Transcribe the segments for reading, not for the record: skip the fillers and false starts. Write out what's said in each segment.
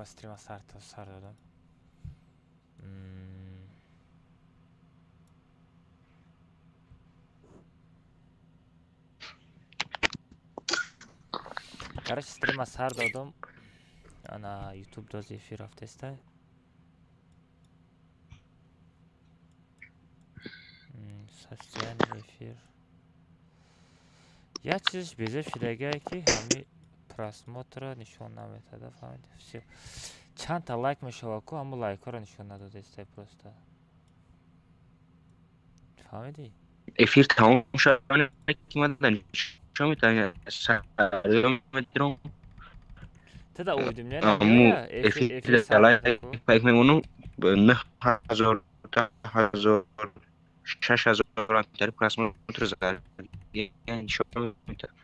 استریم سر دادم. Короче, стрима сар додам. На YouTube доз эфир рafтестай. Состояние эфир. Я чизиш безе шидагай ки ҳами просмотра нишон наметада, фаҳмиди? Всё. Чанд та лайк мешава ку ҳамун лайкҳоро нишон надодестай просто. فهمیدی؟ افیر تمام شد که من نشون میتونم سرم میتونم تدا اویدیم نه امو میویا افیر افیر سر دلای داده کو پایک میمونم به 9000 تا 1000 6000 امتیاری پراسموتر زد یعنی نشون میتونم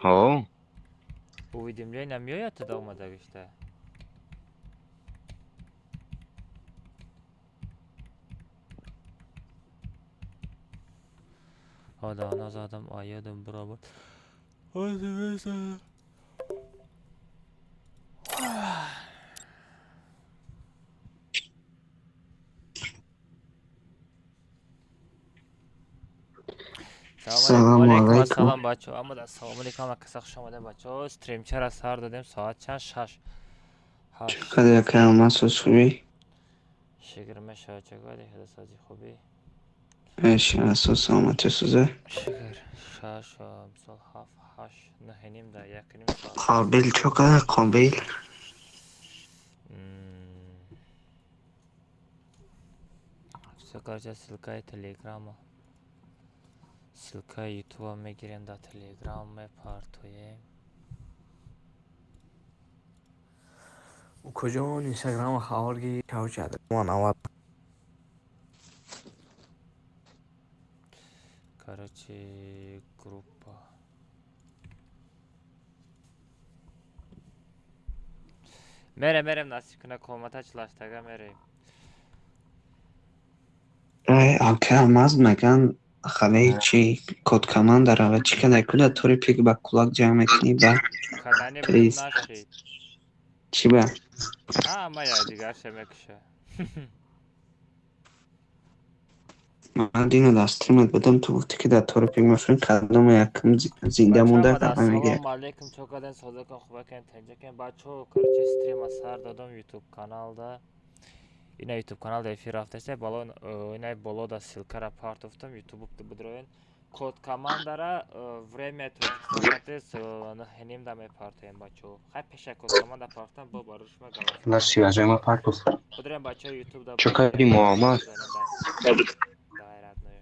ها اویدیم نه میویا تدا اومده گشته حالا انا زدم آیادم برابر سلام علیکم سلام بچه اما در سلام علیکم و کسا خوش آمده بچه ها استریم چرا سر دادیم ساعت چند 6 چقدر کم محسوس خوبی؟ شکر شد چقدر هده سازی خوبی ايش اساس آمد سوزه؟ شکر 6 مثال 7 8 9 نیم در 1 نیم ساعت قابل چقدر قابل؟ سکرچه سلکای تلگرام سلکای یوتیوب میگیریم در تلگرام میپارتویم کجا اون اینستاگرام خبرگی چاو چاده من اول کراچی گروپ میرم نصیب کنه کامتا چلاشتگه میریم ای آکه هماز مگن خاله چی کد کمان داره و چی کنه کده توری پیک با کلاک جمع میکنی با کدنی بودم پلیز نشید چی با؟ اما یا دیگر شه میکشه من دینو در استریمت بدم تو وقتی که در توری پیک مفرین قدم یکم زنده بچه مونده اما در قدم میگیره سلام علیکم چوکدن سوزه کن خوبه کن تنجه کن بچه ها کارچه استریم سر دادم یوتیوب کانال دا اینا یوتیوب کانال دا افیر رفته سته بالا اینا بالا دا سیلکه را پارت افتم یوتیوب بدروین کد کاماندا را время توجیه هنیم دا میپارتویم بچه ها خیلی پیشه کد کاماندا پارتم با باروش مگلم نسی از ما پارتوف بدروین بچه ها یوتیوب دا چقدر محمد دایرت نوی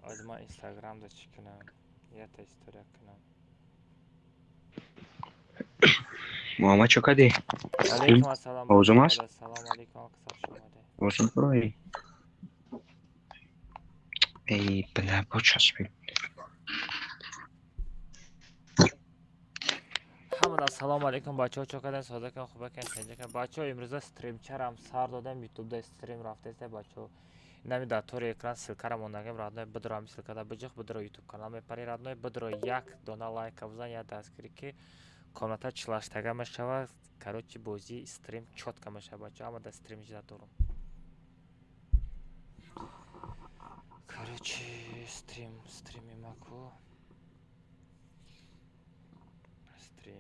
از ما اینستاگرام دا چی کنم یا تا استوریا کنم محمد چقدر علیکم السلام اوزم بچه است محمد السلام علیکم کسا شماده اوزم برای ای بله با چسبی حمد السلام علیکم بچه ها چوکدن ساده کن خوبه کن تنجه کن بچه ها امروزه استریم چرم سر دادم یوتیوب دا استریم رفته است بچه ها نمی در طور اکران سلکه را موندگیم رادنای بدرو همی سلکه دا بجخ بدرو یوتیوب کانال میپری رادنای بدرو یک دونه لایک بزن یا دستگیری که کامنتا چلاشتگه میشود کروچی بازی استریم چوتکه میشه بچه ها اما دا استریم جدا دارم کروچی استریم ماکو استریم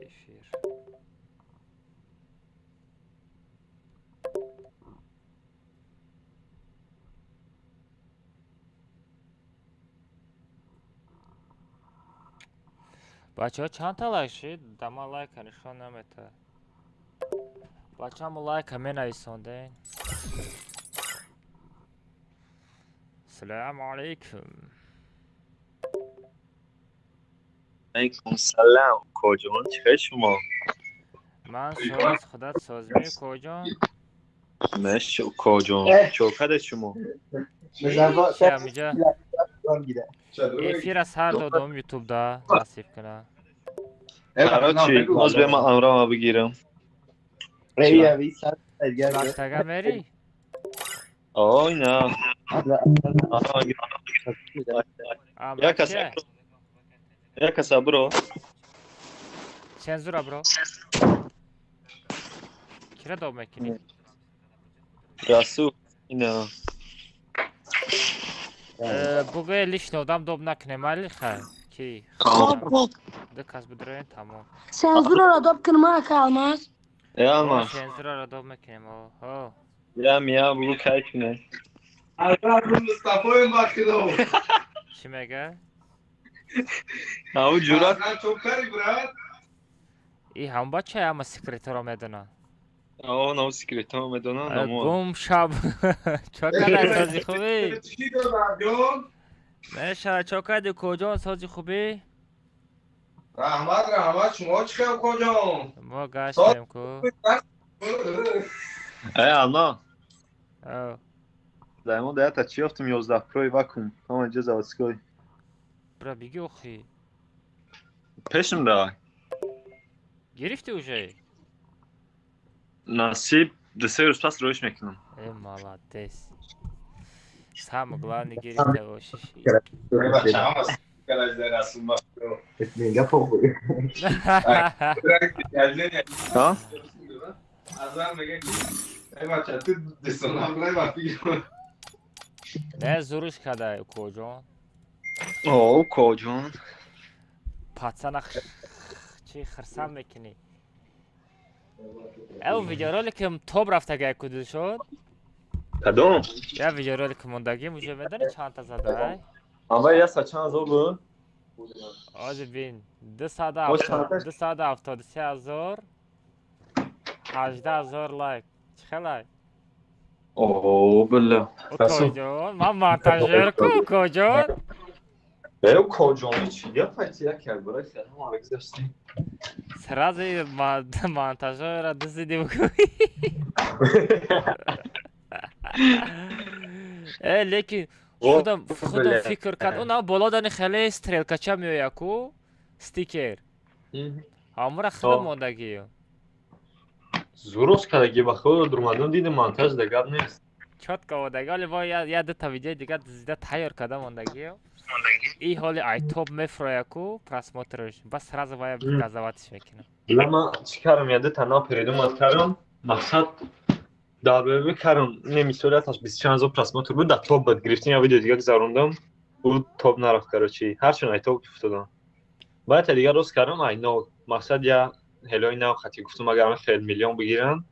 افیر بچه ها چند تا لایک شید؟ دما لایک نشان نمیده بچه همون لایک همه نویسانده سلام علیکم علیکم سلام کجان چه شما من ساز خودت سازمی کجان مش کجان چوکد شما چی همینجا افیر از هر دادم یوتیوب دا نصیب کنه برای چی باز به من امرا بگیرم چلاشتگه میری؟ آی نه اما یک چیه؟ Як аса бро? Cenzura bro. Kira davom mekini? Расул. Ина. Бугай лишний дам доб накнем али ха. Ки. Да кас будроен тамом. Cenzura dop kırmaya kalmaz. Ялма. Cenzura ra dоб mekinem o. Ho. Я мия бу кайфне. Mustafa'yı bakıyor. Chimega? Ау ҷурат. Sen çok kari brat. И ҳам бача ама секретора медона. Ау нав секретом медонам намо. Гум шаб. Чокадай сази хуби? Çi diyorlar John? Неша чокади коҷон сази хуби? Rahmat şuna çıkıyor kocam. Мо гаштем ку. Ай алма. О. Даймо да та чи ёфтум 11 прои вакум. Ҳама ҷо заводскои. Бра биги охи. Пешим да. Гирифти уже? Насиб 2 рӯз пас рӯиш мекунам. Молодец. Самое главное гирифти бошиш. Garajda Rasul bakıyor. Etmeye pokój. Ҳа? Azar mege ki. Ey bacha tu desonam lay bakıyor. Не зуруш кадай коҷон. О, коҷон. Пацана чи хирсам мекунӣ? Ав видеороликам тоб рафтага куду шуд? Кадом? Я видеоролик мондагим уже медони чанд та задай? Ава я сачан зобу. Ози бин 273,000 18,000 лайк. Чхелай? О, бля. Коҷон, ман монтажер ку коҷон. Беу коҷон чи? Я патия кардора хама гузашти. Сразу монтажера дузиди букуи. Лекин худам фикр кард она боло дани хеле стрелкача меояд ку стикер. Ҳамора худам мондагиё. Зурус кадаги ба худ дурмадон диди монтаж да гап нест. Чотка мондагӣ вале во я дута видеои дигар зида тайёр карда мондагиё. И ҳоли айтоб мефрояд ку просмотрш. Бас сразу вая газаватиш мекунам. Лама чӣ кардам яда танҳо передумат кардам. Мақсад дар беби кардам. Не мисолияташ 24000 просмотр буд. Да тоб бад гирифтим я видео дигар зарондам. Буд тоб нарафт короче. Ҳарчун айтоб уфтодам. Баъд дигар рост кардам ай но. Мақсад я ҳелои нав хати гуфтум агар ҳама хел миллион бигиран.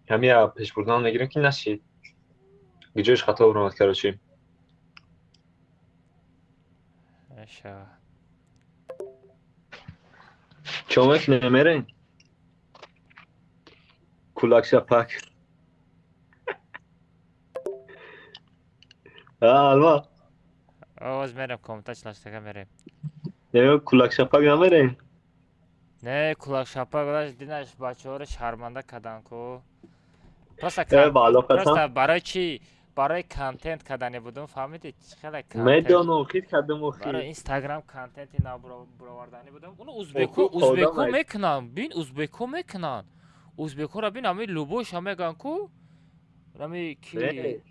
ҳамия пешбурдан мегирам ки нашид. Гиҷоиш хато буромад короче. Аша. Чомак немерен? Кулак шапак. Алма. Оз мерем комментач наштага мерем. Я кулак шапак намерен? Не, кулак шапак гудаш динаш бачаҳоро шарманда кардан ку. Просто барои чӣ? Барои контент кардане будум, фаҳмидӣ? Хеле контент. Медонам, хит кардам охи. Барои Instagram контенти нав буровардани будум. Уну узбеку мекунам. Бин узбеку мекунан. Узбекуро бин ҳами лубоша меган ку. Ҳами ки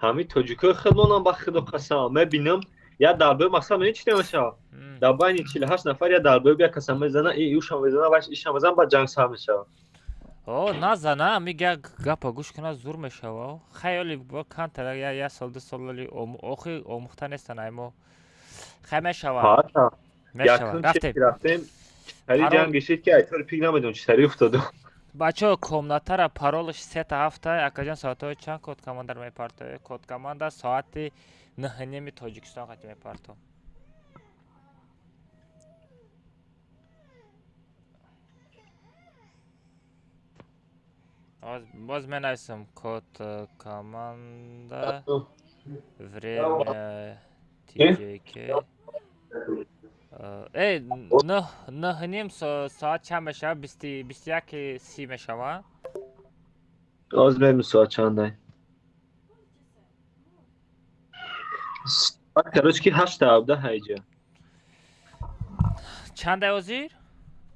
ҳами тоҷикои хелонам ба худо қасам. Мебинам я дарбои мақсад меи чӣ меша? Дар байни 48 нафар я дарбои бия каса мезана, ушам мезана, ваш ишам мезана, ба ҷанг сар меша. О, назана, ҳами гапа гӯш кунад зур мешава. Хаёли бо кантара я сол 2 соли охи омӯхта нестан аймо. Хай мешава. Мешава. Рафтем. ҳари ҷанг гишид ки айтори пик намедон чӣ тари уфтоду. Бачаҳо комнатара паролаш 3 ҳафта якаҷон соатҳои чанд код командар мепарто. Код команда соати 9:30 Тоҷикистон қати мепарто. Боз менависам код команда время TJK. 9:30 соат чанд мешавад? 21:30 мешавад? Оз мебинем соат чандай. Соат короче ки 8:17 ҳайҷа. Чанда озир?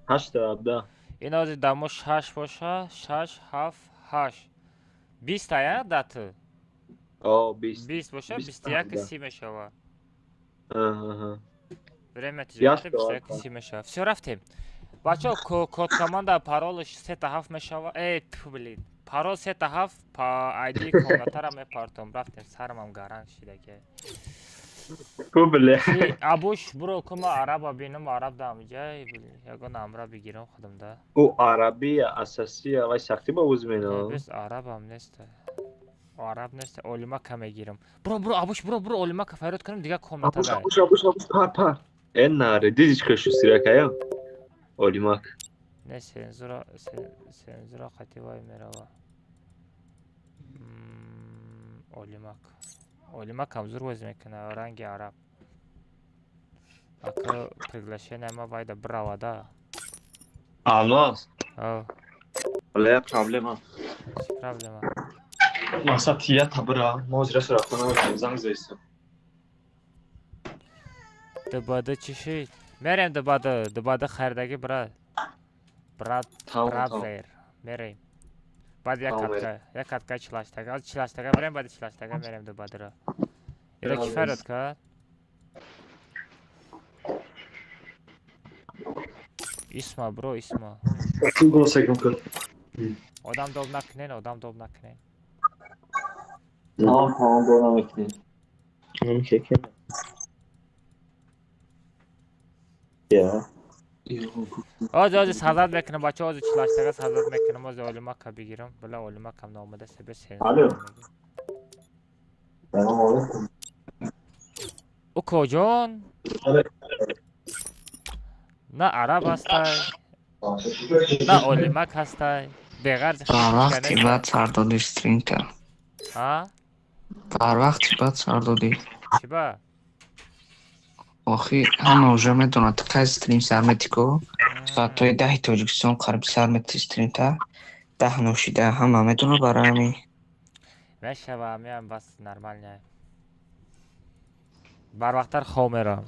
8:17. ин озир дамо 6 боша. 6 7 8 20 я дату? О, 20. 20 боша, 21:30 мешавад. Аҳа. Время Ясно, тяжелее, быстрее ладно. мешает. Все, рафтим. Бачо, код команда, пароль 3-7 мешава. Тьфу, блин. Пароль 3-7 по ID комнатара мепартом. Рафтим, сармам гаранг шидаке. Фу, бля. Чи абуш бро кума араба бинам араб дам ҷай ягон амра бигирам худамда. У арабия асасия вай сахти ба узмена. Бес арабам нест. Араб нест. Олимака мегирам. Бро абуш бро олимака файрод канам дига комната да. Абуш пар. Эн наре дизичка шу сиракая. Олимак. Не сензура қативай мерава. Олимак. Олимак камзур воз мекана ранги араб. Ака приглашение ма байда брава да. Алмаз. Ау. Бля, проблема. Чи проблема? Мақсад тия табра. Мо зираш рафтана занг зайса. Дыбады чиши. Мерем дыбады хайрдаги брат. Брат зайр. Мерем. Бад як катка чилаштага. Аз чилаштага мерем, бад чилаштага мерем дыбадыра. Ира ки файрод кад? Исма бро, исма. Гол секунд кад. Odam dоб накунен. Tamam doğru bekleyin. Onu çekelim. Ya. Oz sazad mekунам бача, oz чилаштага сазад мекунам, oz олимака бигирам. Била олимакам номада себе сен. Alo. Selamünaleyküm. У коҷон? На араб ҳастай, на олимак ҳастай. бар вақти баъд сардодӣ стрим кард. бар вақти баъд сардодӣ. Чӣ ба? охи ҳама уже медонад кай стрим сар метико. соатҳои 10 тоҷикистон қариб сар мети стримта. 10 ношида ҳама медонад барои ҳамин. Мешава ҳамиам бас нормалне. Барвақтар хоб мерам.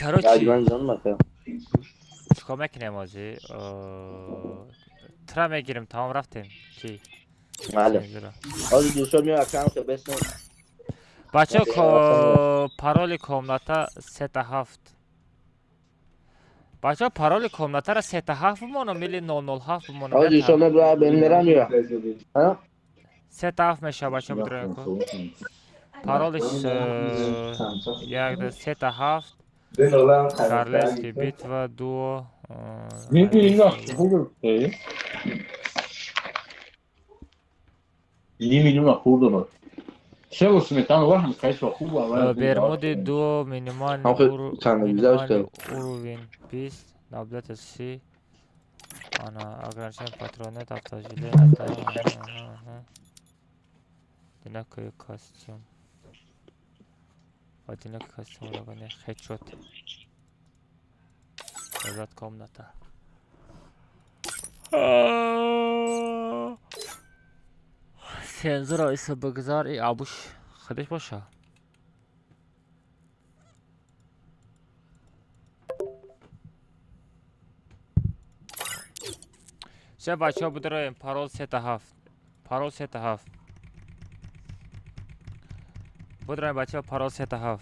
Короче, чикор мекунем ҳозир? Тра мегирем, тамом рафтем. Ки? Бача, пароли комната 3-7. Бача, пароли комнатара 3-7 бимонам или 007 бимонам? 3-7 меша бача будроем ко. Паролиш 3-7. Королевский битва дуо. Бермуды дуо минимальный уровень пис. Наблюдатель Си. Она ограничен патронет автожилет. Одинаковый костюм. Одинаковый костюм уровня хедшот. Назад комната. Сензора иса бигзар и абуш хадиш боша. Все бача будроем парол 3-7. Парол 3-7. Будроем бача парол 3-7.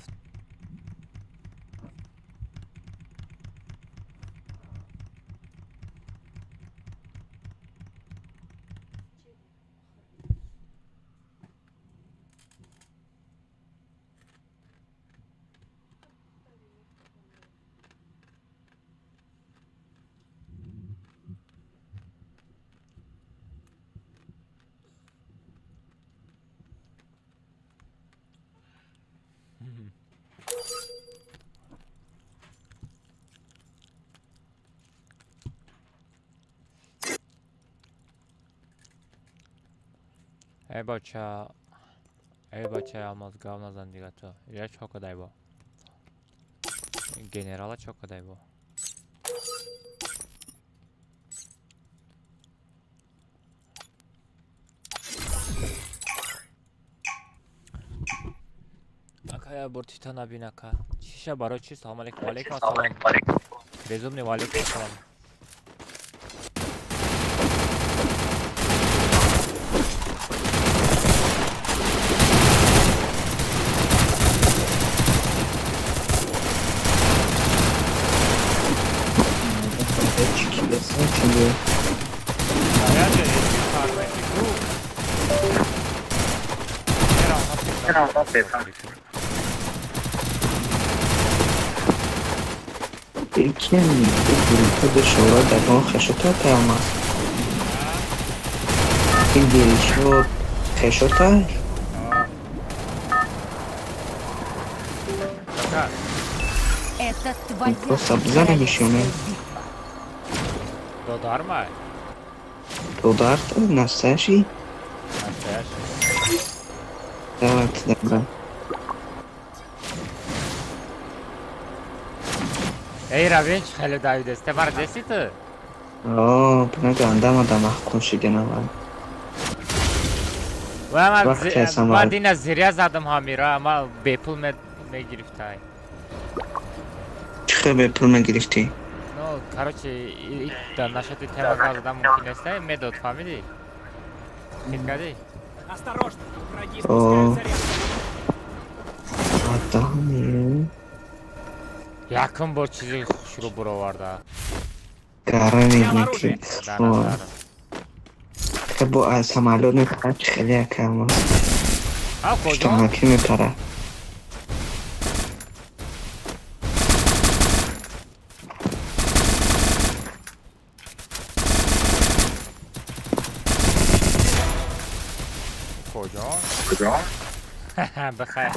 Эй бача, алмаз гавна зандигато. Я чоко дай бо. Генерала чоко дай бо. Акая бортита набинака. Чиша баро чи? Салам алейкум. Алейкум ассалам. Безумный валейкум ассалам. تیمی باید یه فرمتی کو یکی گروه شورا در اون خشوتا پیامد این دیریشو خشوتا Это твоя просто обзор обещанный. دودار май Удар настоящий. настоящий Давайте, добро. ای روینچ خیلی داوید است مرد دستی تو О, бунага андамада маҳкум шидинавар. و من وقتی هستم من باید. دینا زیریا زدم همیرا اما به پول میگرفتای چی به پول میگرفتی؟ نو короче در نشاطی تما زدم ممکن است میداد فهمیدی خیلی کردی О. Адам. یکم با چیزی شروع برآورده Гараники. دارم دارم که با самолет میپرد خیلی کم ها کجا؟ اشتماکی میپره کجا؟ بخیر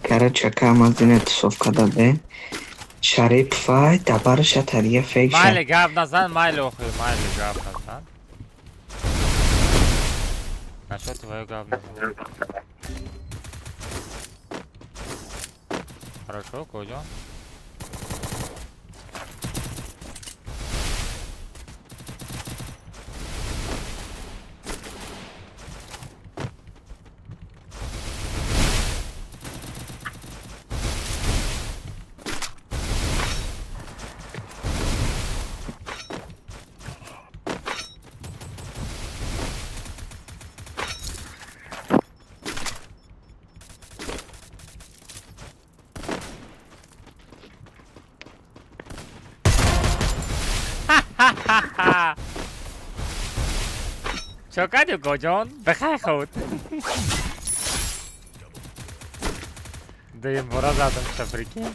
کاره چکم از این اتفاق داده شریف وای دبرش تریه فکر مایل شد گاب نزن مایل اخوی مایل گاب نزن نشاطی وای گاب نزن хорошо کجا؟ چوکادی کجان؟ بخیر خود دویم برا زدم شفریکی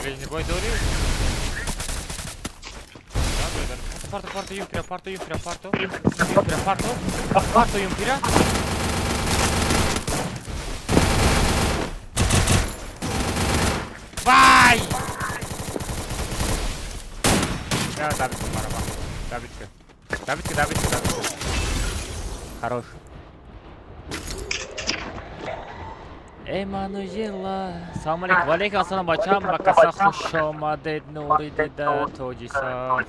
Ближний дори Parto yumpira, parto yumpira, parto yumpira, parto yumpira. Vai! Ya David maraba. David. Хорош. Эммануэла. Салом алейкум. Валейкум ассалам бачам. Макаса хуш омадед нури дида тоҷиса.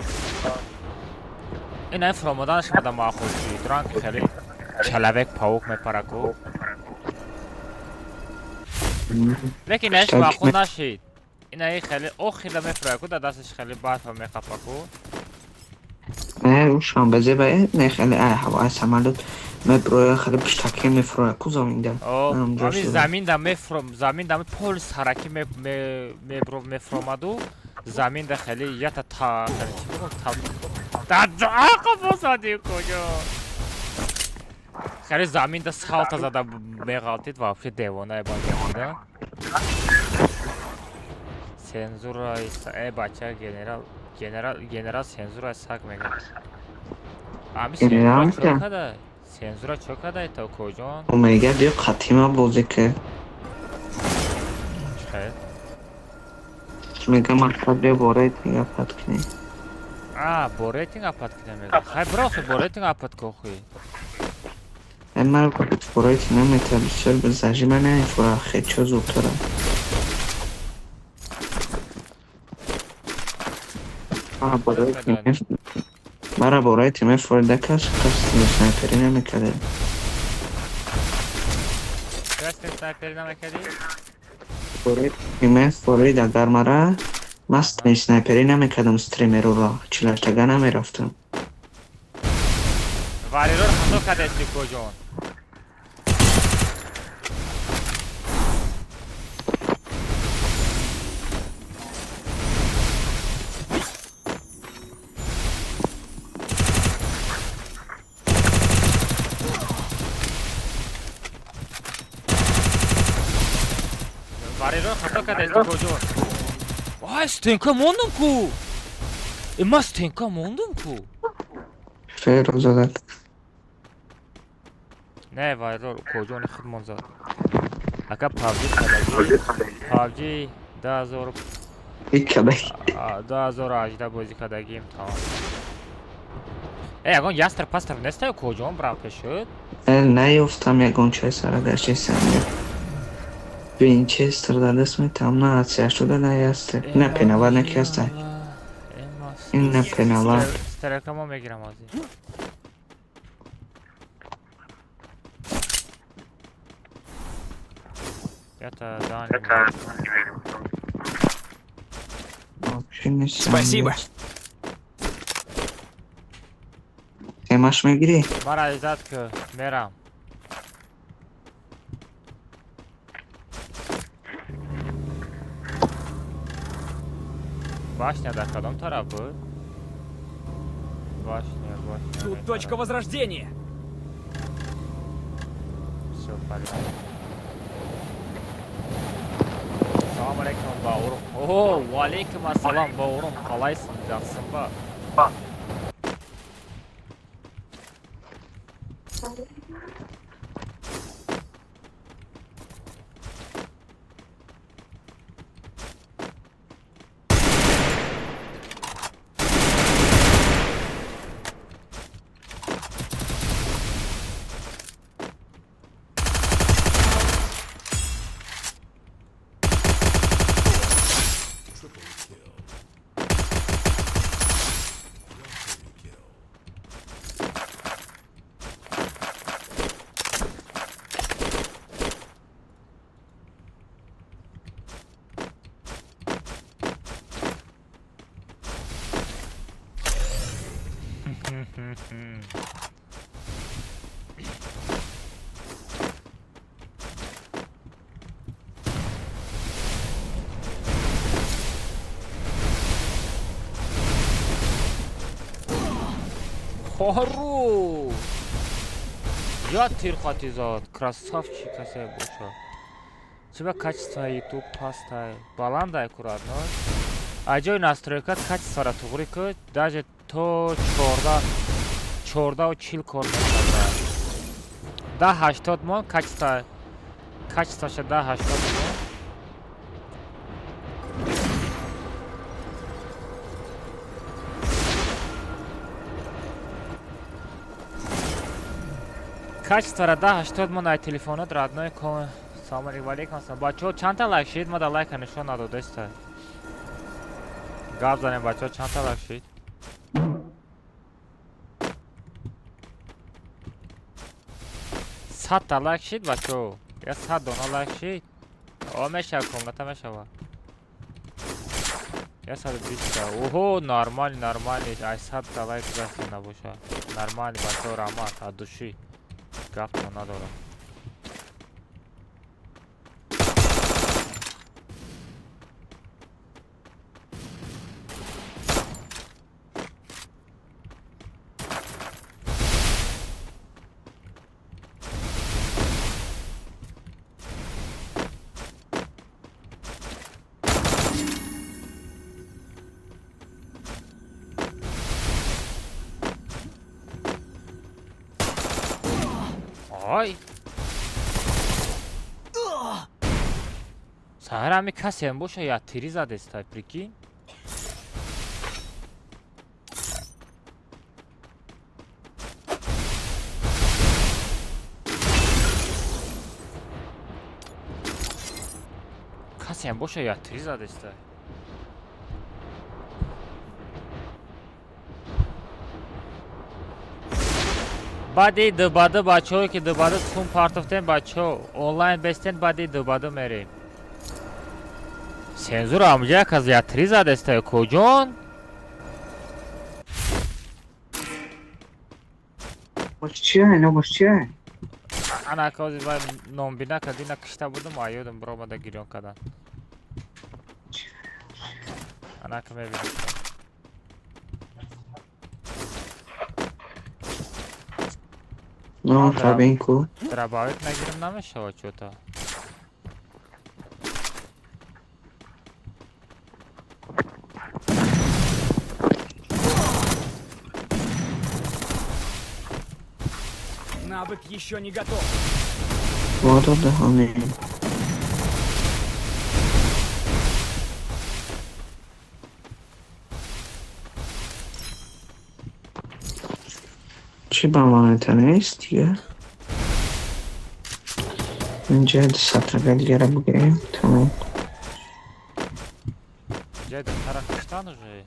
این این فرامدانش مده ماخوشی دران که خیلی چلوک پاوک میپرکو لیکن اینش ماخو نشید این این خیلی خیلی میپرکو در دستش خیلی برف میخپکو نه روشان بزه باید نه خیلی هوا سمالت میبروی خیلی پشتکی میفرکو زمین امی زمین دم پولس حرکی میفرامدو زمین ده خیلی یه تا تا قفصاتی کجا خیلی زمین ده سالت زده میغلطید و افشه دیوانه باید سنزور ای بچه گنرال سنزور ساک میگه امی سنزور چوکده سنزور چوکده تا کجا اومیگه دیو قطیمه بوزی که چه؟ میگه مقصد بیا باره دیگه پد کنی با ریتینگ اپات کنه میگه خیلی براخی با ریتینگ اپات که خوی من برای که نمیتونم بسیار به زجی من نمیفورم خیلی چه زودترم مرا برای تیمه فورده کس سنایپری نمیکرده کسی سنایپری نمیکردی؟ برای تیمه فورده اگر مرا Мастер снайпери намекардам стримеруро чилартага намерафтам. Варирор хато кадасти коҷон. Варирор хато кадасти коҷон. Вай, стенка мондум ку. Ма стенка мондум ку. Ферозада. Не, варирор коҷони худ монзад. Ака PUBG кадаги. PUBG 2018 бозӣ кадагим тамом. Ягон ястр пастр нестаю коҷон брам пешуд? Наёфтам ягон чайсара гашисам. Винчестер да даст метам на аксия шуда на ястр. На пенава на кяста. Ин на пенава. Стерекамо мегирам азӣ. Это Дани. Спасибо. Темаш мегири? Мара иззат ки мерам. Башня дар кадом тараф буд? Башня. Тут точка возрождения. Всё, понятно. Салом алейкум бауырым. О, ва алейкум ассалам бауырым. Қалайсың, жақсың ба? Хорош! Я тирхатизад, красавчик касе боша. Тебя качество YouTube пастай. Баланда аккуратно. Аҷои настройка качествора туғри куд, даже то 1440 кор мекарда. 1080 мон качествоша 1080 мон. Качествора 1080 мон ай телефонот родной кон. Салом алейкум. Бачо чанта лайк шид, мада лайка нишон надодеста. Гап занем бачо чанта лайк шид. 100 та лайк шид бачо. Я 100 дона лайк шид. О мешава комната мешава. Я 120 та. Ого, нормально. Ай 100 та лайк дасти набоша. Нормально бачо рамат ад души. Гап то надорам. Ой. Саҳар ҳами касем боша я тири задестай прикинь. Касем боша я тири задестай. баъди дубаду бачаҳое ки дубаду сум партофтем бачаҳо онлайн бестен баъди дубаду мерем. Senzor amca kız yatırı zadeste kocan. Boş çiğ ne boş çiğ. Ana kız ben nombina kadına kışta buldum ayıyordum broma da giriyon kadar. Ana kime bir. No, tá bem cool. Drabavit nagirim namesh ho chota. Навык еще не готов. Вот да, hani. چی با مانتنه است دیگه اینجا سطر دیگه رو بگیریم تمام Jayda Karakistan уже.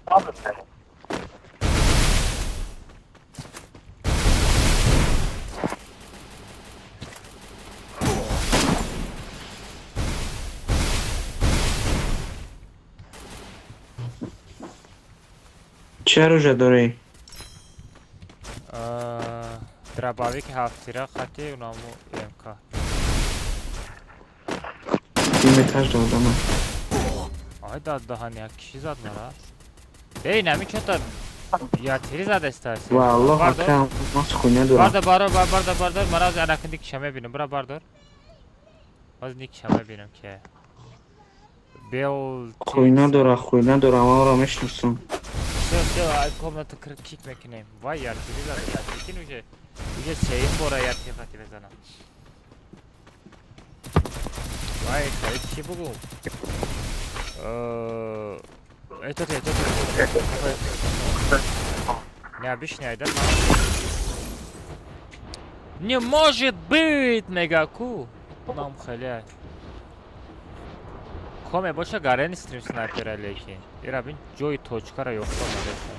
چه روژه داری؟ Drabavik haftira khati unamu MK. Bir mesaj da oldu ama. Ayda daha ne kişi zadlar ha. Ey nemi chota yatırı zadesta. Vallahi hakikaten nasıl koyuna dur. Barda maraz anakindik şame binim bura bardar. Az nik şame binim ki. Bel Koyuna dur ama uğramış mısın? Все, комната кик мекинем. Вай яр, телевизор, я прикинь уже сейм бора яр тихати безана. Вай, кайт чи бугу. Это. Не объясняй, да? Не может быть, Мегаку! Нам халяй. Коме боша гарен стрим снайпера лекин. Ира бин ҷои точкара ёфта омадааст.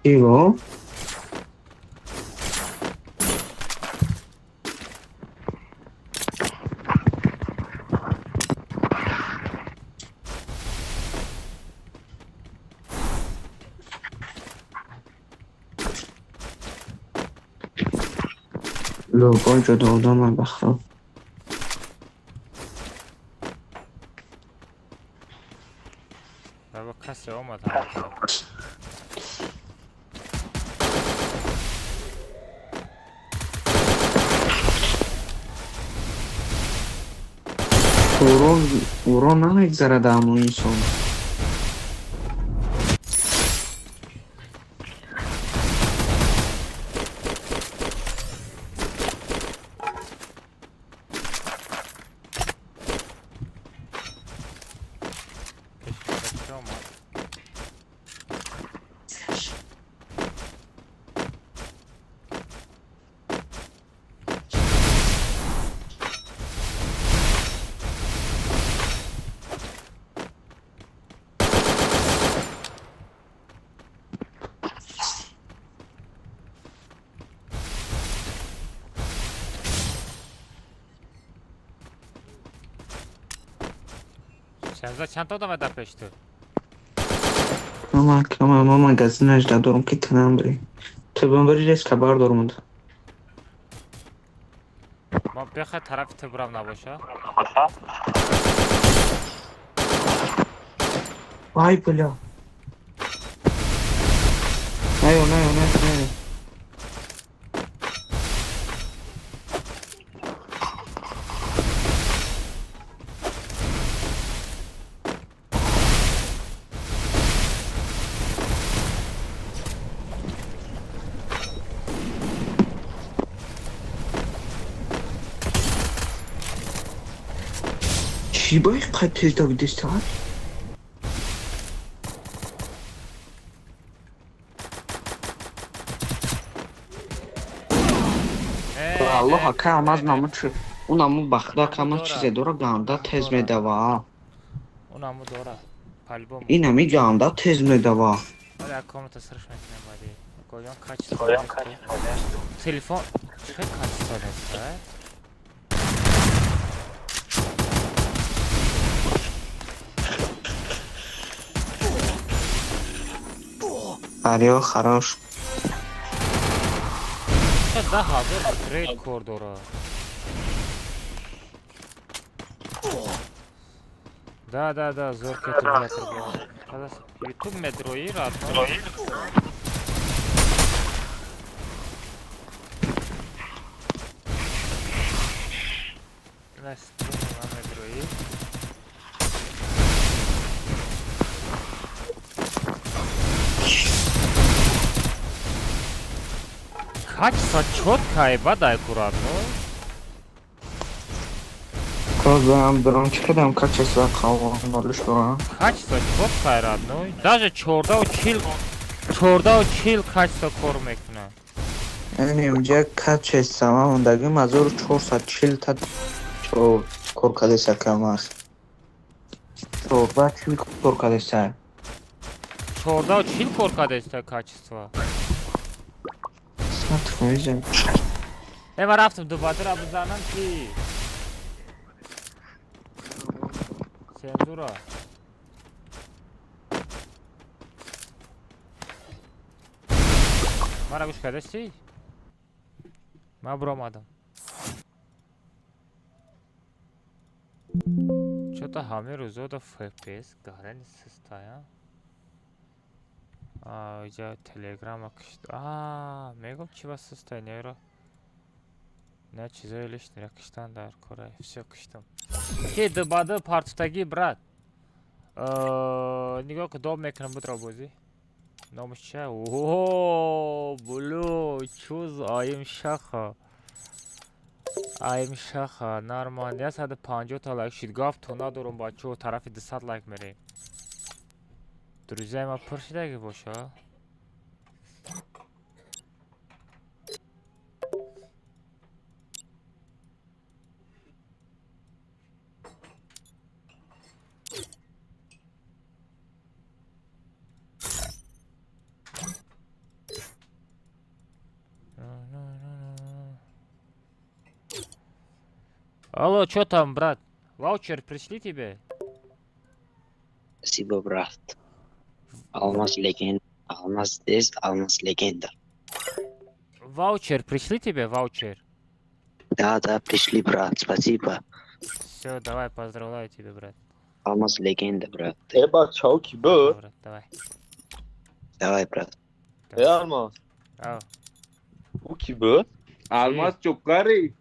İvo. لوگو جدا oldu من بخرم Baba kase olmadı. ورون نمیگذره دمو این سون Sen çanta odama da peşti. Ama magazin اجدا دارم که تنم بری تو بهم بری ریس خبر دارم Ma bexa tarafı tıbram naboşa. Vay bela Nayo چی باید قد تیز دویدش تا Allah haka amaz namı çı o namı baxda kamaz çizə dora qanda tez medəva Unamı dora. по-любому. Ина мигам, да, тез мне давай. Я кому-то срочно не води. Коян качество. Телефон. Что качество да? Арио, хорош. Что да, hazır trade koridoru. Да, зор кетирлер. Когда YouTube метрои радно. Нас метрои. Качество четкое, вода аккуратно. Козам, дрончик, кадам качество каван, нолиш дорам. Качество четкое, родной. Даже чорда учил качество кормек на. Яни унҷа качествама мондаги 1440 та коркадеса кам аст. Чорда чил коркадеса. Чорда учил коркадеса качество. Смотри, من رفتم دوباره را بزنم کی سنزورا مرا گوش کرده چی؟ من برو آمدم چطور همه روزا دا FPS گاره نیست استایا اینجا تلگرام کشت میگم چی بس استای نیرو نه چیزایی لیش نیره کشتن در کره все کشتم که دباده پارتوتاگی برات نگاه که دوم میکنم بود را بازی نامش چه؟ اوه بلو چوز آیم شخه نرمان 150 تا لایک شد گفت تو ندارم بچه و طرف 200 لایک میریم друзья ما پرشیدگی باشه Алло, что там, брат? Ваучер пришли тебе? Спасибо, брат. Алмаз легенда. Алмаз здесь, алмаз легенда. Ваучер пришли тебе, ваучер? Да, пришли, брат. Спасибо. Все, давай, поздравляю тебя, брат. Алмаз легенда, брат. Эба, чау, кибо? Брат, давай. Давай, брат. Алмаз. Ау. У кибо? Алмаз чукари.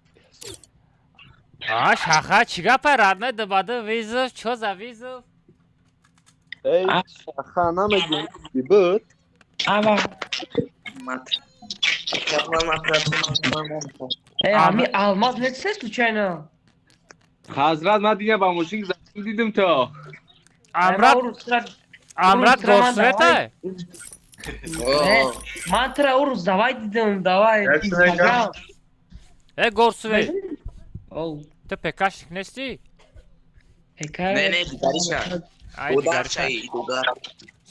Шаха, чига парадной добады вызов, чё за вызов? Эй, шаха, намедин, кибо? Ами алмаз не се случайно? Хазрат ман дига ба мушик зам дидим то. Амрат горсвета? Мантра урус, давай дидим, давай. Горсвет. Ты ПКшник нести? Не, дигариша. Дигариша.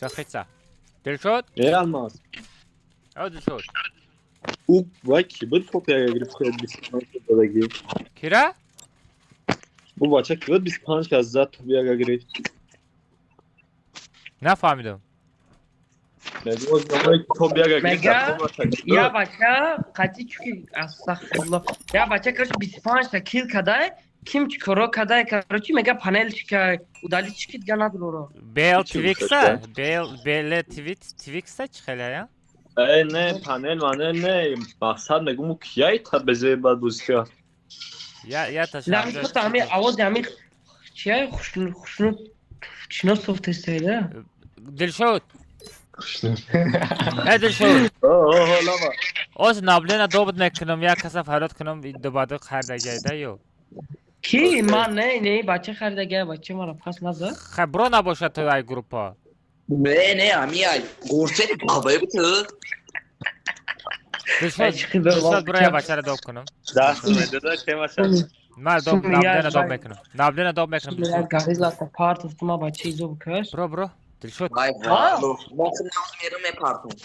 Шахрица. Дилшот? Алмаз. Дилшот. У, вай кибо топяга гирифт хояд 25 дадагӣ. Кира? Бу бача кибо 25 аз зад топяга гирифт. Нафаҳмидам. Я бача қати чуки астағфируллоҳ. Я бача короче 25 та кил кадай, ким чикоро кадай короче мега панел чика удали чики дига надуро. Бел Твикса? Бел Твикса чихела я? Не, панел манел не. Мақсад мегум у кияй та безе бад бузика. Я та Лами то ами авоз ами чия хушнуд чино софт истайда. Дилшот. Дилшот. лама. Оз наблена добуд мекунам, я каса фарод кунам добаду хардагайда ё. Ки ман не бача хардагай бача мара пас наза. Бро набошад то ай группа. Не, ами ай. Горсе бабай буту. Дилшот бро я бачара доб кунам. Даст медода чема шад. من نابلین داب میکنم نابلین داب میکنم سومیه گریلا تا پارت افتما با چیزو بکش برو دل شد Vay varlık. Bakın yerim hep artık.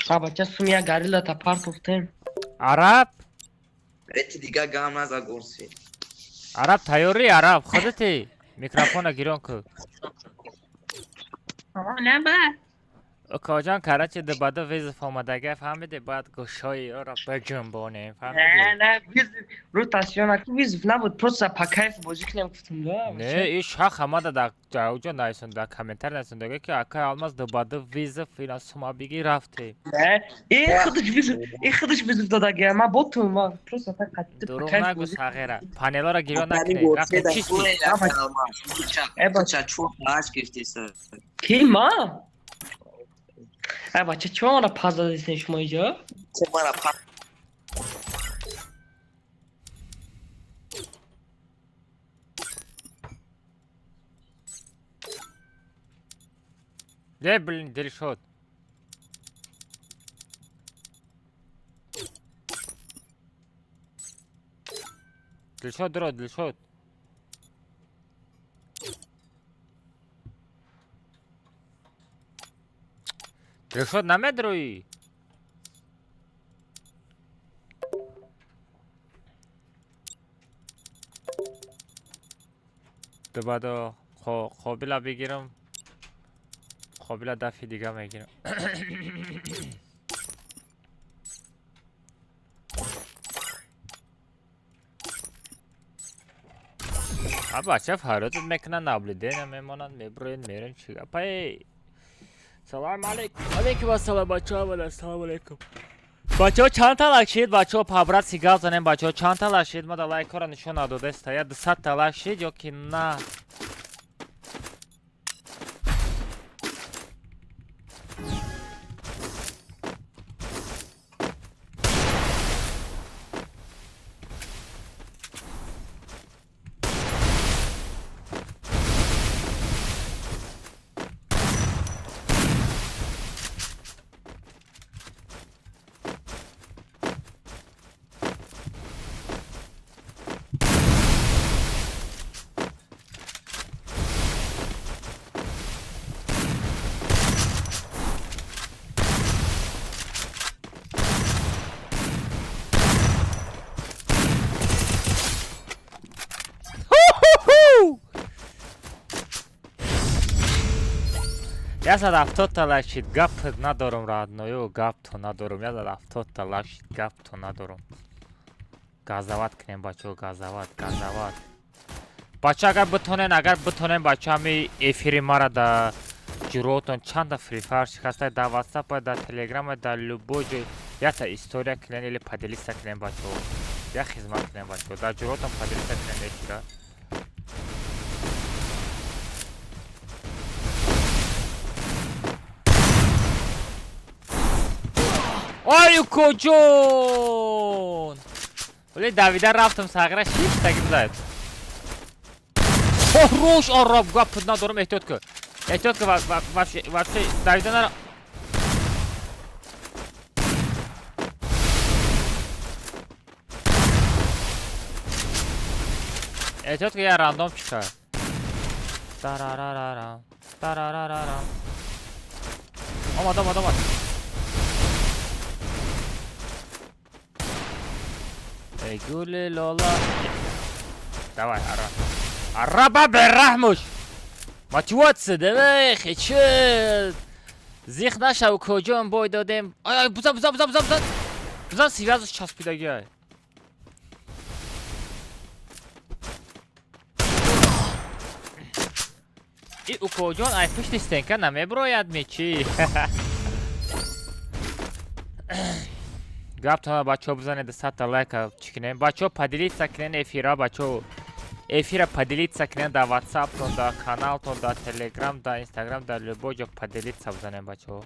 با بچه سومیه گریلا تا پارت افتم عرب Eti diga gamaz agorsi. عرب تیاری عرب خودتی میکروفون گیرون که نه با کاجان کرد چه دباده ویزف آمدگه فهمیده باید گوشای را بجنبانه نه فهمیده نه ویز روتاسیون اکی ویز نبود پروسا پاکایف بازی کنیم گفتم نه ایش حق همه در اوجا نایسون در کامنتر نایسون دیگه که اکای آلماز دباده ویزف اینا سما بگی رفته نه این خودش ویز داده گه ما بوتون ما پروسا تا قطعه دروغ پاکایف نگو بازی ساغیره پانیلا را گیرون Beni نکنه رفته gorsi da چیستی şöyle yapalım. Bıçak çok ağaç giftisi. کی ما؟ ای بچه چه ما را پاز دادیستین شما اینجا؟ Sen bana pat. ده بلین دل شد دل شد درو دل شد دل شد نمید روی دوباره خوابیلا بگیرم خوابیلا دفعه دیگه میگیرم بچه فرات میکنن نابلیده نمیمانن میبرین میرین چیگه پای سلام علیکم السلام بچه ها السلام علیکم بچه ها چند تا لایک شید بچه ها پابرات سیگال زنیم بچه ها چند تا لایک شید ما دا لایک ها را نشون نداده است یا 200 تا لایک شید یا که نه Я за 70 تا لایک شید گپ ندارم رادنویو گپ تو ندارم я за 70 تا لایک شید گپ تو ندارم газоват کنیم بچه газоват بچه اگر بتونین بچه همی افیری مرا در جروتون چند تا فری فایر شکسته در واتساپ در تلگرام در لبو جو یا تا استوریا کنین или поделиться کنین بچه یا خدمت کنین بچه در جروتون поделиться کنین افیره آی کجون ولی دویده رفتم ساغره 6 تگیم زد روش آراب گپ ندارم احتیاط که وفشه دویده نرم احتیاط که یه راندوم چیکار تارارارارام آمد ای گولی لالا دوای عربا برحمش ما توات دوای خیچه زیخ نشو کجا بای دادیم آی بزن سیوازش چسبیدگی های ای او کجان ای پشت استنکه نمیبراید میچی گپ تا بچه ها بزنید 100 تا لایک چکنین بچه ها поделиться کنین افیرا بچه ها افیرا поделиться کنین در واتساپ تون در کانال تون در تلگرام در اینستاگرام در لبو جا поделиться بزنین بچه ها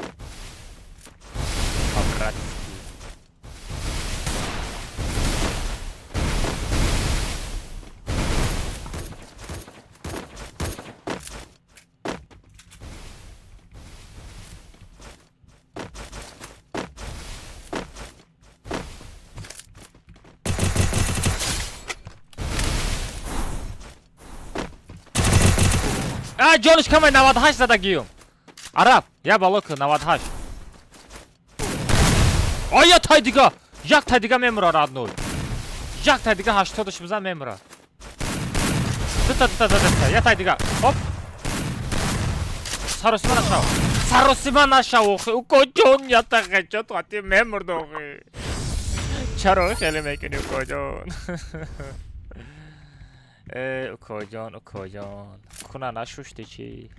جانش کمه 98 زدگیم عرب یا بلوک 98 آیا تای دیگه یک تای دیگه میمره رادنول یک تای دیگه 80 بزن میمره دوتا یک تای دیگه هپ سروسی من نشو اوخی او کجون یا تقیچه تو حتی میمرد اوخی چرا خیلی میکنی او کجون او کجون کنه نشوشتی چی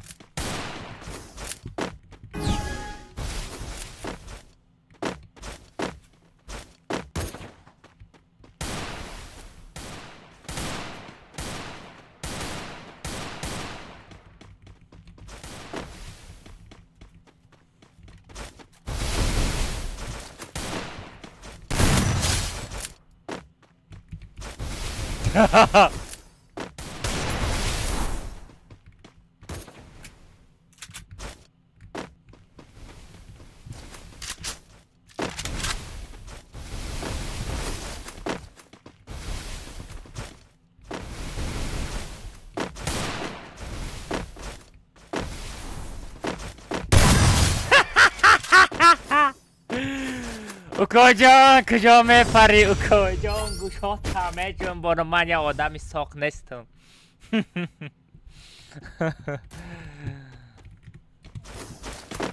اوکا جان کجا میپری اوکا جان گوشات همه جون برو من یه آدمی ساق نیستم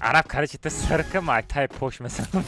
عرب کاری چی تو سرکه مایتای پوش مثلا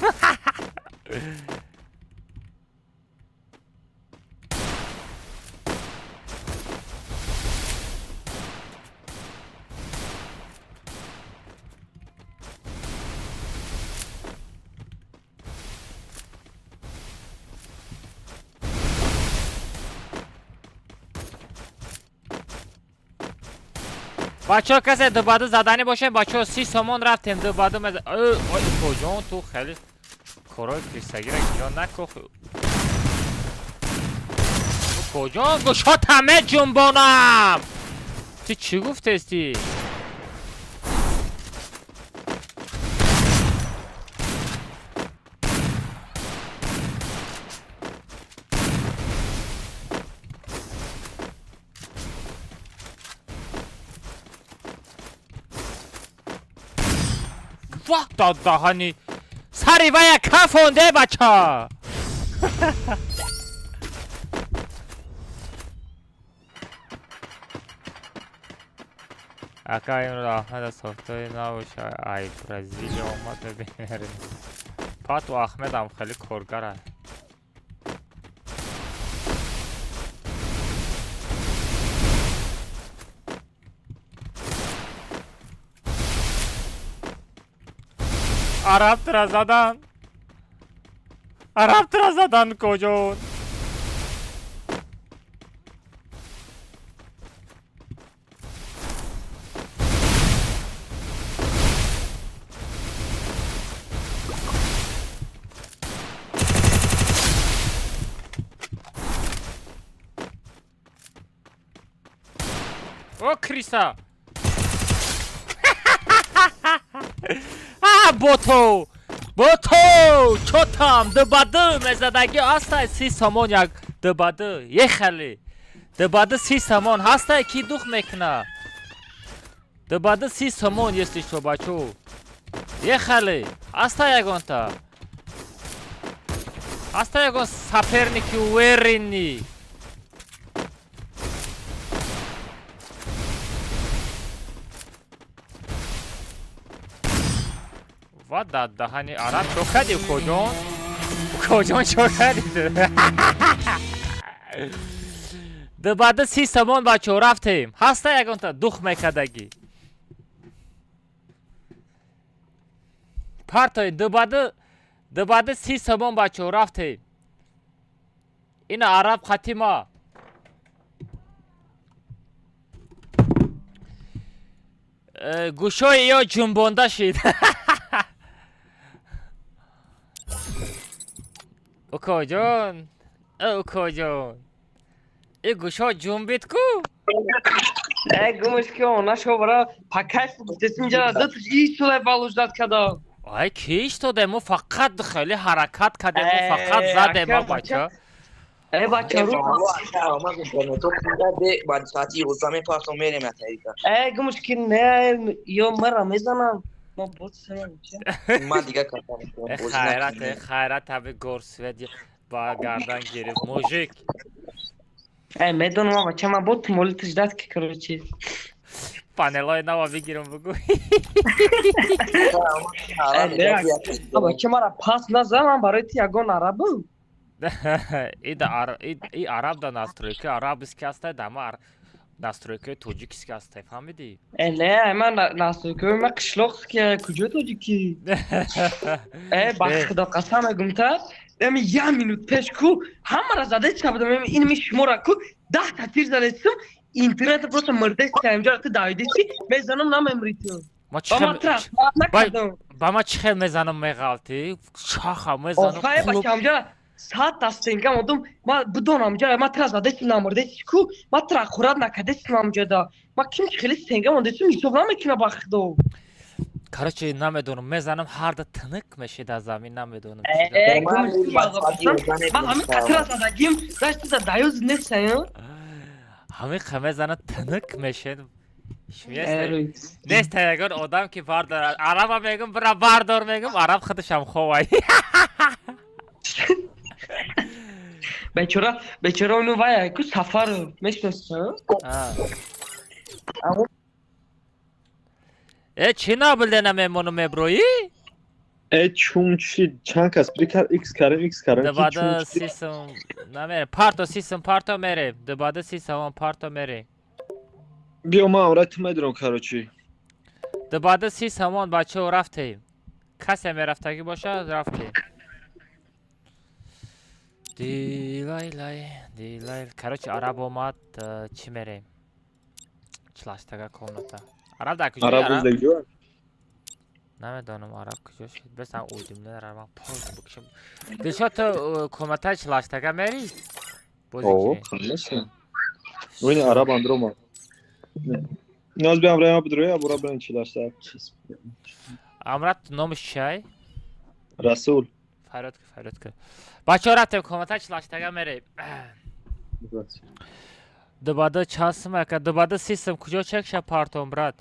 بچه ها کسی دوباده زدنی باشه بچه ها 30 سامان رفتیم دوباده مزد آی کجان تو خیلی کارای کریستگی را اینجا نکو کجان گوشات همه جنبانم تو چی گفته استی؟ وقت داد دهانی سری و یک کفونده بچه اکا این رو احمد از ساختای نباشه ای برزیل آمد ببینرین پات و احمد هم خیلی کارگر هست عرب ترا زدن کجون او کریسا بوتو چوتام دباده مزدگی هسته 30 سامان یک دباده یه خلی دباده 30 سامان هسته کی دوخ میکنه دباده 30 سامان یستی شو بچو یه خلی هسته یکان تا هسته یکان سپرنیکی ویرینی و داد دهانی عرب چوکدی کجان چوکدی دو بعد 30 سامان بچه رفتیم هسته یکان تا دوخ میکدگی پرتای دو بعد 30 سامان بچه رفتیم این عرب خطیما گوشای یا جنبانده شید اوکا جان ای گوشا جنبید کو ای گمش که اونا شو برا پاکش بگفتیست اینجا داد ایش تو بالوش داد کدا ای کیش تو دمو فقط خیلی حرکت کده مو فقط زده ما بچه ای بچه رو بعد ساعت 11 میپرسم میریم اتریکا. اگه مشکل نه یا مرا میزنم ما بود سرم چه من دیگه کار میکنم بازی نکنم. خیرت tabi گرسوه با گردن گرفت موژیک ای میدونم بچه من بود مولی تجدید که کرو چی پانلای نوا بگیرم بگو ای نه بچه مرا پاس نزنم برای تی یگان عربم ای عرب دا настройка арабский هسته دما настройка توجیکسکی هسته فهمیدی؟ ای نه من ناسوی که من قشلوخ که کجا تو جیکی ای با خدا قسم گمتر امی یه مینوت پیش کو همه را زده چه بدم این می شماره کو 10 تا تیر زده چم اینترنت просто مرده که اینجا تو دایده چی میزنم نام امریتو با ما چه میزنم میغلطی شاخه میزنم آخه بچه همجا ساعت دستنگم آدم ما بدون همجا ما ترا زده چی نمرده چی کو ما ترا خورد نکده چی همجا دا ما کیم خیلی سنگم آنده چی میسوب نمیکنه با خدا короче نمیدونم میزنم هر دا تنک میشه در زمین نمیدونم ما همین قطر زدگیم داشت دا دایوز نیست همین خمه زنه تنک میشه نیست اگر آدم که باردار عرب میگم برا باردار میگم عرب خودش هم خواه بیچاره اونو وای که سفر میشنست چی نابلده نمیمونو میبرویی؟ چون چی چند کس بریکر ایکس کردم دباده سیستم نمیره پارتو میره دباده سیستم پارتو میره بیا ما امرت میدونم کاروچی دباده سیستم بچه ها رفتیم کسی میرفتگی باشه رفتیم دیلای کاروچی عرب اومد چی میریم چلاشتگه کامنتا عرب در کجایی عرب؟ نمیدانم عرب کجا شد بسن اویدیم نه من پاوزم بکشم دلشا تو کامنتا چلاشتگه میری؟ اوه خلصم وین عرب اندرو ما نیاز به امرای ما بدروی ابورا برن چلاشتگه امرت نامش چیه؟ رسول فراد که بچه ها رفتیم کامنتا چلاشتگه میری دباده چاسم که دباده سیستم کجا چکشه پارتون براد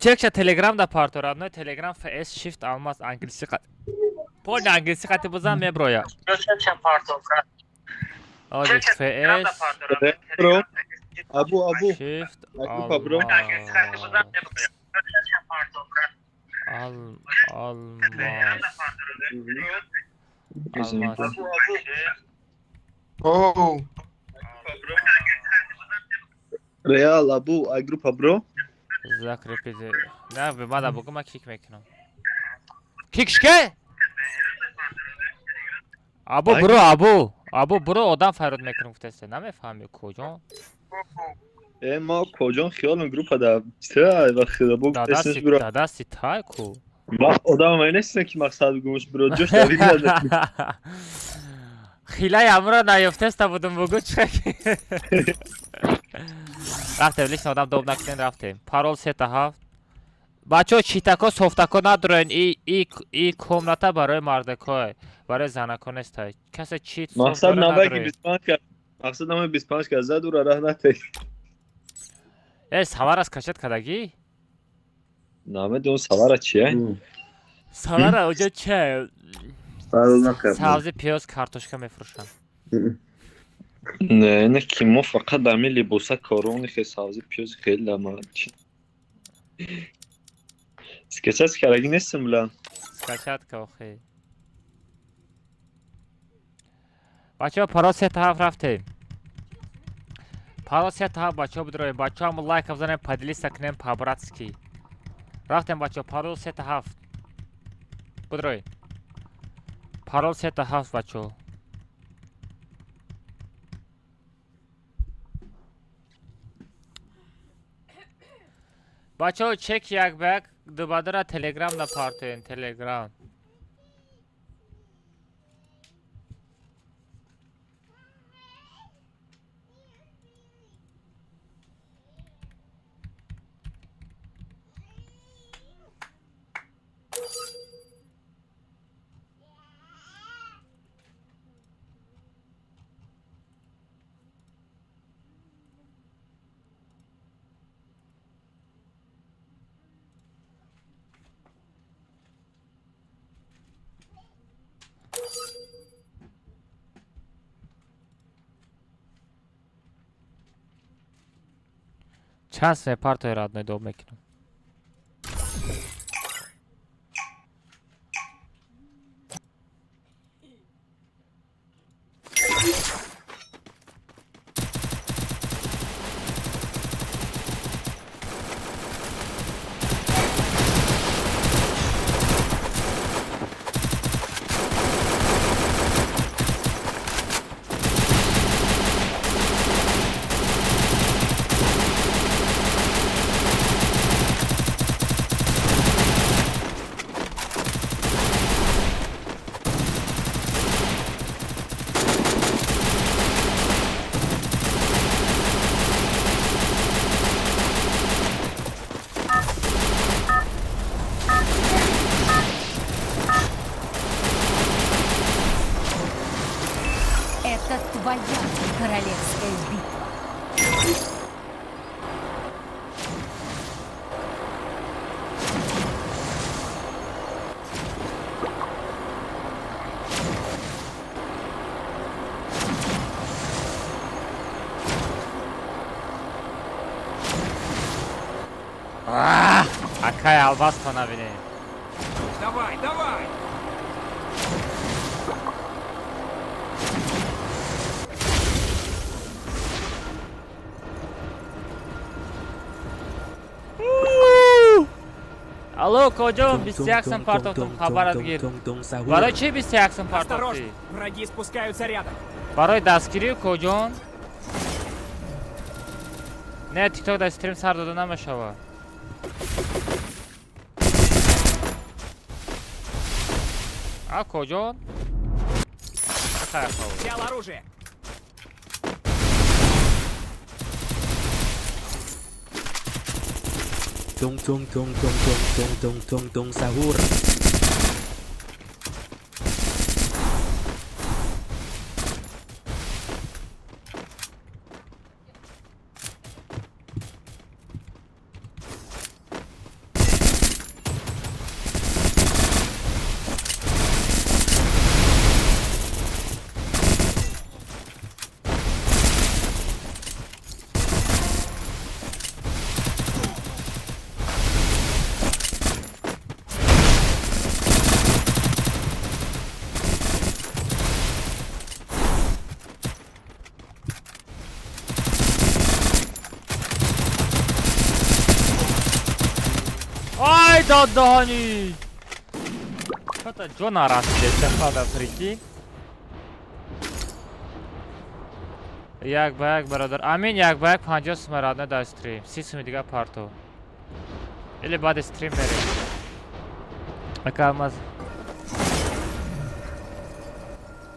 چکشه تلگرام دا پارتو راد نه تلگرام فیس شیفت آلماس انگلیسی قد پول انگلیسی قد بزن میبرویا چکشه پارتون براد آجی فیس برو ابو شیفت آلماس اوه ریال ابو اگروپ برو ذکر پیزه نه به بعد بگو من کیک میکنم کیکش که ابو برو آدم فراد میکنم گفتسته نمیفهمی کجا ما کجا خیالم گروپ دا چه وقت ابو اسمش برو داداستی تای کو ما آدم ما نیست که مقصد گوش برو جوش دوید نداشت خیلی امرا نیفتسته بودم بگو چه رفتیم لیست آدم دوب نکنین رفتیم پارول 3 بچه ها چیتکا صفتکا ندارین ای کمناتا برای مردکای برای زنکا نیست های کسی چیت صفت داره ندارین مقصد نمه 25 که زد او راه نتی ای سوار از کشت کدگی؟ نامه دون سوار چیه؟ سوار اوجا چه؟ سبزی پیاز کارتوشکا میفروشن نه که ما فقط دمی لباسه کارونه که سبزی پیاز خیلی لما چی سکچت کرگی نیستم بلن سکچت که آخی بچه ها پرا 3 رفتیم پرا 3 بچه ها بدرویم بچه همون لایک افزانیم پدلیست کنیم پابراتسکی رفتیم بچه ها پارول 3 بدرویم پارول 3 بچه ها بچه ها چک یک بک دوباره را تلگرام نپارتوین تلگرام Чанд сме партои родной дом мекунам. Это твоя королевская битва. Акай албас то набинем. Давай, давай! Алло, коҷон 21 партовтум хабарат гир. Барои чи 21 партовти? Осторожно, враги спускаются рядом. Барои дастгирию коҷон? Не, тикток дар стрим сар дода намешавад. А коҷон? Ахай хавад. Взял оружие. Tung sahur. Ай, додони! Что-то Джона растет, хода прикинь. Як ба як бародар. Амин як ба як 50 сум родной дар стрим. 30 сум дига парто. Или баъди стрим мерем. Акамаз.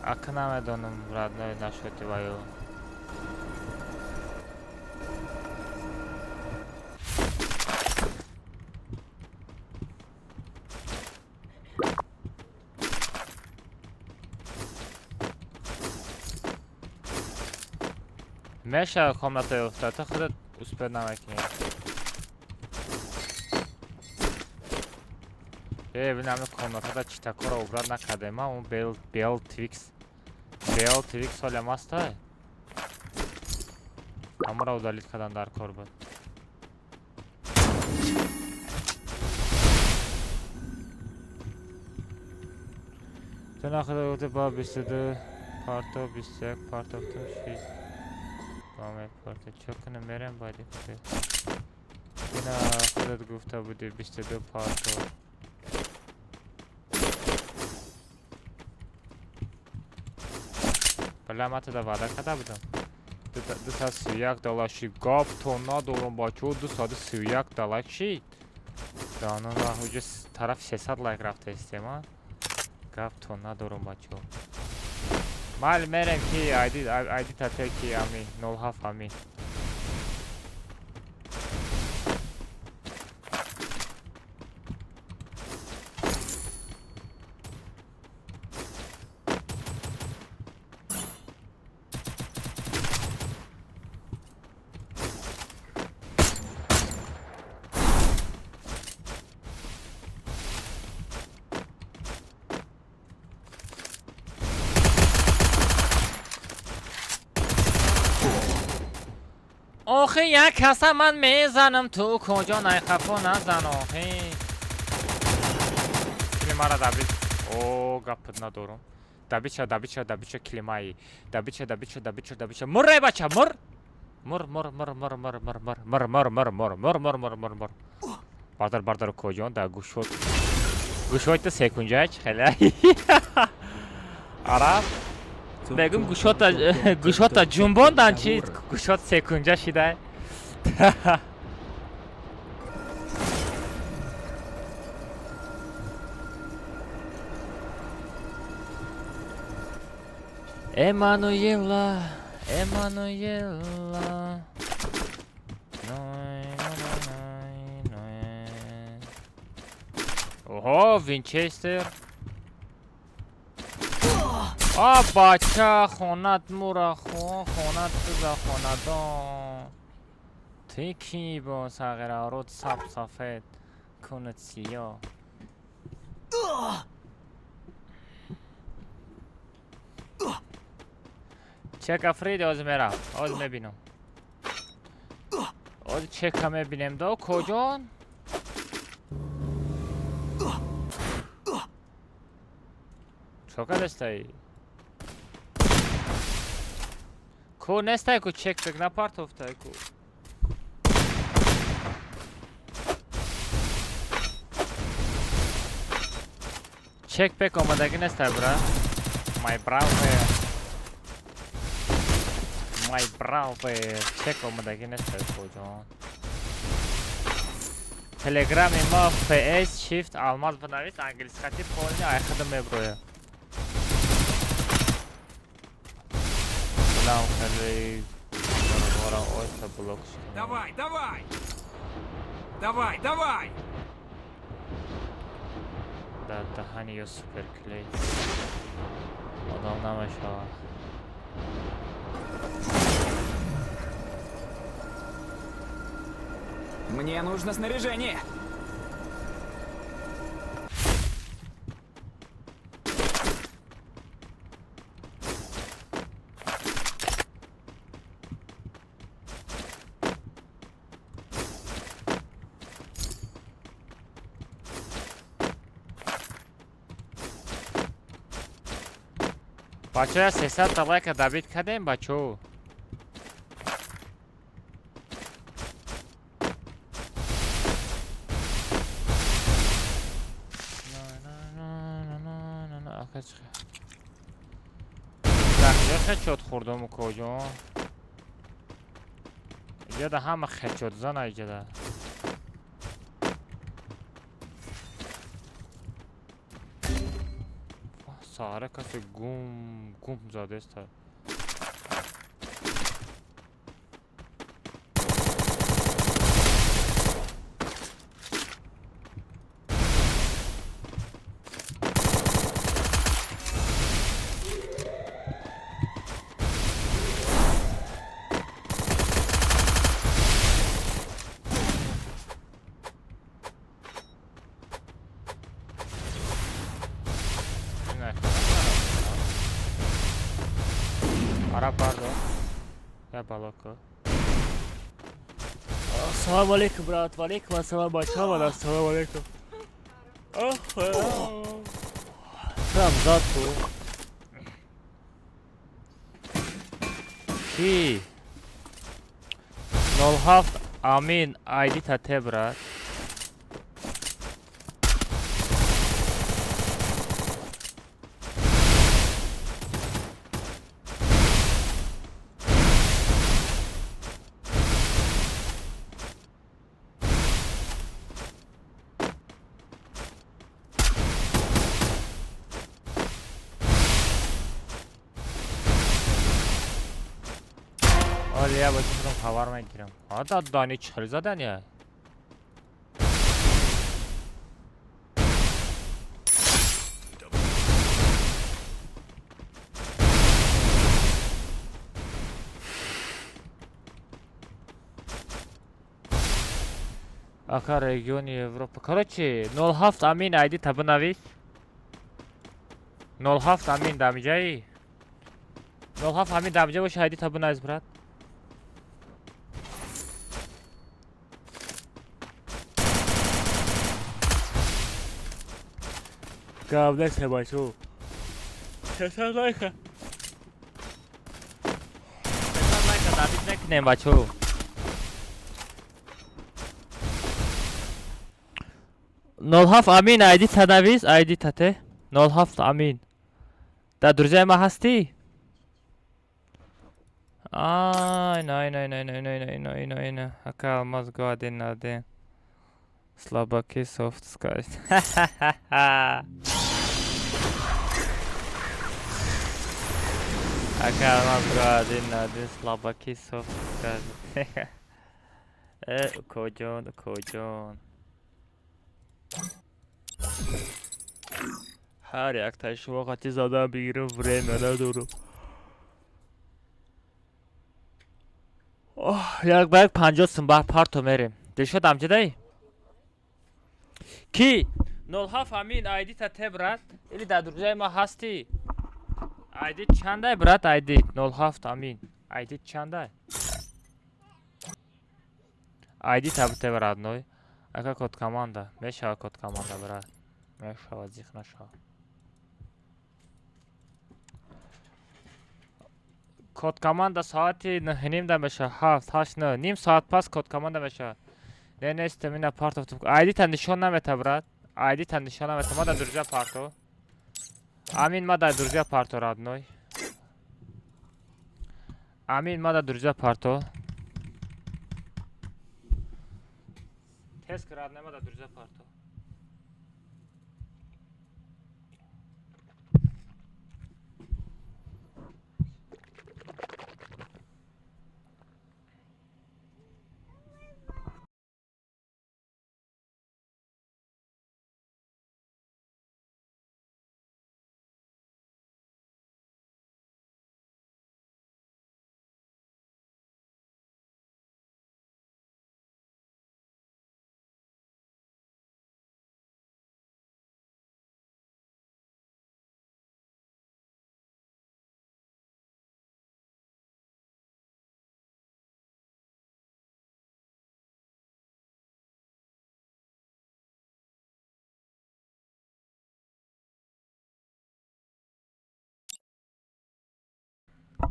Ака намедонам родной нашоти ваю. Меша комнатай уфтад, то худат успед намекни. Бинам комнатада чӣ такора убрад накардем. Ман он Bell Twix солям аста. Ҳамаро удалит кардан дар кор буд. То нахуда гуфта ба 22 парто 21 парто 6 Маме парто чё кунем мерем баъди худет. Ина худат гуфта буди 22 парто. Бала ман туда ваъда карда будам. $231 гап то надорам бачаҳо. $231 шид. Данона ҳуҷа тараф 300 лайк рафта истема. Гап то надорам бачаҳо. Майли мерем ки айди татек ки амин 07 амин. آخه یک کسا من میزنم تو کجا نیخفا نزن آخه کلیما را دبید او گپت ندارم دبیچه کلیمایی دبیچه مر ای بچه مر بردار کجان در گوشوت تا سیکنجاج خیلی عرب بگم گوشوت تا جنباندن چی گوشوت سیکنجا شده Emanuela اوه وینچستر بچه خونت مورا خونت بزا خوندان تکی با ساغر رود سفید کنت سیاه چک افرید آز میرم آز میبینم آز چک هم میبینم دو کجان چوکا دستایی کو نستای کو چک بگ نپارت افتای کو چک بگ آمدگی نستای برا مای براوه چک آمدگی نستای کجان تلگرام ما فیس شیفت آلماز بنویس انگلیس خطی پولنی آی خدم میبروی سلام خیلی برا اویستا بلوک شکنی Давай! در دهنی یا سوپر کلی آدم نمیشه Мне нужно снаряжение. بچه 300 طبقه که دبیت کردیم بچه خیلی خوردم کجا اینجا ده همه خیلی زن اینجا ده ساره کسی گم زاده است السلام علیکم برات وعلیکم السلام بچه ها السلام علیکم زاد تو کی 07 امین آیدی تا برات یا باید خبر میگیرم آده دانی چهل زدن یا آخر رژیونی اروپا короче 07 امین آیدی تا بنویس 07 امین دمیجایی 07 امین دمیجه باشه آیدی تا بنویس برات Говнеться, бачу. Сейчас лайка. Сейчас лайка, Давид некнем, бачу. Нолхаф Амин, айди танавис, айди тате. Нолхаф Амин. Да, друзья, ма хасти? Ай, ака мозгу один на один. Слабаки софт скажет. Ака мозгу один на один. Слабаки софт скажет. Коджон. Har jak taş vakti zada bigirim время ندارم. یک باید 50 سنبر پارتو میریم. دلشد امجدهی؟ کی؟ 07 امین آیدی تا ته برات؟ ایلی در درجه ما هستی؟ آیدی چنده برات آیدی؟ 07 امین آیدی چنده؟ آیدی تا ته برات نوی؟ اکا کد کمانده میشه کد کمانده برات میشه وزیخ نشه کد کمانده ساعتی نیم ده میشه 7 نه نیم ساعت پس کد کمانده میشه نه استمینا پارت افتم آیدی تا نشان نمیته برات آیدی تا نشان نمیته ما در درجه پارتو امین ما در درجه پارتو راد نوی امین ما در درجه پارتو تست کرد نما در درجه پارتو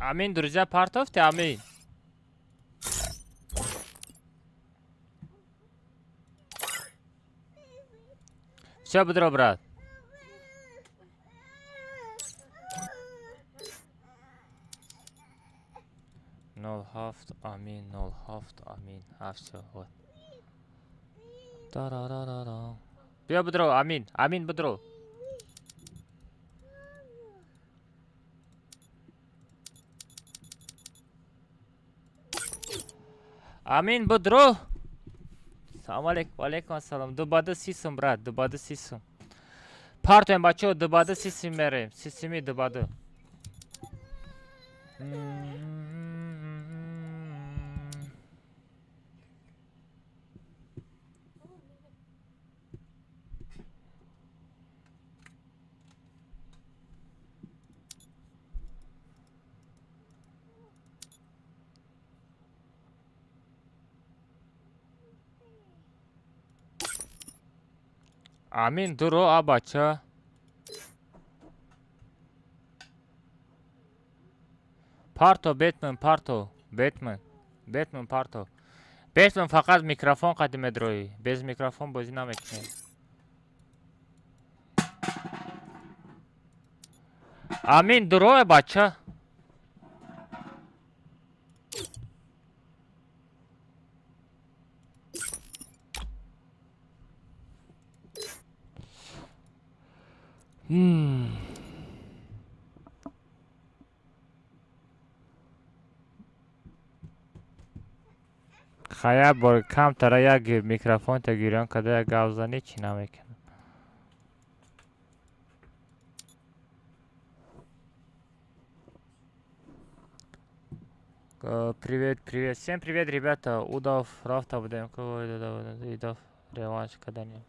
امین درجه پارت افتی امین چه بدرو برات نول هفت امین هفت شد بیا بدرو امین بدرو امین بدرو سلام علیکم و علیکم السلام دوباره سیسم برات دوباره سیسم پارتویم بچه دوباره سیسم میریم سیسمی دوباره امین درو بچه پارتو بتمن پارتو بتمن فقط میکروفون قدیم دروی bez میکروفون بازی نمیکنه امین درو بچه خیلی با کم تره یک میکروفون تا گیران کده یک گوزنی چی نمیکنه Привет, всем привет, ребята, удав, рафта будем, удав, реванш когда-нибудь.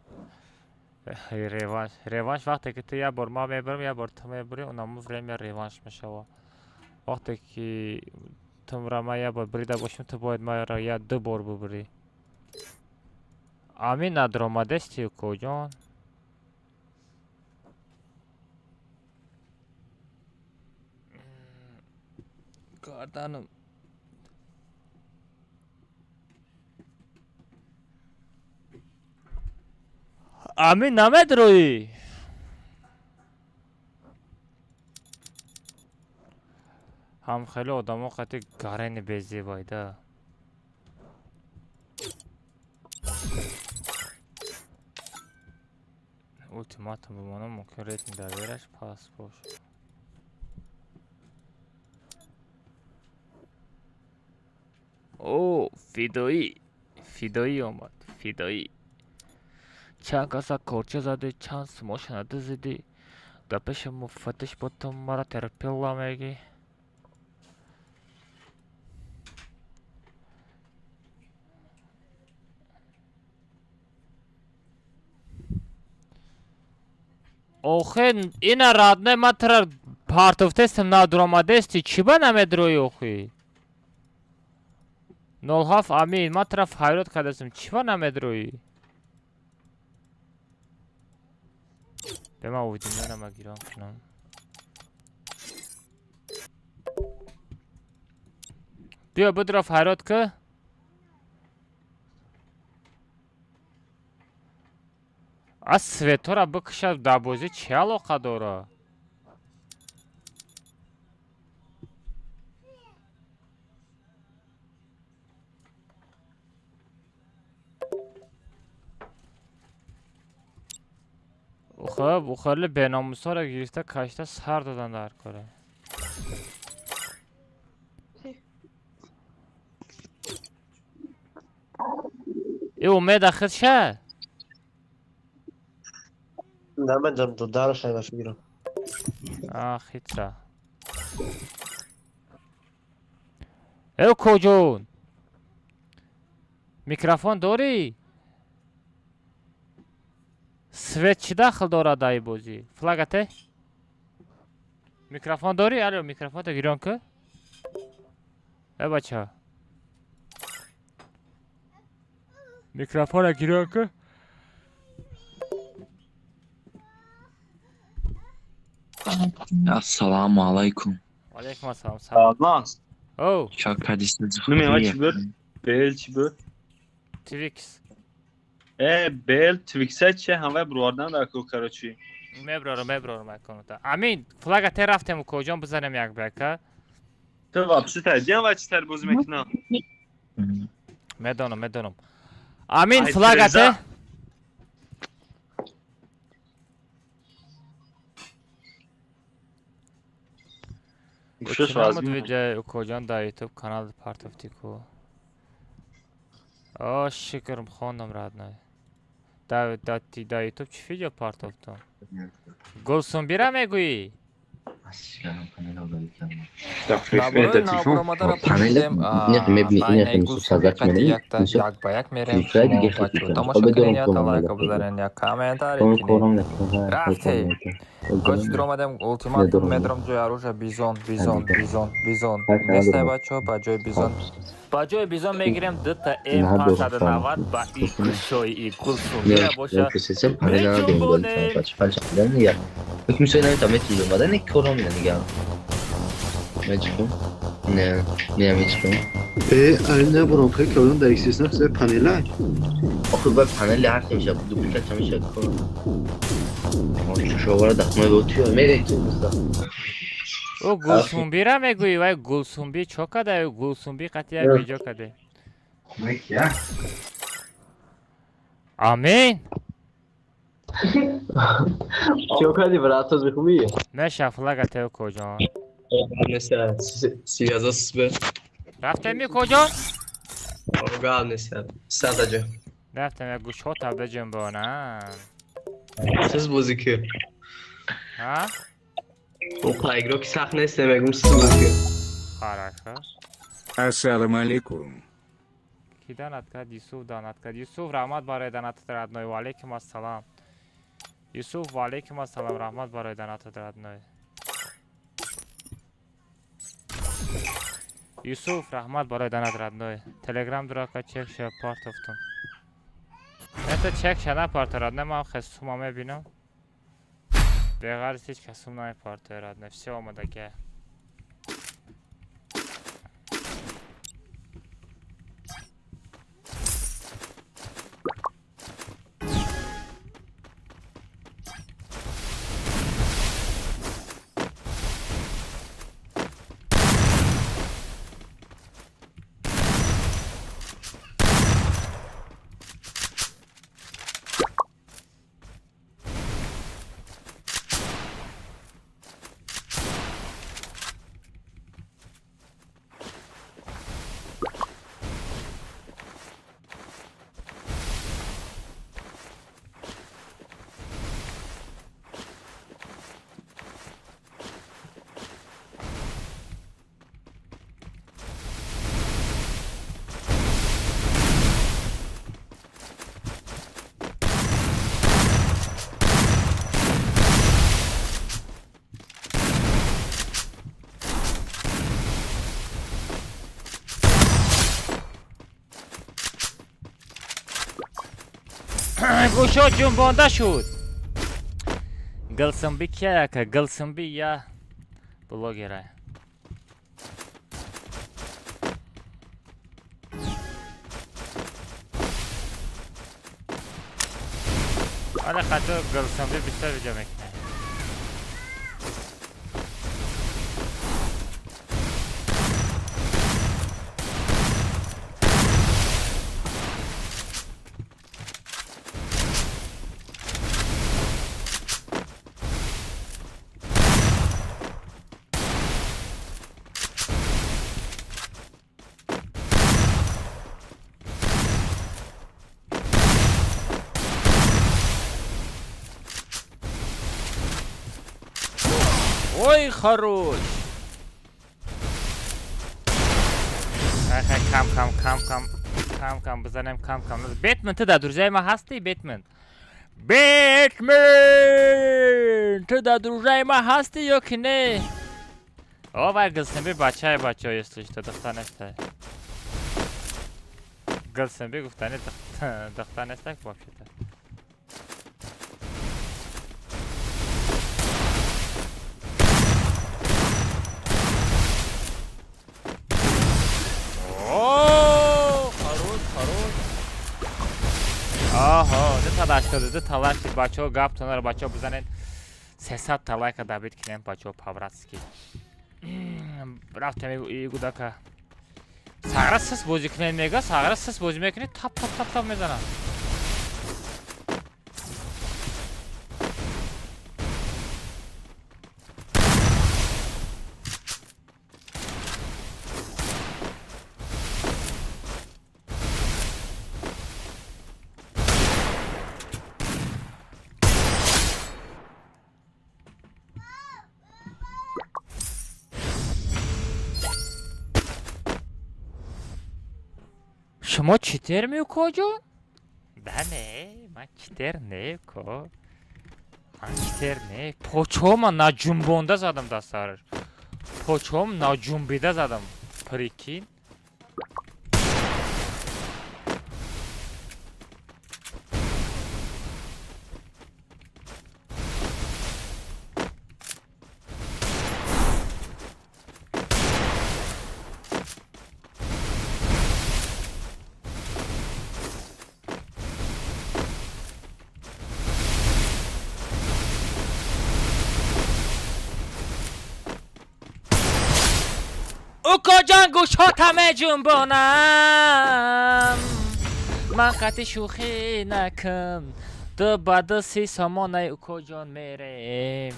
Реванш вақте که تو یه بار ما میبرم یه بار تو میبری اونم время реванш میشود وقتی که تو را ما یه بار بریده باشیم تو باید ما را یه دو بار ببری امین ندارم دستی کجان گردنم امین نمید روی هم خیلی آدم ها قطعی گرین بیزی بایده ultimatum بمانم ممکن ریتینگ در ویرش پاس باشه او فیدایی آمد فیدایی چند کسا کورچه زده چند سماش نده زدی در پیش مفتش بودم مرا ترپیلا میگی اوخی این رادنه ما تر پارتوف تستم نادرامادستی چی با نمیدروی اوخی 07 امین ما تر فایلوت کردستم چی با نمیدروی به ما اویدیم نما گیرم کنم بیا بدرا فایلوت که از سویتو را بکشد در بازی چه علاقه داره؟ خب خیلی بیناموسا را گرفته کشته سر دادن در کاره ای امید اخیر شه؟ نه من جان تو دارو شایدش میگیرم خیچه ایو کجون میکروفون داری؟ سویت چی داخل داره دای بازی؟ فلاگته؟ میکروفون داری؟ الو میکروفون تا گیران که؟ ای بچه میکروفون را گیران که؟ السلام علیکم علیکم السلام سلام او چاک کردیستید نمی چی بود؟ بیل چی بود؟ تویکس بیل تویکسه چه همه برواردن در کوکارو چی؟ میبرارم اکنون تا امین فلاگته رفتم و کجان بزنم یک بکه تو واپسی تردیم و چی تر بوز میکنم؟ میدانم امین فلاگته Uçinamıd video kocan da YouTube kanal part of Tico. О, şükürüm xonam radnay. Da YouTube çi video part of to. Golsun bira meguyi. Наборы на Бромадара панелем, тайный кусок як-та як-баяк мерем, бачу тамошакарин та лайк обзарен як комментарий кине. Рафте. Коч дромадем ультиматум медром ҷои оружия бизон. Нестай бачо ба ҷои бизон. Ба ҷои бизон мегирем 2 та M590 ба икушои Golsun bira боша. Bakayım söylemeyi tam etmiyorum. Ben ne korum yani ya. Mecbur. Ne mecbur. انا برونکای که اون در اکسیس نفس پنل آخه باید پنل هر تیمشه دوپلیکت همیشه کنم شواره دخمه بوتیو میره تو بستا او Golsun bira meguyi vay Golsun bi çokada Golsun bi qatiya video kade. Amin. چیو کردی برات از بخوبی Meşa flagateo kocan. مثلا سیازا سبه رفتم می کجان؟ آگاه مثلا سادجه رفتم یک گوش ها تبده جنبانم سیز بازی که ها؟ او پایگرو که سخت نیست نمیگم سیز بازی که خراشا السلام علیکم کی دانت کرد؟ یوسف دانت کرد یوسف رحمت برای دانت تردنوی و علیکم السلام یوسف و علیکم السلام رحمت برای دانت تردنوی یوسف رحمت برای دانت تردنوی تلگرام درا که چک شه پارت افتون نه چک شه نه پارت تردنوی من خستوم همه بینم به غرض هیچ کسوم نه پارت تردنوی все آمده که گوشا جنبانده شد. گلسنبی کیه که گلسنبی یا بلاگره. حالا خاطر گلسنبی بیشتر ویدیو میکنه. اوی خروش. کم بزنم کم. بتمن تو در دروژه ما هستی بتمن؟ تو در دروژه ما هستی یا که نه؟ آوه گلسنبی بچه هستش تو دختر نسته. گلسنبی گفتنی دختر نسته که باشه تو. آها ده تلاش کرده ده تلاش کرد بچه ها گپ تونه رو بچه ها بزنین 300 تلایک دابید کنیم بچه ها پاوراتسکی رفتم ایگو دکه ساغره سس بازی کنین میگه ساغره سس بازی میکنی تپ میزنم شما چیتر میکو جون؟ نه من چیتر نیکو من چیتر نه پوچوم نجنبونده زدم دستارش پوچوم نجنبیده زدم پریکین او کجان گوشاتمه جنبانم من قطع شوخی نکن دو بعد 30 سامانه او کجان میریم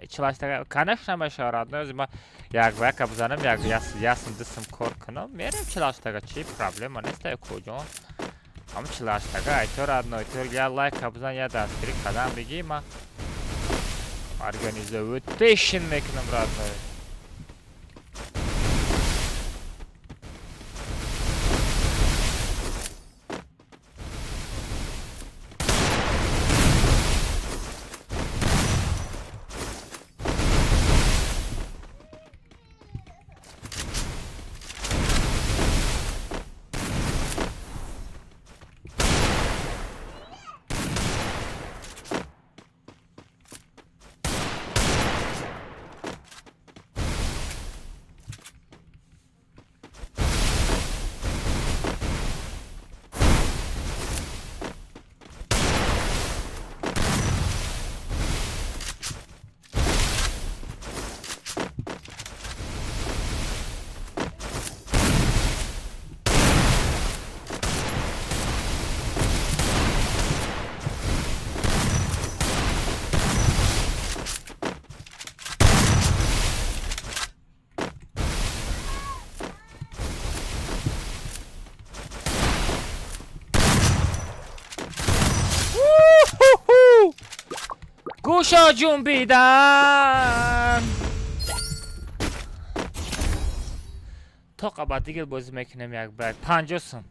چلاش تگه کنش نمیشه راد نیازی ما یک ویک بزنم یک یاسم دستم کار کنم میریم چلاش تگه چی پرابلم نیست او کجان اما چلاش تگه ایتور راد ایتور یا لایک بزن یا دستگیری قدم بگی ما ارگانیزویتیشن میکنم راد نیازی گوشا جنبیدن تا قبل دیگه بازی میکنم یک بگ 50 سم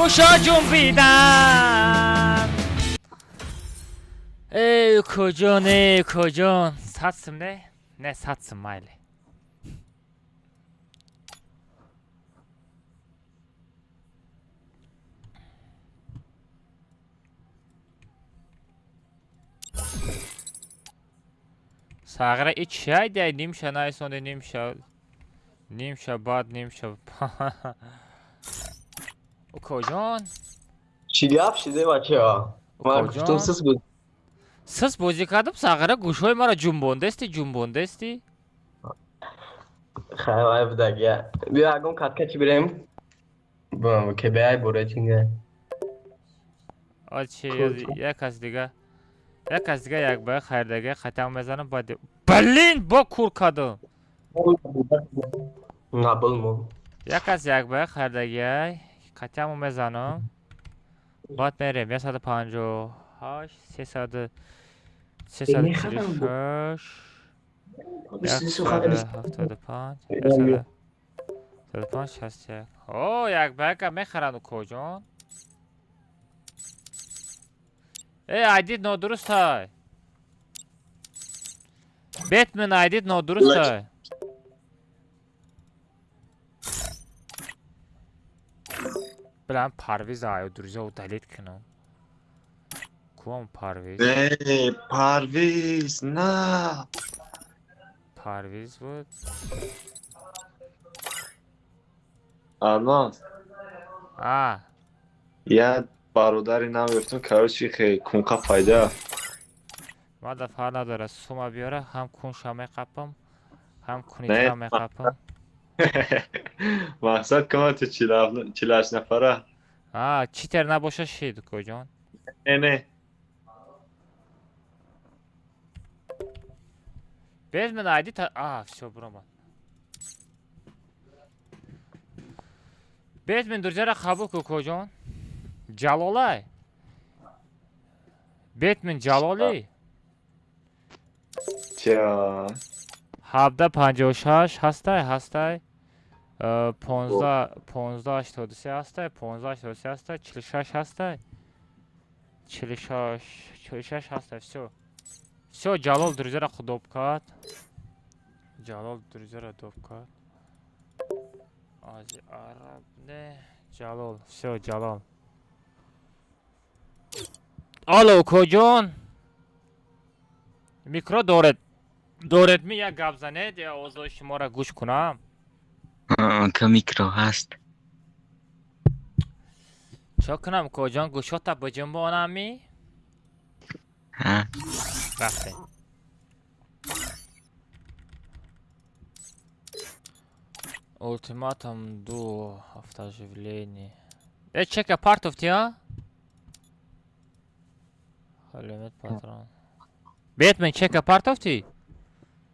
گوشا جنبیدن ای کجان ای کجان ساتسم نه؟ نه ساتسم مایلی ساغره ای چای دی نیمشه نایسونده نیمشه بعد نیمشه او کجان؟ چی گپ شده بچه ها؟ من گفتم سس بود سس بازی کردم ساغره گوشای مرا جنبونده استی؟ خیلی بوده بیا اگم کت چی بریم؟ که بیای بوره چینگه آچه یک از دیگه یک باید خیردگه ختم بزنم باید بلین با کور کدم نه بلمو یک باید خیردگه ختم بزنم باید میریم 158 346 175 175 اوه یک باید میخرن کجان ای عدید نادرست های بتمن عدید نادرست های بلن پرویز آیو دروزه و دلیت کنم کام پرویز پرویز نه پرویز بود آرمان یه برادری نمیفتون کارشی خیلی کنکا فایده ما دفعه نداره سوما بیاره هم کنشا میقپم هم کنیچا میقپم مقصد که تو 48 نفره چیتر نباشه شید کجان نه بیز من عیدی تا شو برو من بیز من درجه را قبول که کجان جلالای بیتمن جلالی چرا 1756 هسته 1583 هسته 1583 هسته 46 هسته 46 هسته все جلال درجه را خود دوب کرد آزی عرب نه جلال все جلال الو کجان میکرو دورت می یک گپ زنید یا اوضاع شما را گوش کنم که میکرو هست چه کنم کجان گوشاتا بجنبانم می رفته Ultimatum 2 автоживление. Check a part of тебя? Limit patron. Batman, check a part of ti?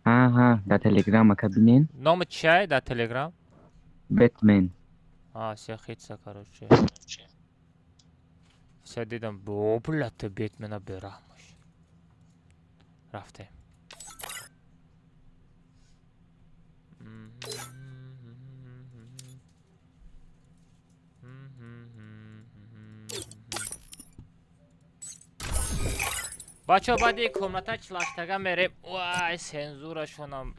Да телеграма кабинет. Номер чай, да телеграм? Бэтмен. Все хитса, короче. Все дидам, блядь, ты Бэтмена берамыш. Рафте. بچه ها بعد یک کمنتا چلاشتگه میریم وای سنزورا شونم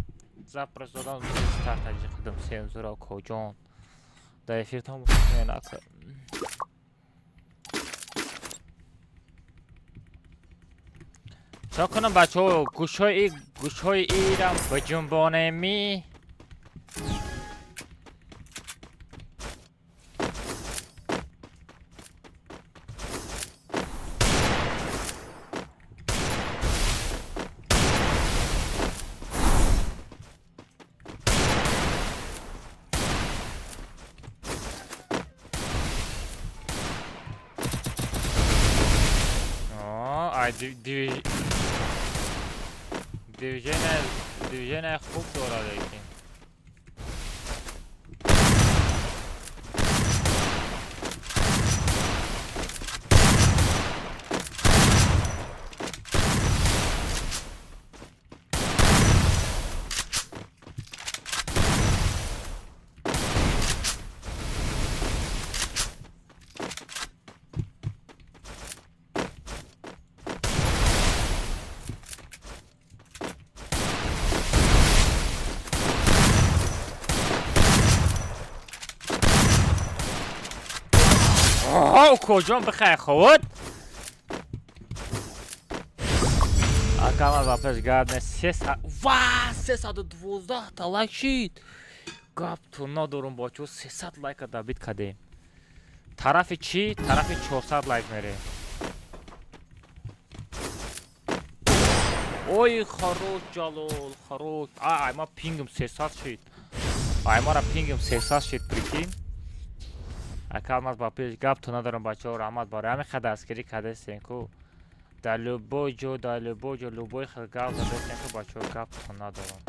زپرس دادم زیستر تجیق کدم سنزورا کجان در افیر تا مخصوصی نکر چا کنم بچه ها گوشای ایرم بجنبانه می دیویژن خوب داره لیکن واو کجا بخیر خود اکامل واپس گردن 300 وا 312 تا لایک شید گپ تو ندارم بچو 300 لایک دابید کردیم طرف چی طرف 400 لایک میره اوی خروج جلال خروج ای ما پینگم 300 شد ای ما را پینگم 300 شد прикинь اکامل واپس گپ تو ندارم بچو رحمت باره همین خد اسکری کده سینکو در любой جا любой خیلی گپ زده سینکو بچو گپ تو ندارم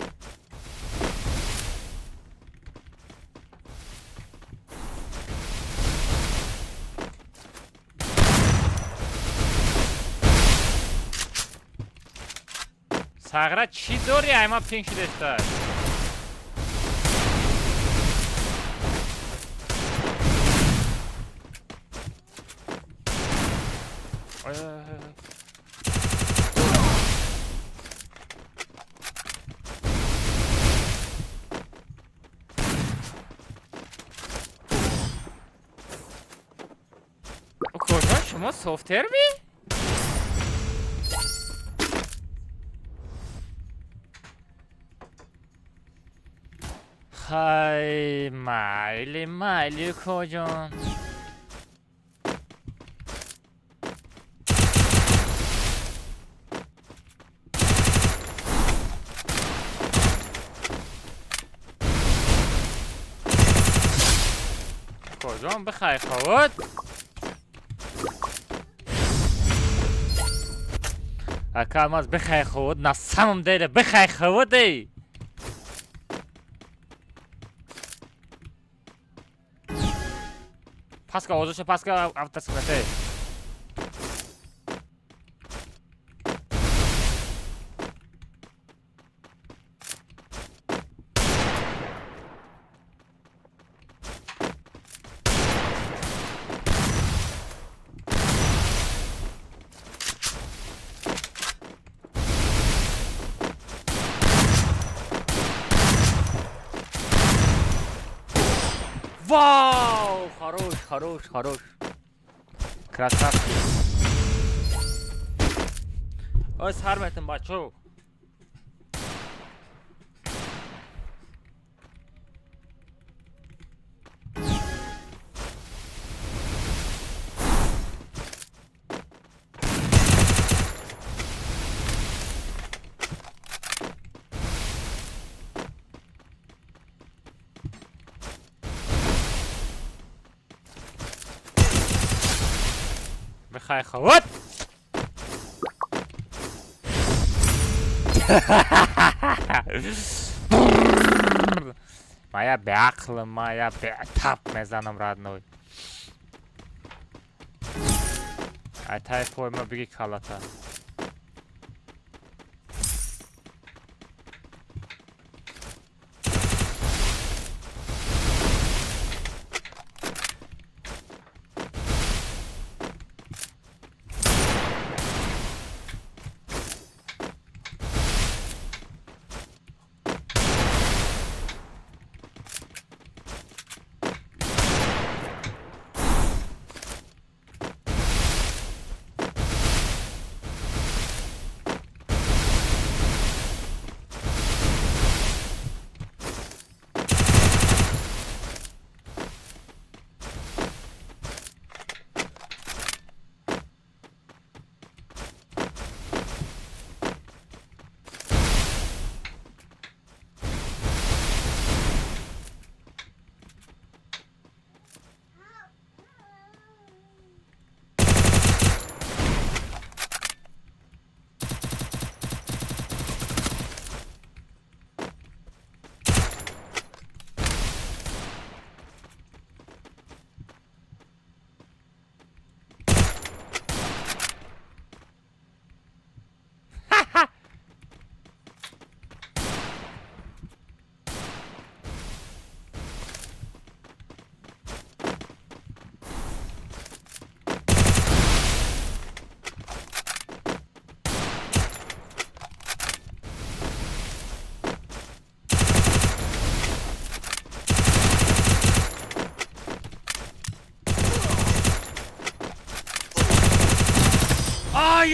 ساغره چی داری ایما پینگ شده است کجا شما سوفتر بی؟ های مایلی کجا کجا بخوای خود اکالماز بخوای خود نسامم دیده بخوای خود دی پاسکا اوزوشه پاسکا автосекрете Вау! Хорош. Красавчик. Ой, сарметим, бачо. بخوای خود مایا به عقل مایا به تپ میزنم رادنوی اتای پوی ما بگی کالاتا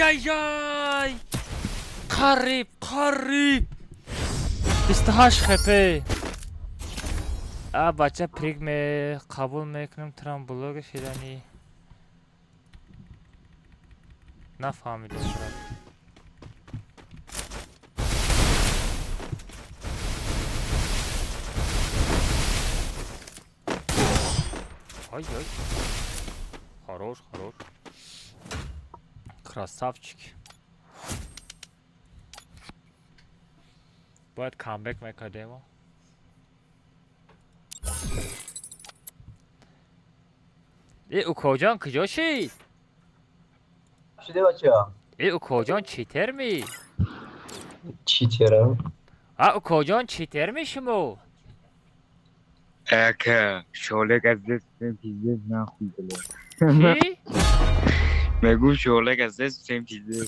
آی قریب 28 خپه بچه پریگ قبول میکنم ترام بلوگ شدنی نفهمیدم برات ای хорош красавчик باید کامبک میکردیم او کجان کجا شید شده بچه ها او کجان چیتر می چی ترم؟ او کجان چیتر می شما اکا شالک از دستم پیزه نخویده چی؟ مگو شالک از دستم پیزه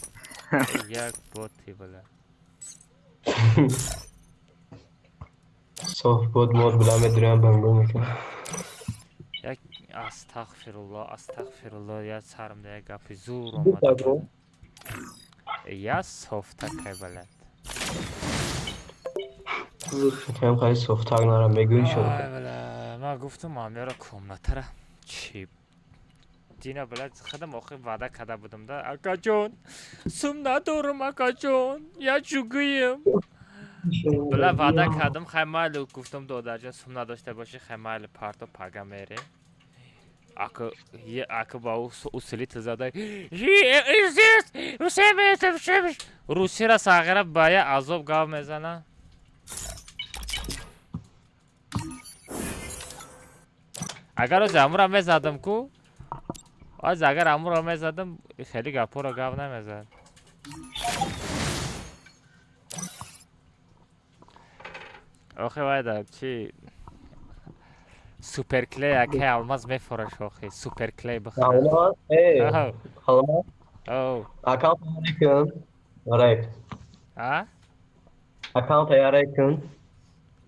یک بوتی بله صاف بود مود بلا مدرم بنگو میکنم یک استغفرالله یا سرم ده گفی زور آمده بله یا صفتکه بلد کم خیلی صاف تاگ نرم بگوی شد بله ما گفتم آمیارا کمناتره چی دینا بلد خودم آخه وعده کده بودم ده اکا جون سوم ندارم اکا جون یا چوگویم بله وعده کردم خیمال گفتم دادر سوم نداشته باشی خیمال پارتو پاگا میره اکا با اصولی تزاده روسی را ساغره باید عذاب گاو میزنه اگر از امور هم میزدم کو از اگر امور هم میزدم خیلی گپو را گاو نمیزد آخه باید چی سوپر کلی اکه الماز میفروش آخه سوپر کلی بخره حالا حالا او اکانت تیاره کن آره اکانت تیاره کن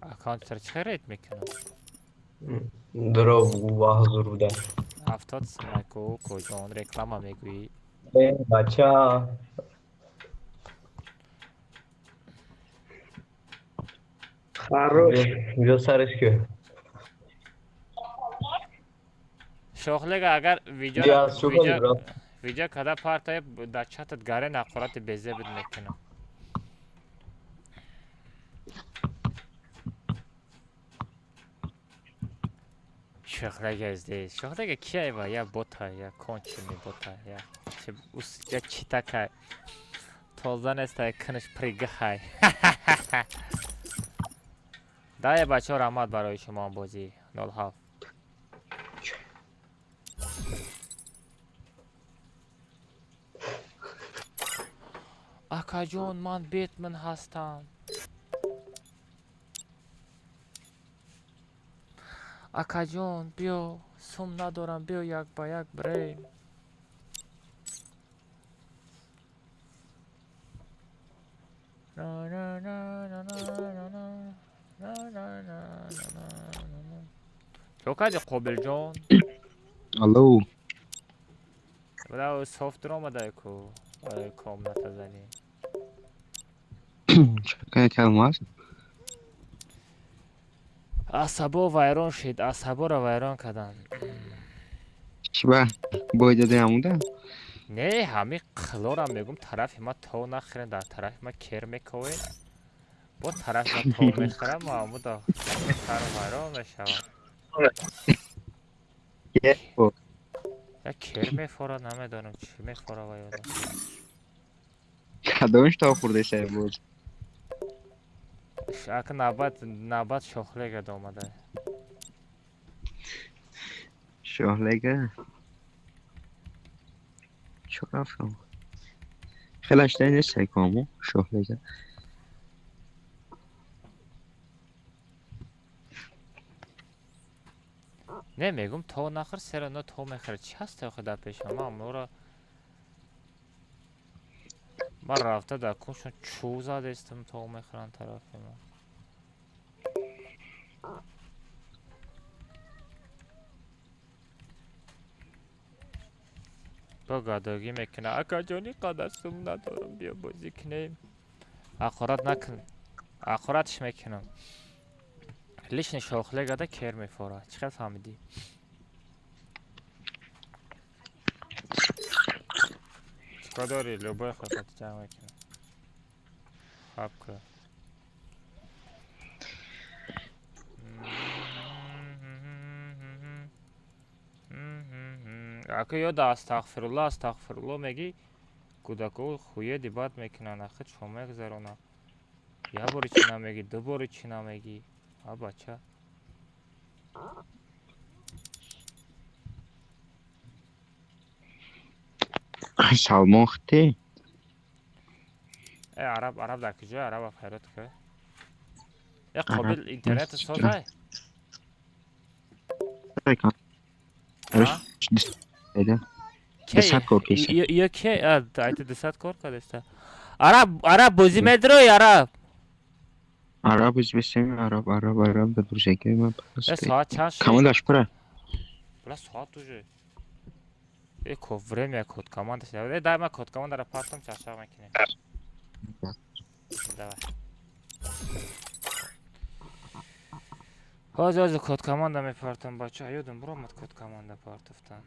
اکانت سر چه ریت میکنم درو و حضور بوده 70 سمکو کجان رکلام هم میگویی بچه خروش بیا سرش که شغله اگر ویجا کده پارتای در چتت گاره نقرات بیزه بد میکنم شغله ازده شغله کیه با یا بوتا یا کنچی می بوتا یا چیتا که توزن است کنش پریگه های دایه بچه ها رحمت برای شما بازی 07 اکا جون من بیتمن هستم اکا جون بیو سوم ندارم بیو یک با یک بریم چو کدی قبل جون الو بلا سافت رو آمده کو کام نتزنی چکه کلمه هست عصبا ویران شد عصبا را ویران کردن چی با بایده همونده نه همه قلارم میگم طرف ما تو نخیرن در طرف ما کر میکوی با طرف ما تو میخیرم ما همو دا سر ویران میشوم یا کر میفوره نمیدانم چی میفوره و یادم کدامش تا خورده شه بود اگه نبات شخله گد آمده شهلگه چه رفتم خیلی اشتایی نیست کامو شهلگه نه میگم تو نخیر سر نه تو میخیر چی هست آخه در پیش ما امورا من رفته در کنشون چو زده استم تو میخیرن طرف ما با گاداگی میکنه اکا جانی قدرستم ندارم بیا بازی کنیم اخورات نکن اخوراتش میکنم لیشن شاخله گاده کر میفوره چقدر فهمیدی چیکار داری لوبای خواهد جمع میکنم خب که اکا یاد استغفرالله میگی کودکو خویه دیبات میکنن اخت شما میگذارونه یه باری چی نمیگی دو باری چی نمیگی ها بچه سلماخته ای عرب در کجا عرب خیرات که یه قابل اینترنت سازه دست کار کیسه یا کی ایت دست کار کردسته عرب بازی میدروی عرب عرب بسیم عرب به درجه من ساعت چند شد کامندش پره بلا ساعت توجه ای کوفرم یا کد کاماند شده دای ما کد کاماند را پارتم چاشا میکنه давай حاضر کد کاماند میپارتم بچه یادم برامد کد کاماند پارتفتم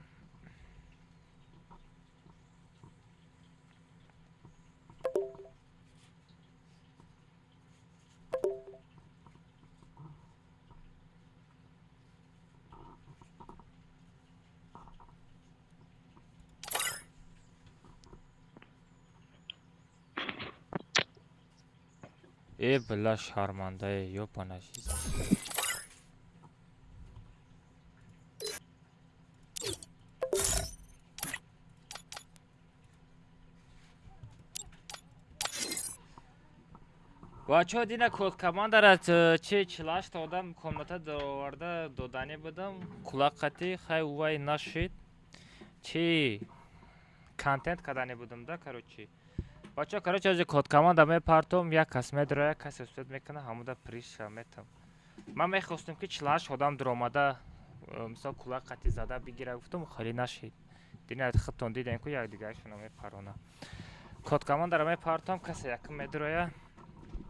ای بلا شرمنده یا پانشیز بچه ها دینه کد کاماند را چه چلاش تا آدم کامناتا داورده دادنی بدم کلاقتی خیلی وای نشید چی کانتنت کدنی بدم ده کروچی بچه کروچی از کد کاماند میپارتم یک کس میدره یک کس استود میکنه هموده پریش میتم من میخواستم که چلاش آدم در آمده مثلا کلاقتی زده بگیره گفتم خیلی نشید دینه خطون دیدن که یک دیگه شونو میپرونه کد کاماند را میپارتم کسی یکم میدره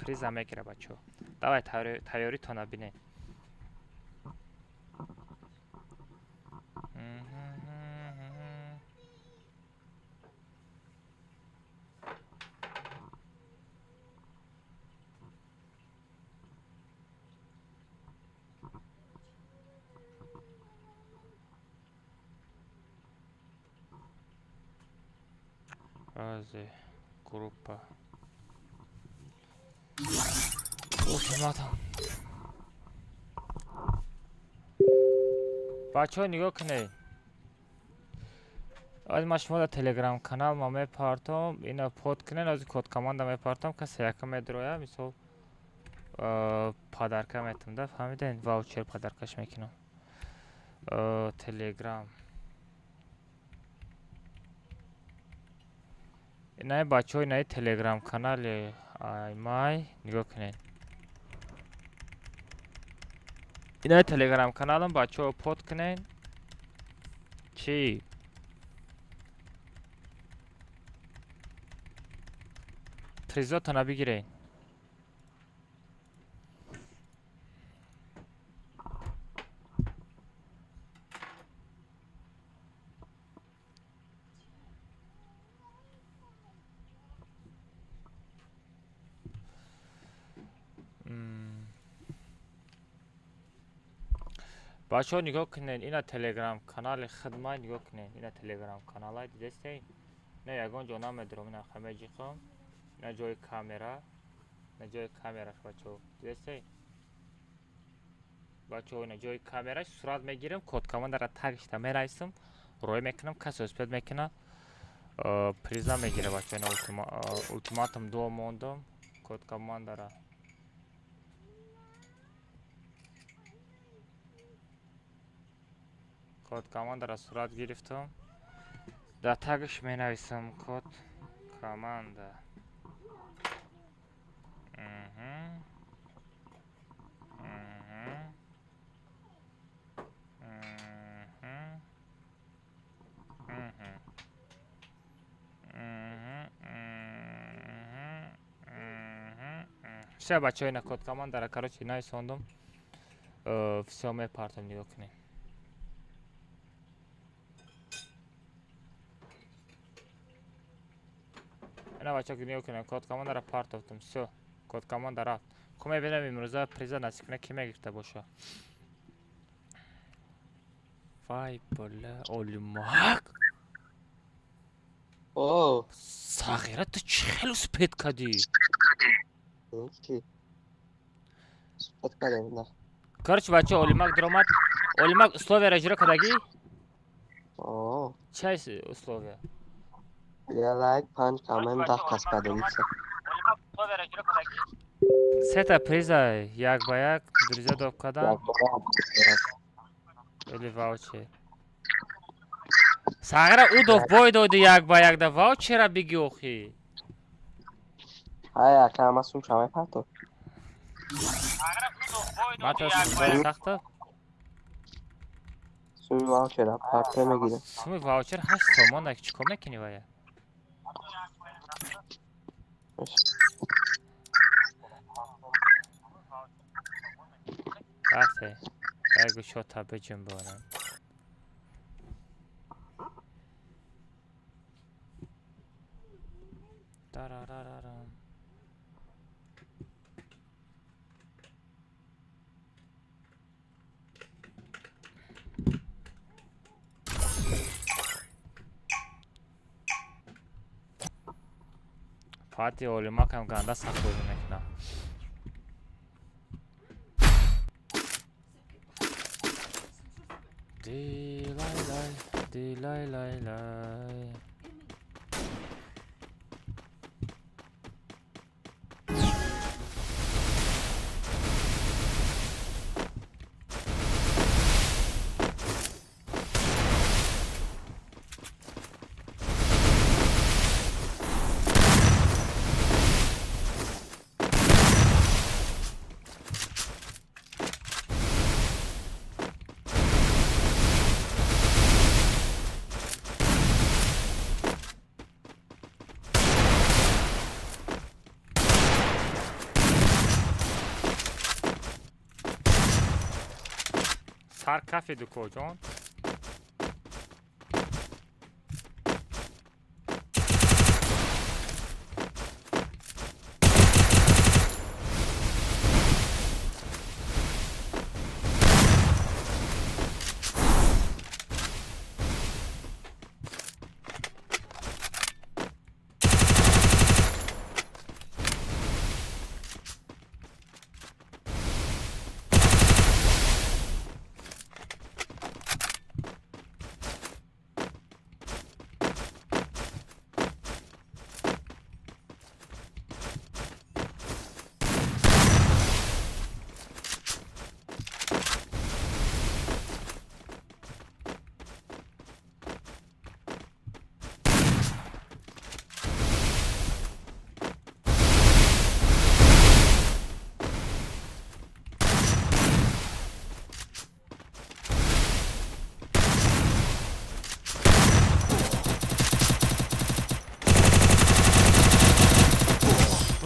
پریزا میگیره بچه ها دوای تیاری تا نبینه از گروپا ultimatum بچه ها نگاه کنید از ما شما در تلگرام کانال ما میپارتم اینا پود کنین از کد کاماند میپارتم کسی یکم میدرویه مثل پادرکه میتم ده فهمیدین واوچر پادرکش میکنم تلگرام اینا بچه ها اینا تلگرام کانال مای نگاه کنین اینا تلگرام کانالم بچه ها پود کنین چی پریزا تا نبگیرین بچه ها نگاه کنین اینا تلگرام کانال خدمت نگاه کنین اینا تلگرام کانال های دیدسته نه یگان جا نام درم اینا خمه جی خم نه جای کامرا نه جای کامراش بچه ها دیدسته بچه ها اینا جای کامراش صورت میگیرم کد کاماند را تگشتا میرایستم روی میکنم کسی اسپید میکنه پریزا میگیره بچه ها اینا ultimatum دو موندم کد کاماند را کد کاماند را صورت گرفتم در تگش می نویسم کد کاماند Все, бачаҳои на код командара короче найсондум. Всё мепартем нигоҳ кунем. Ина бачаҳо нигоҳ кунем код командара партовдум. Всё. Код команда рафт. Ко мебинем имрӯза приза насиб кунад ки мегирфта боша. Вай бола олимак. О, Сағира ту чӣ хело спед кардӣ? чӣ? Спед кардем, на. Короче бачаҳо олимак даромад. Олимак условияро иҷро кардагӣ? О, Чай условия? я лайк 5 камен 10 каспаденица. Сета приза як ба як дуриза доб кардан. Или ваучер. Сағира у дов бой доди як ба як да ваучера биги охи. Ай, ака масум чамай пато. Мата сумбай сахта? Суми ваучера пато мегирем. Суми ваучер 8 сомон ак чикор мекунӣ вая? Вақте як гӯшота биҷунбонам. Дарарарарам. Фати олимак ҳам ганда сахт бозӣ мекунам. Дилай-лай, дилай-лай-лай. Сар кафе дукоҷон.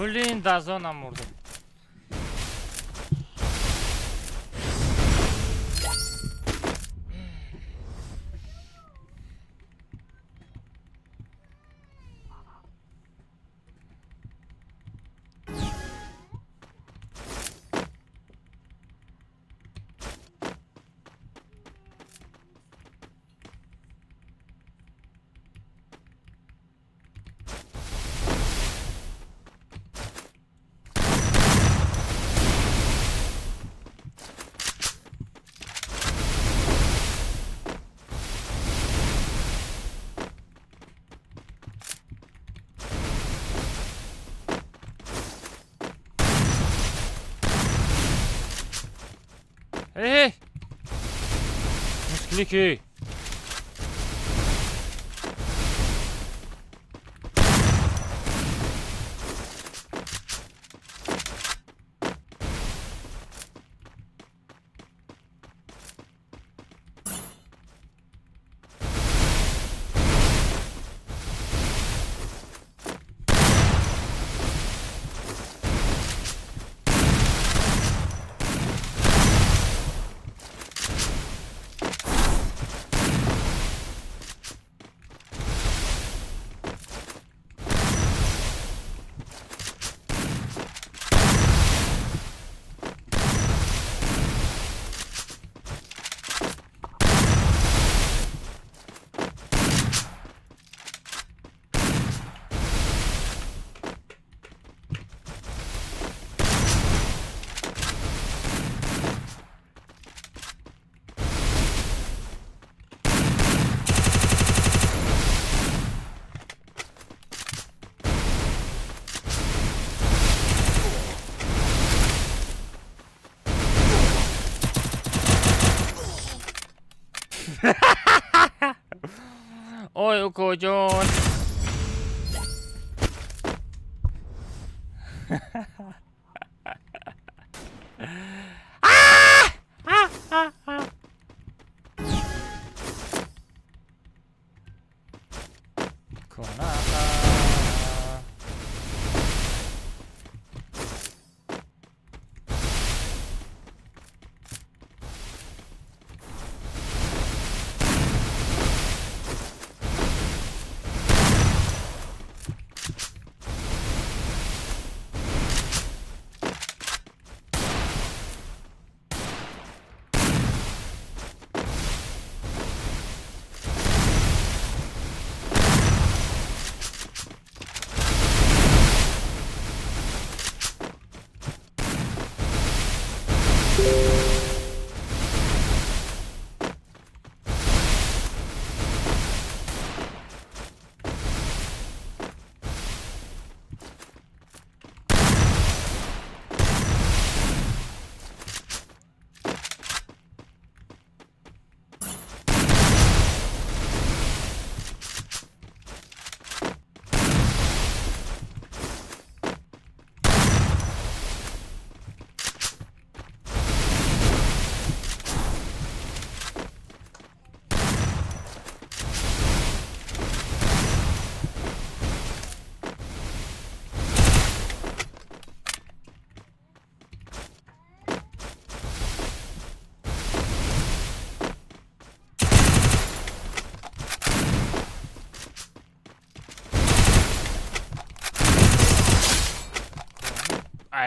Блин, да зона мурда. Эй! Мусклики! کوکو جون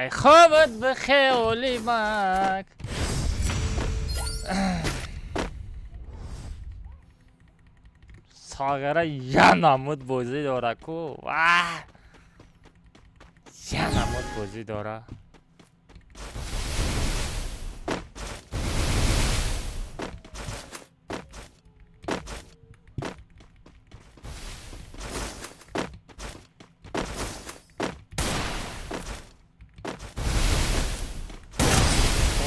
ای خوابت بخیلی مک ساگره یه نمود بازی داره کو یه نمود بازی داره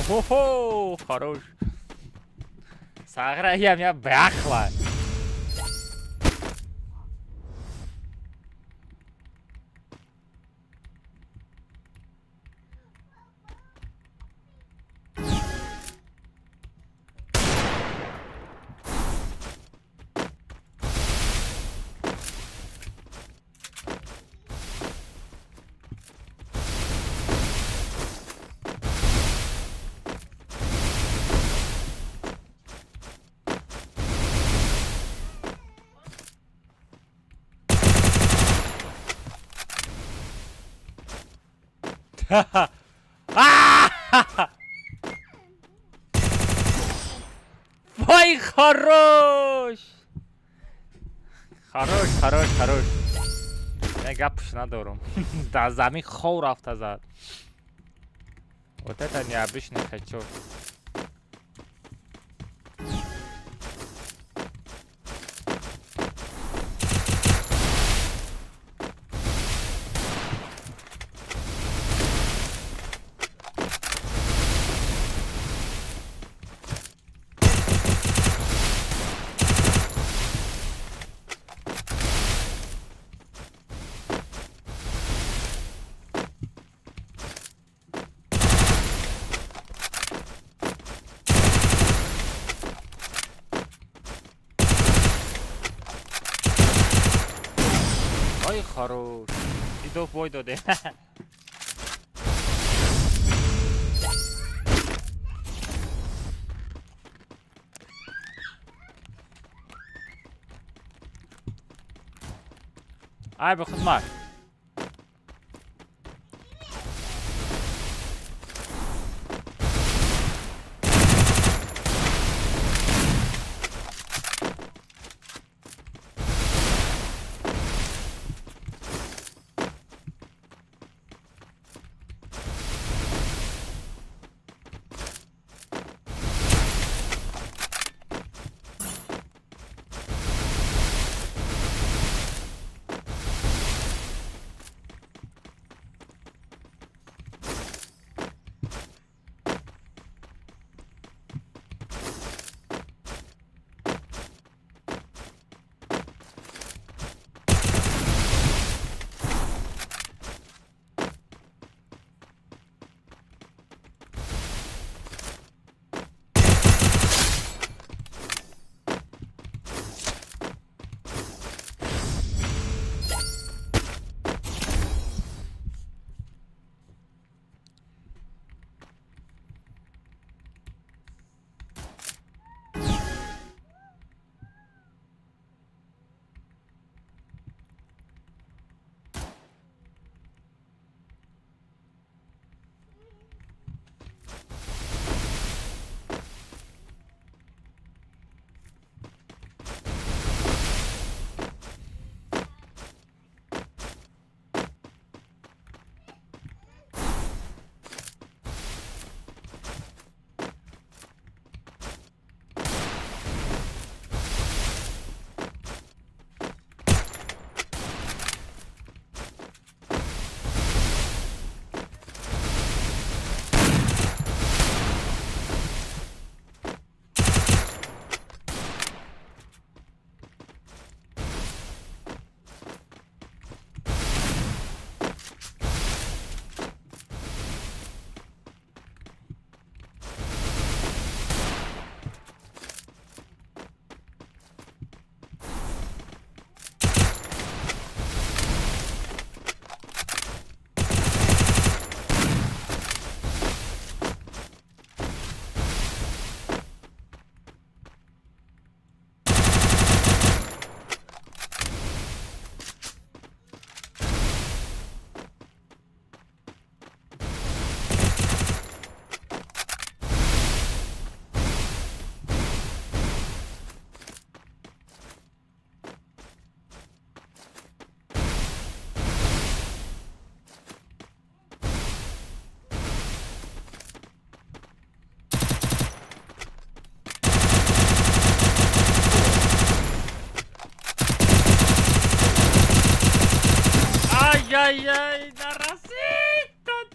Хо-хо, хорош. Сагра я меня бахла. وای خروش خروش من گپش ندارم در زمین خو رفته زد اوته تا نیابش نخچو Ой, хорош. Иду в бой доде. Ай, به خدمت. ای نرسید داد.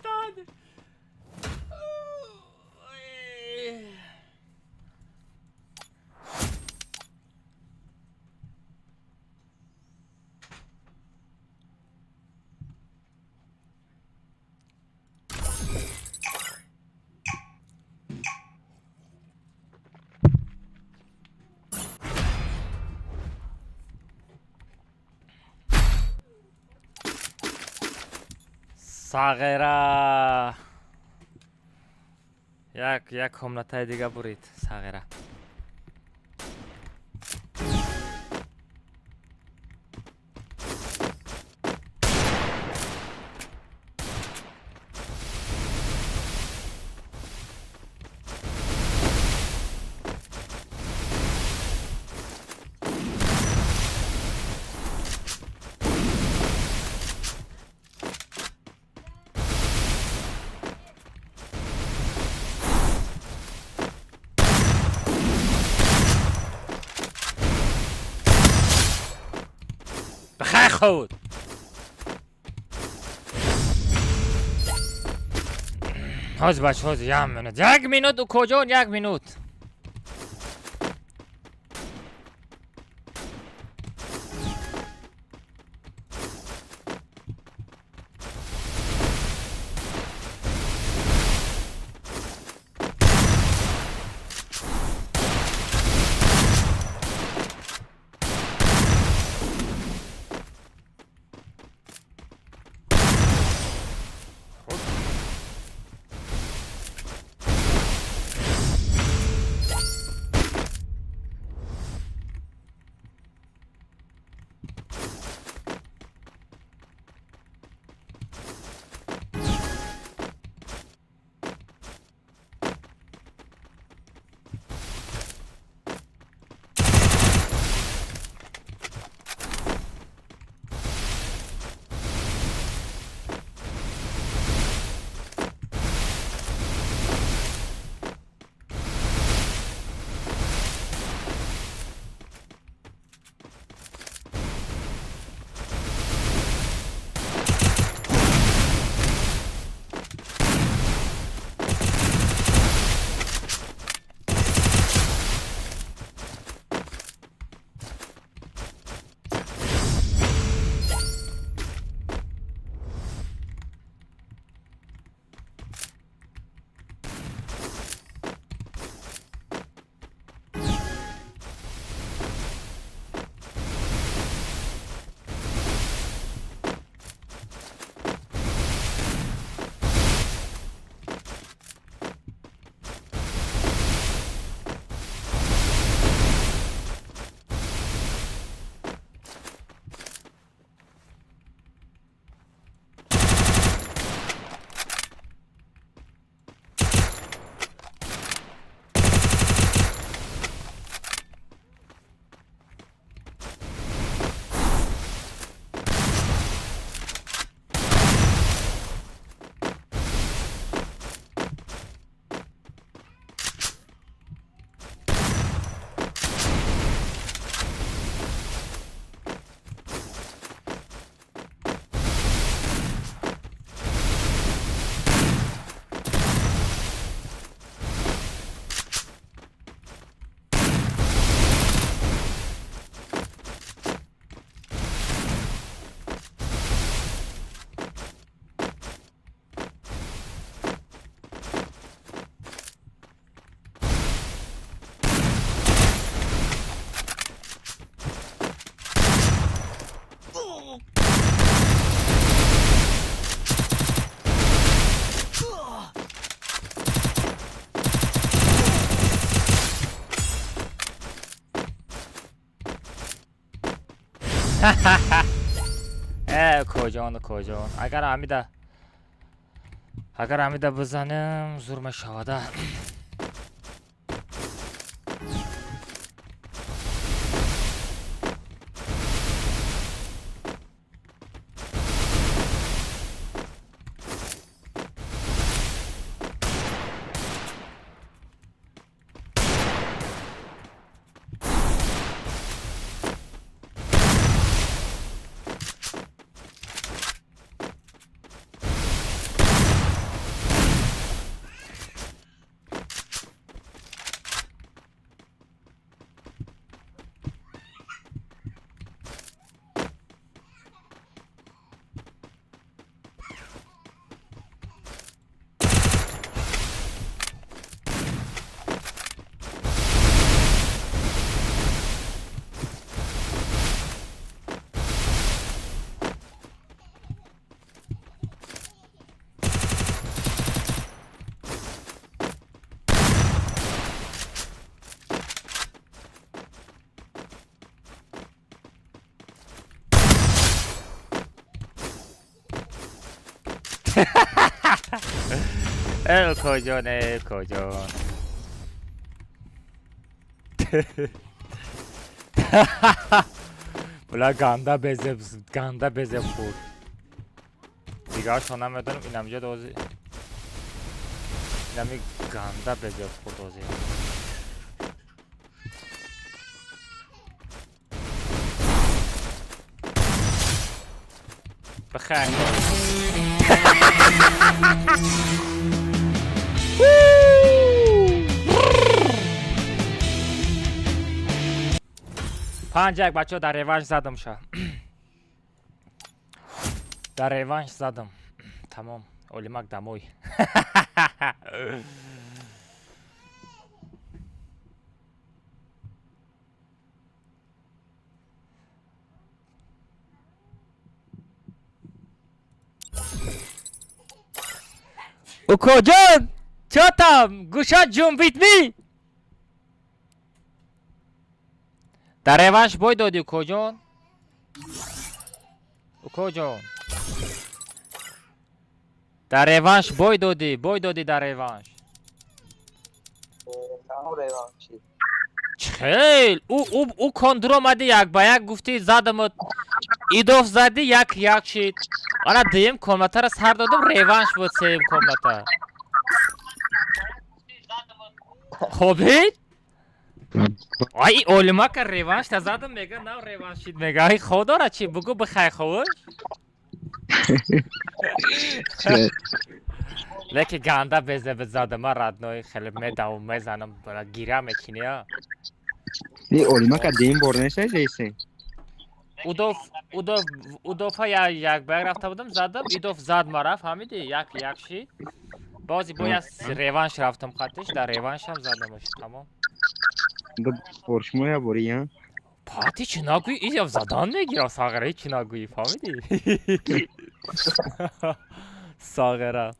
Сағира. Як комнатай дига бурид, Сағира. بخیر خود حاج بچه ها یک مینوت و کجا 1 مینوت کجان اگر حمیده بزنم زور شاده الکو جان الکو جان بلا گنده بزه خورد دیگه هاشو نمیدونم اینم جا دوزی اینمی گنده بزه خورد دوزی بخیر پنجک بچه ها در ریوانش زدم شا در ریوانش زدم تمام اولیمک دموی اوکو جان چاتم گوشات جنبید می در ریوانش بای دادی اوکو جان اوکو جان در ریوانش بای دادی در ریوانش خیل او کندر آمدی یک با یک گفتی زدمت ایدوف زدی یک شید آنا دیم کلمتر سر دادم ریوانش بود سیم کلمتر خوبید؟ آی اولما که ریوانش تزدم میگه نه ریوانش شید میگه ای خدا را چی بگو بخوای خوش لیکن گنده بزه بزدم من ردنای خیلی میدوم میزنم گیره میکنی ها دی اولما که دیم برنشه جیسه اودوف ها یک بیگ رفته بودم زدم ایدوف زد مرا فهمیدی یک شید بازی باید ریوانش رفتم خطش در ریوانش هم زدمش تمام دو برشمو یا بوری ها پاتی چی نگوی اینجا زدان میگیرم ساغره چی نگویی فهمیدی ساغره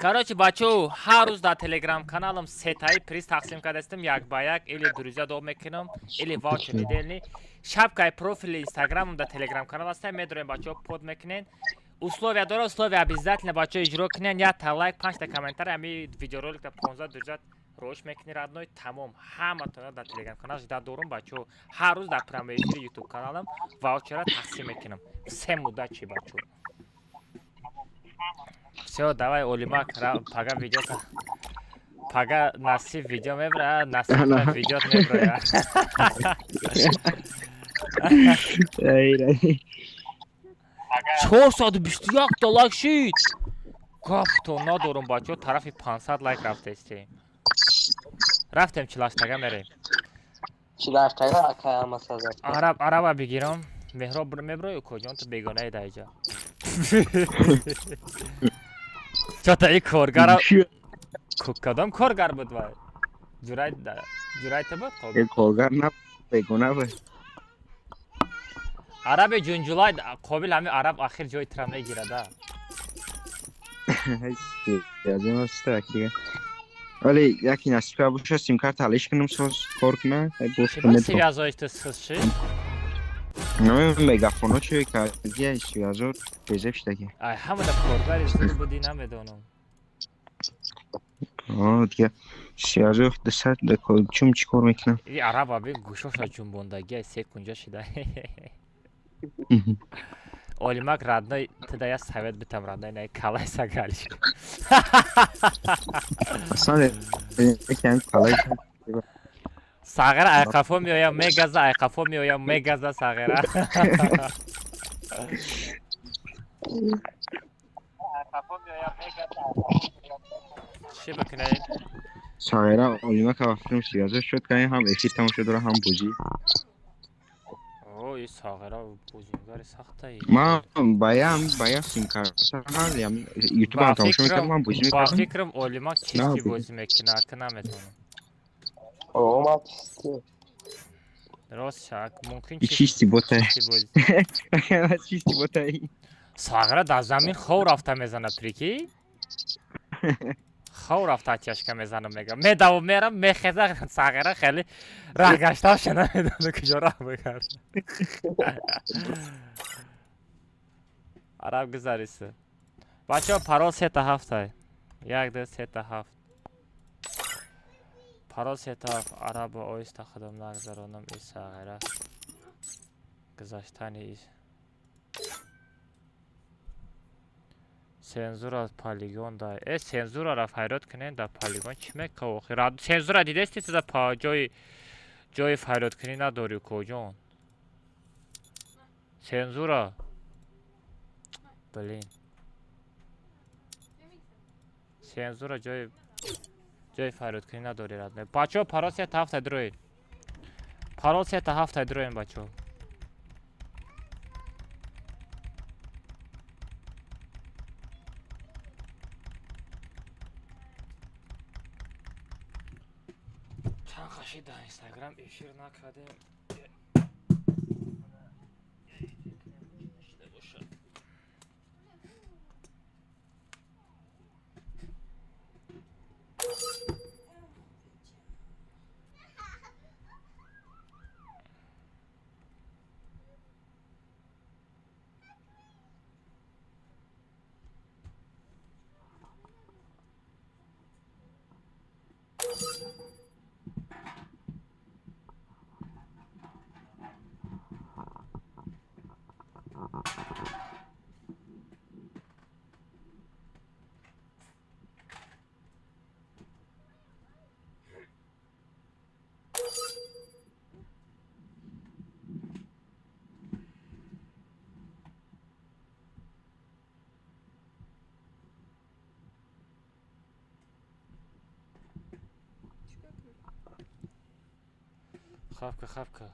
کاروچ بچو هر روز در تلگرام کانالم ستایی پریز تقسیم کرده استم یک با یک ایلی دروزه دو میکنم ایلی واچ میدلنی شب که پروفیل اینستاگرامم در تلگرام کانال هسته میدونیم بچو پود میکنین условия داره условия обязательно بچه اجرا کنین یا تا لایک 5 تا کامنتر امی ویدیو رولک تا 15 درجه روش میکنی رادنوی تمام همه تا در تلگرام کانال جدا دورم بچه هر روز در پرامیر یوتیوب کانالم واوچر تقسیم میکنم سه مدت چی بچه все давай олимак пага видео пага насиб видео мебра насиб видео мебра 421 تا лайк шид кафто надорум бачо тарафи 500 лайк рафтестем рафтем чилаштага мерем чилаштага акаама сазад араба бигирам меҳроб меброи куҷон ту бегонаи дайҷа чата и коргара кадом коргар буд вай ҷурайта буд коргар на бегона буд араби ҷунҷулай қобил ҳами араб ахир ҷои тира мегирада вале яки насиба боша симкарт ҳалиш кунам соз кор куна связоишти сши мегафоно чӣ кардия связо резеп штаки ай ҳамада коргари зур буди намедонам дига связо дасад чум чӣ кор мекунам и араба би гӯшоша ҷунбондагия се кунҷа шида олимак радной туда я совет битам радной на калай сагалиш сагара айқафо меоям мегаза айқафо меоям мегаза сагара چی بکنه؟ ساغره олимак вақтум связо шуд ки ҳам эфир тамом шуд ва ҳам бозӣ ой саغره бозингари сахтаи ман баям симкарта ҳалям ютубам тамошо мекардам ман бозӣ мекардам ба фикрам олимак чисти бозӣ мекуна ака наметавонам рост шак мумкин чисти ботай чисти ботай саغره дар замин хов рафта мезана прики хов рафта атяшка мезанам мегам медавом мерам мехеза саغره хеле рахгашташа намедонам куҷо раҳ мекард араб гузариса بچه ها پرال 3 تا 7 های 1 2 3 تا 7 پرال 3 تا 7 عرب آیست خدم نگذرانم ایسا غیره گذاشتن ایس سنزور پالیگون داره سنزور را فیراد کنین در پالیگون چی میکه آخی سنزور دیده استی تو در جای فیراد کنین نداری کجان سنزور بلین سنزور جای فیراد کنین نداری رد بچه ها پرال 3 تا 7 دروین پرال 3 تا 7 دروین بچه ها در اینستاگرام افشیر نکردیم خفکه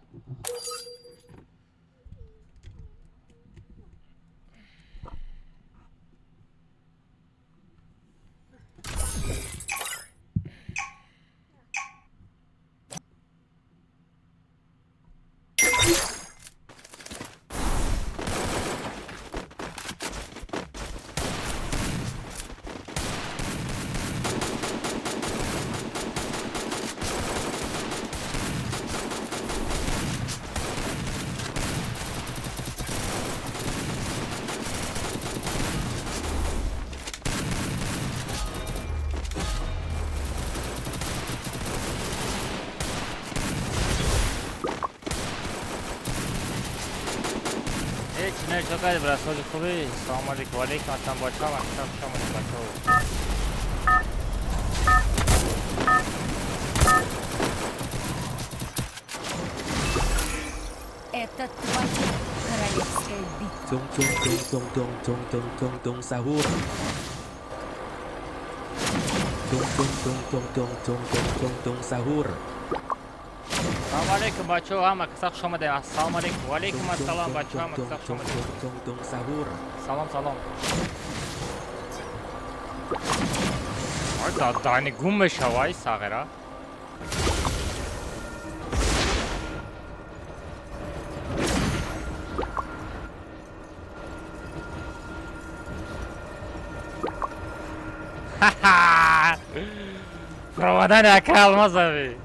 نه چقدر برسول خوبی سلام علیکم و علیکم السلام بچه ها من شما بچه ها Это твоя королевская битва. Tung sahur. Tung sahur. سلام علیکم بچه ها همه کسا خوش آمده سلام علیکم و علیکم السلام بچه ها همه کسا خوش آمده سلام آی دانی گم بشه وای ساغره Провода не алмазовые.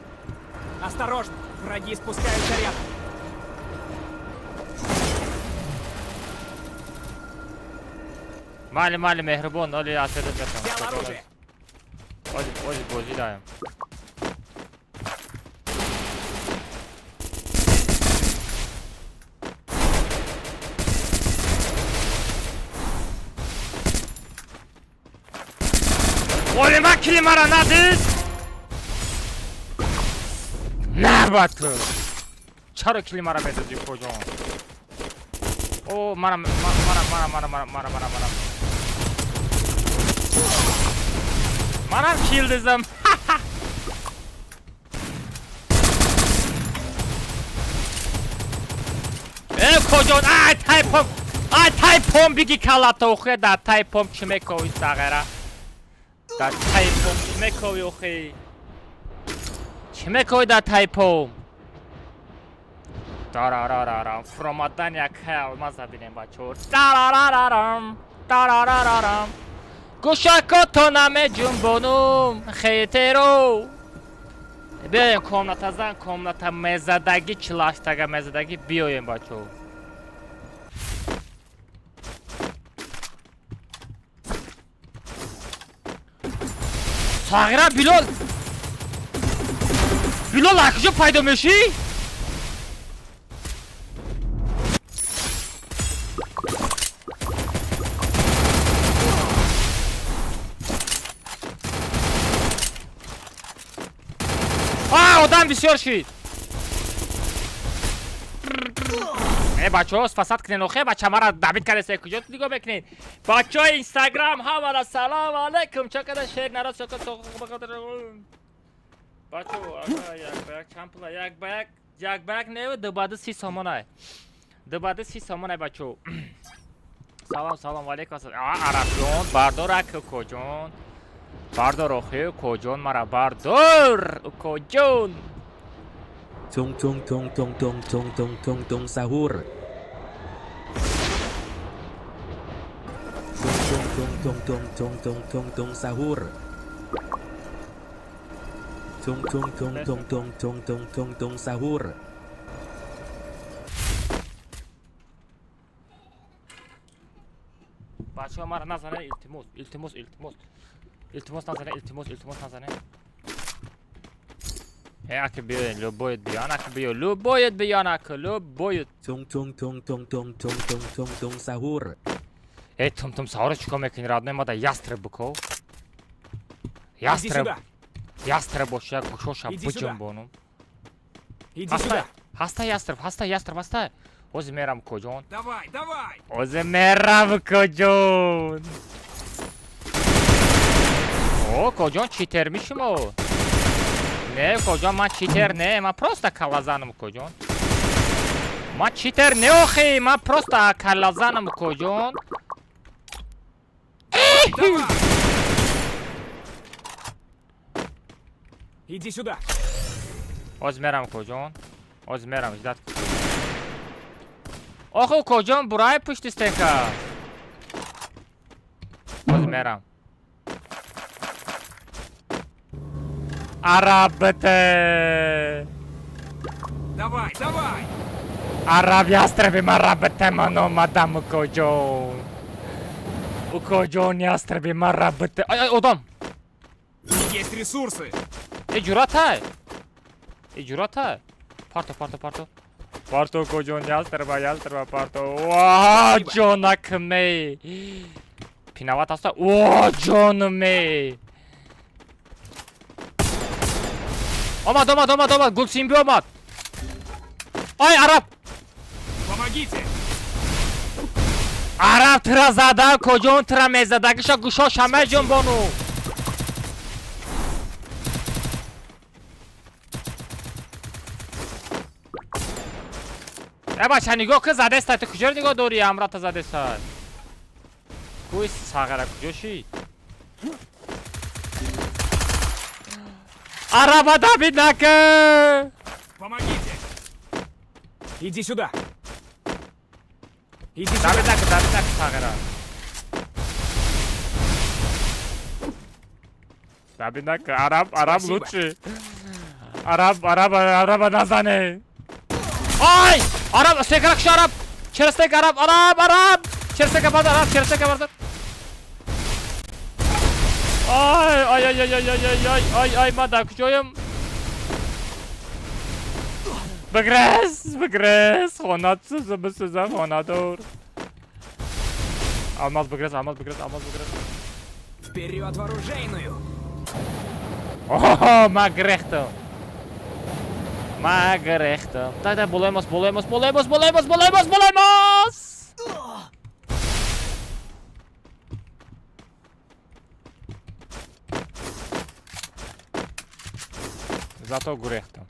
Осторожно! Враги спускают заряд! Мали мехрибон, оли атырып жатам. Взял оружие! Оли бозидаем. Оли макли мара надыз! نه باتو چرا کلی مرا بدادی کجا او مرا کیل دزم کجا ای تایپم بگی کلاتا اوخی در تایپم چمه کوی ساغره در تایپم چمه کوی اوخی چمه کوی در تایپم دارارارارم فرامدن یک الماز بینیم بچور دارارارارم گوشکاتو نمه جنبونم خیلی رو بیایم کامنتا زن کامنتا مزدگی چلاشتگه مزدگی بیایم بچور Sağıra Bilal. Bilal akıcı paydomeşi. Odam بسیار شید. بچه ها فساد کنین اوخه بچه ما را دعوت کرده سه کجا دیگه بکنین بچه های اینستاگرام همه سلام علیکم چقدر شیر نراز چقدر بچه ها یک بیک چمپلا یک بیک نه دباده 30 سامان های دباده 30 سامان های بچه ها سلام علیکم عرب جون بردار اکو کجون بردار اوخه کجون مرا بردار کجون Tung sahur. Tung sahur. Tung sahur. بچه ها مرا نزنه التماس نزنه اگه بیاین لو باید بیان اگه بیان لو باید بیان اگه لو باید Tung sahur. تم سهار چیکار میکنی راد ما دا ястреб بکو ястреб باشه کشوشم بجنبونم هسته ястреб اوز میرم کجون اوز میرم کجون او کجون چیتر میشم او نه کجون من چیتر نه من پروستا کلازانم کجون من چیتر نه اوخی من پروستا کلازانم کجون Иди сюда. Oz meram kocon. Oz meram izdat. Oxu kocon buraya puşt isteka. Oz meram. Arabete. Давай. Arab ястребим arabete mano madam kocon. У kocon ястребим arabete. Ay odam. Есть ресурсы. Icurata. Parto kocon ястребα parto. Ooo Johnak me. Pinavat hasta. Ooo John me. Omad. Gulsin bir omad. Ay Arap. Помогите. Arap trazada kocon tramezada gışa guşa şame jambonu. بچه نگاه که زده است تو کجا نگاه دوری امرات زده است کوی ساغره کجا شید عربا دابید نکه Помогите. Иди сюда. دابید نکه ساغره دابید نکه عرب لوچه عرب نزنه Ay! Arap, sekarak şu Arap! Çerestek Arap! Çerestek kapadı Arap, çerestek kapadı. Ay, mada kucuyum. Begres, honatsız mısızım, honadur. Almaz begres. Вперед в оружейную. Oh, magrechto. Magrechto. Тогда bolemos. Зато грехто.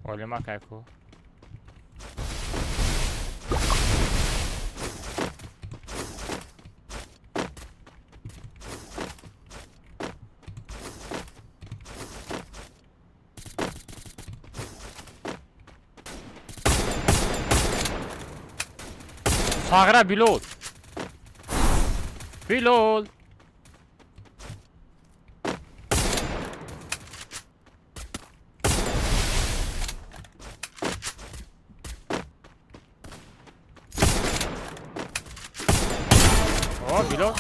Olha o macaco. Sağıra Bilol. Bilol. Oh Bilol.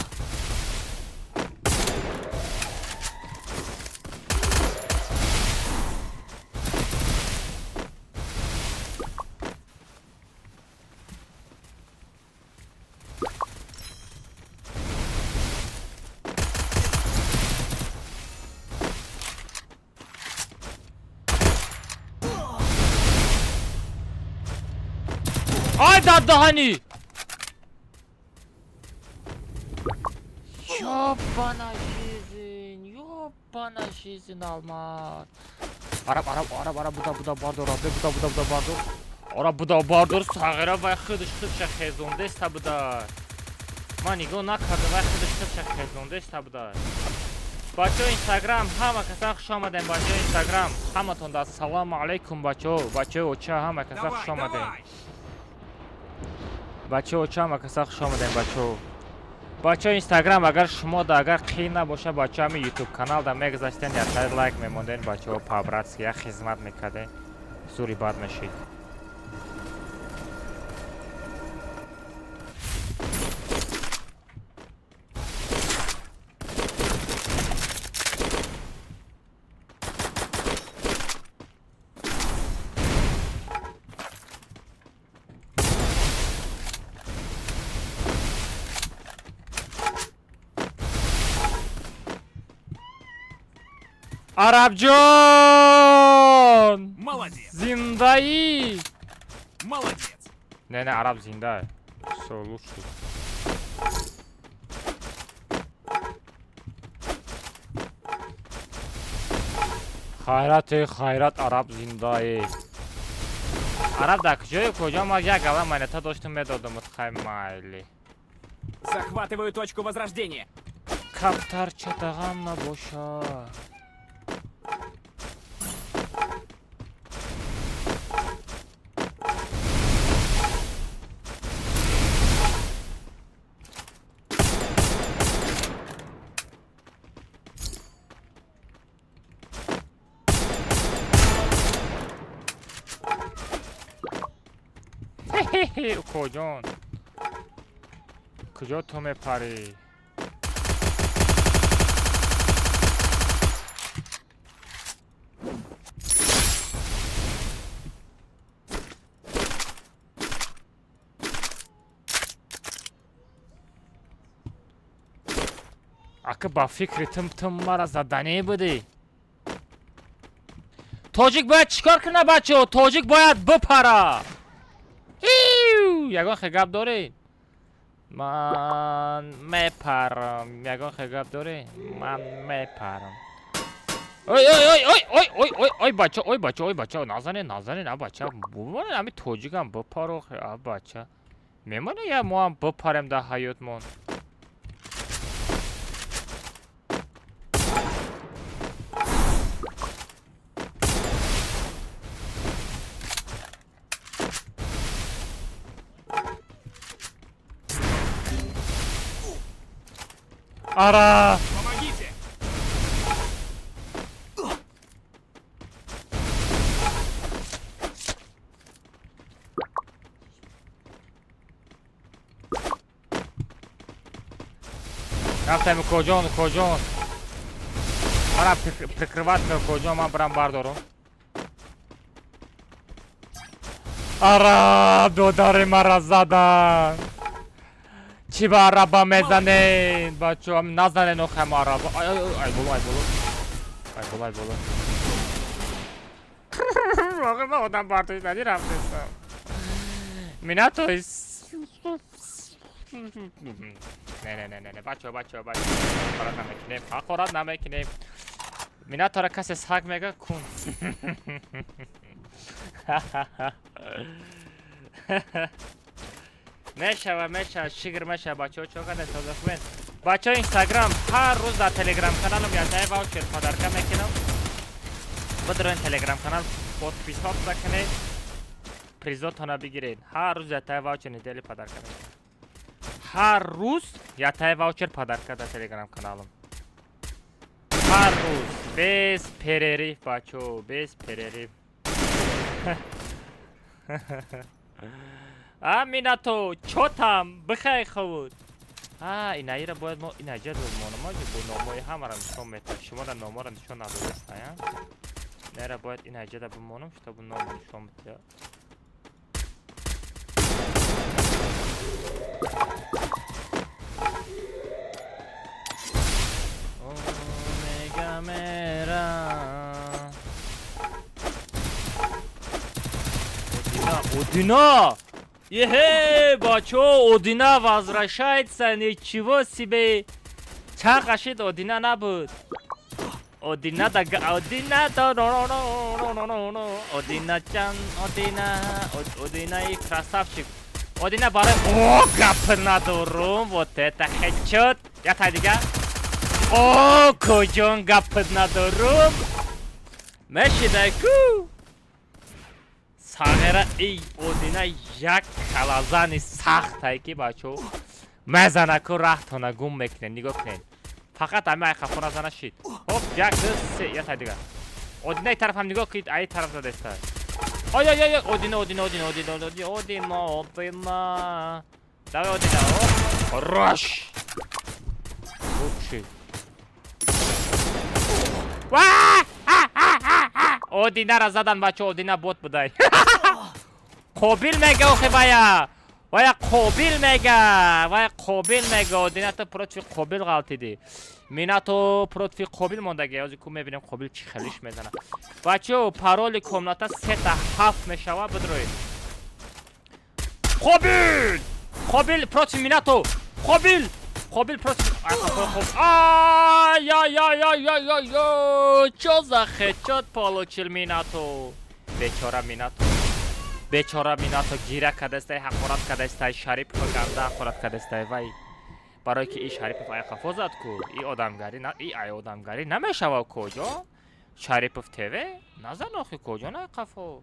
Ay daddahani. Yok bana şizin almak. Arap bu da bardır. Arap bu da bardır. Sağıra ve xıdış şəxezonda ist bu da. Manigo nakardı ve xıdış şəxezonda ist bu da. Bacho Instagram hamma kasan xush omadin. Bacho Instagram hammaton da assalomu alaykum bacho ocha hamma kasan xush omadin. Bacho ocha hamma kasan xush omadin bacho Instagram agar шумо да агар қин набоша бачо ҳами YouTube канал да мегузаштен я сар лайк мемонден бачо по-братски я хизмат мекарден зури бад мешид Арабҷон! Молодец! Зиндаи! Молодец! Не, араб зинда. Всё, лучше. Хайрат, араб зиндаи. Араб да куҷо ма як гала монета доштум медодум хай майли. Захватываю точку возрождения. Кафтарча тағам набоша. کجان کجا تو میپری اکه با فکر تم مرا زدنی بودی تاجیک باید چیکار کنه بچه تاجیک باید بپره یگان خگب داری؟ من میپرم یگان خگب داری؟ من میپرم اوی بچه نازنین بچه بمانه همی توجیگم بپرو بچه میمانه یا ما هم بپرم در حیاتمون Ara! Помогите! Рaftem кожон. Пора прикрывать кожон, man برم بردارم. Ara! دوداری مرا زدن. چی با عربا میزنین بچه هم نزنین اخم عربا ای بولو واقعا من آدم برداشت ندی رفتستم مینا تو نه بچه خورات نمیکنیم مینا تو را کسی سحق میگه کن میشه شگر میشه بچه ها چوکن تازه خوبین بچه ها اینستاگرام هر روز در تلگرام کانالم یادهای واوچر پادرکه میکنم بدرین تلگرام کانال پودپیس ها بکنید پریزاتون بگیرید هر روز یادهای واوچر ندیلی پادرکه میکنم Har roz я тай ваучер подарка да телеграм-каналам. Har roz без перерыв, бачо, без перерыв. Минато, чё там? Бхай хавуд. Инаира бояд мо инаҷа розмонама бо номои ҳамара нишон метавад. Шуморо номаро нишон надодастая. Инаира бояд инаҷада бимонам, штобу номо нишон метавад. Одина! Ехе, бачо, Одина возвращается, ничего себе! Чакашит Одина набуд. Одина да, Одина да, Одина чан, Одина и красавчик. Одина барай, о, гап надорум, вот это хедшот. Я тай дига. О, коҷон гап надорум. Мешидай ку. Сағира эй Одина як калазани сахтай ки бачо. Мезана ку рахтона гум мекне, нигоҳ кунед. Фақат ами ай хафо назана шид. Хоп, як ду се, я тай дига. Одина ай тарафам нигоҳ кунед, ай тараф задеста. Ой, Одина. Давай Одина. Хорош. Лучший. Одина задам бачо, Одина бот будай. Қобил мега охи бая. Вая қобил мега. Одина то против қобил ғалтиди. Минато против қобил мондаги. Ҳозир ку мебинем қобил чӣ хелиш мезана. Бачо, пароли комната 3-7 мешава бидроед. Қобил против Минато. Қобил против чё за хедшот получил Минато. Бечора Минато гира кадастай, ҳақорат кадастай, Шарипов ганда ҳақорат кадастай вай. Барои ки и Шарипов ай хафо зад ку, и ай одамгарӣ намешава коҷо. Шарипов ТВ назан охи коҷон ай хафо.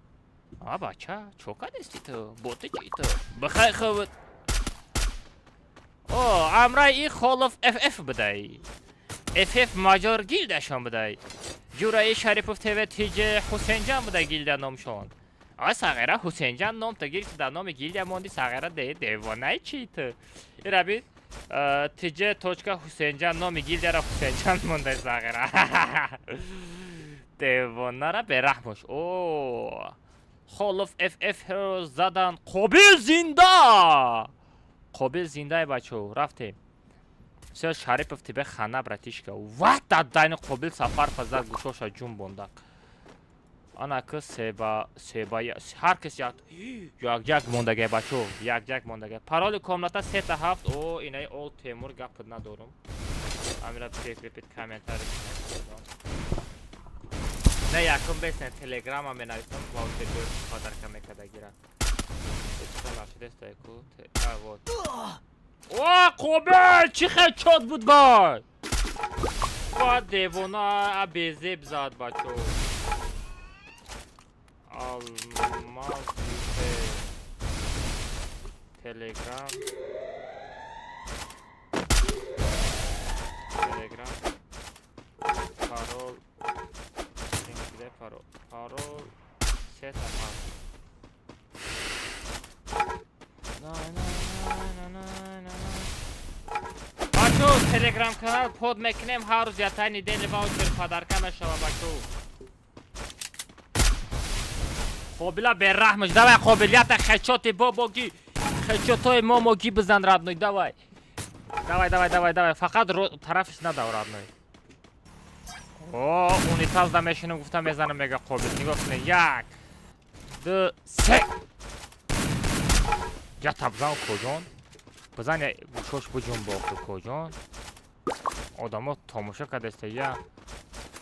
Бача, чё кадасти ту? Боти ки ту? Бихай хавд. Амрай и холов FF бидай. FF маҷор гилдашон бидай. Ҷураи Шарипов ТВ тиҷи Ҳусейнҷан бидай гилда номшон. Сағира Ҳусейнҷан ном та гирифти дар номи гилда монди. Сағира девонаи чӣ ту? Ираби тиҷи точка Ҳусейнҷан номи гилдара Ҳусейнҷан мондай Сағира. Девонара бераҳмош. Холов FF задан. Қобил зинда бачо, рафтем. Все Шарипов тебе хана, братишка. Ват дайни Қобил сафар фазар гушоша ҷун бондак. Ана ки себа ҳар кис як мондаге бачо, як мондаге. Пароли комната 3-7. Инаи ол Темур гап надорум. Амира прикрепит комментарий. Не якум беснен телеграма менависам, ваучер подарка мекадагира. Қобил чӣ хедшот буд вай? Ва девона безеб зад бачо. Алмаз телеграм. Парол сета ҳаст. Бачо, телеграм канал под мекунем ҳар рӯз ятай недели ваучер подарка мешава бачо. Қобила бераҳмаш. Давай қобилията хедшоти бобоги. Хедшотои момоги бизан родной. Давай. Фақат тарафиш надав родной. Унитаз да мешинам гуфта мезанам мега Қобил. Нигоҳ кунед. 1, 2, 3. Я табзан коҷон. Бизан гушош буҷунбохту коҷон. Одамо томоша кадаста. Я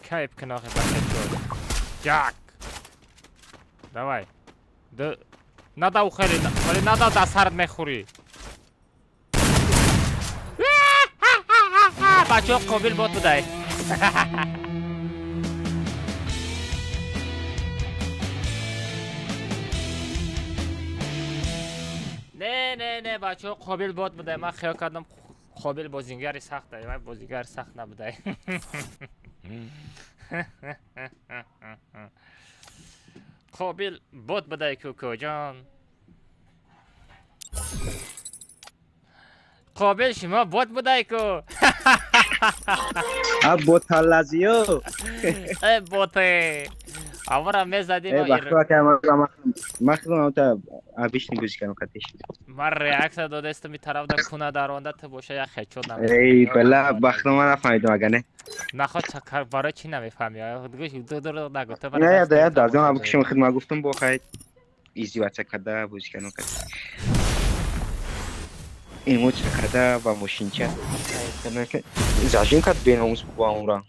кайф кинохи бахедшот. 1. Давай. Надав хеле, вали надав да сард мехӯрӣ. Бачо Қобил бот будай. نه بچه ها قابل باد بوده. من خیال کردم قابل بازیگری سخته. من بازیگر سخت نبوده. قابل باد بوده کوکو جان. قابل شما باد بوده کو. بوت لازیو. بوته. آورا میزدیم و بخواه که مخدوم تا آبیش نگوشی کنم کتش. من ریاکس داده است می طرف در خونه درونده تو باشه یا خیچود نمی‌فهمی. ای بلا بخدوم من نفهمیدم اگه نه. خود چکر برای چی نمی‌فهمی؟ دیگه دو نگو تو نه یاد دادم ابو کشم خدمت گفتم بخواید ایزی بچه کده بوش کنم کتش. ایمو چه کده با ماشین چه؟ زاجین کد بیناموس با اون را.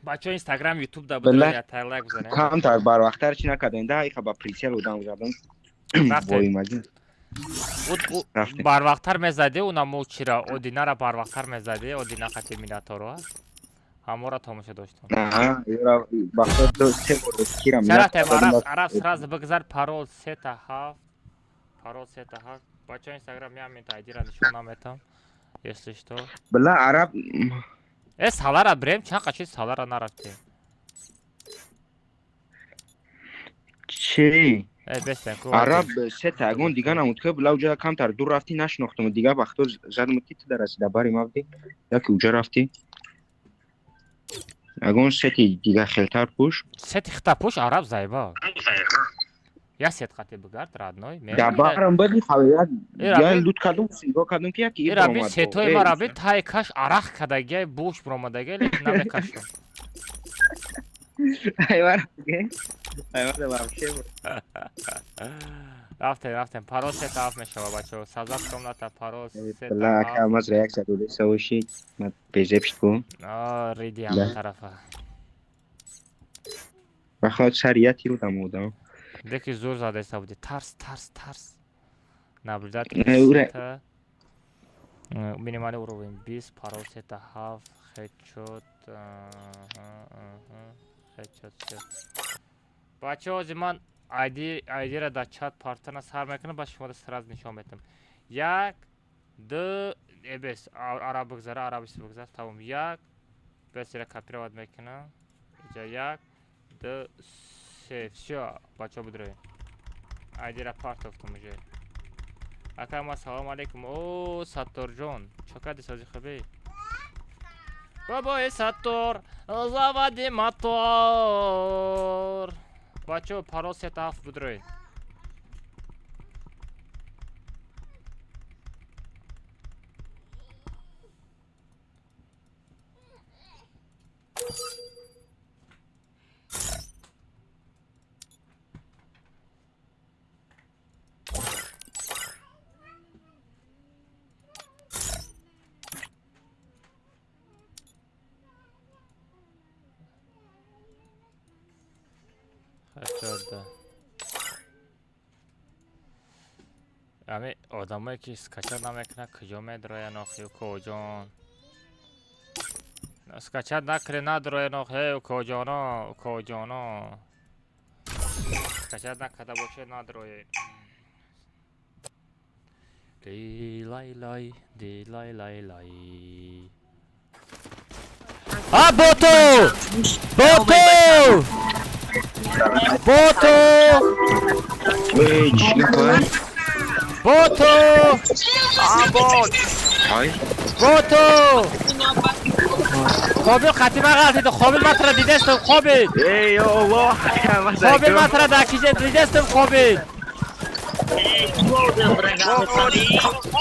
بچه اینستاگرام یوتیوب دا بود یا تایلک بزنه. کام تر بار وقتر چی نکردن ده ایخا با پریسیل بودم زدم. وای ماجی. بار وقتر میزده اونا مو چرا اودینا را بار وقتر میزده اودینا خاطر میناتورو همورا تماشا داشتم. نه یورا وقت دو سه بار کیرم. چرا تیم عرب سراز بگذار پارول سه تا هفت. پارول سه تا هفت. بچه اینستاگرام میام تایید را نشونم میتم. یستش تو. بله عرب. سالارا بریم چند قشی سالارا نرفتیم. چی؟ عرب سه تاگون دیگه نمود که بلا اونجا کم تر دور رفتی نشناختم دیگه وقتا زدم تی تو درست دباری ما بودی یا که اونجا رفتی اگون سه دیگه خیلتر پوش سه خطا پوش عرب زایبا یا سه خطی بگرد رادنوی دبارم بدی خواه یا لود کدوم سیگا کدوم که یکی ایرا بی سه توی ما را بی تای کش عرق کدگی بوش برامدگی لیکن نمیکشم ایوار بگه ایوار بابشه بود رفتیم پارو سه تا هفت میشه بچه سازد کم نتا پارو سه تا هفت بلا که همز ریاک زدوده سوشی من بیزه پشت کن ریدی همه طرفه بخواد شریعتی رو دمودم دیگه زور زده ایستا بودی ترس نبودت تا مینیمالی رو بیم 20 پارو سه تا هفت خیلی شد بچه ها زمان آیدی را در چات پارتنر سر میکنم با شما سراز نشان میتم یک دو بس عرب بگذاره عربیش بگذاره تمام یک بس را کپی را واد میکنم اینجا یک دو سه شو بچه ها بدروی آیدی را پارت افتم میشه اکرم السلام علیکم او ساتور جون چکردی سازی خوبی بابای ساتور زوادی موتور بچه پارو سه تا هفت بدروی امی آدمایی که اسکچر نمیکنه کجا میدروی ناخیو کجان اسکچر نکره ندروی ناخیو کجانا اسکچر نکده باشه ندروی دی لای لای بوتو قابل خطیبه غلطی تو قابل مطرح دیده استم قابل ای الله قابل مطرح دکیجه دیده استم قابل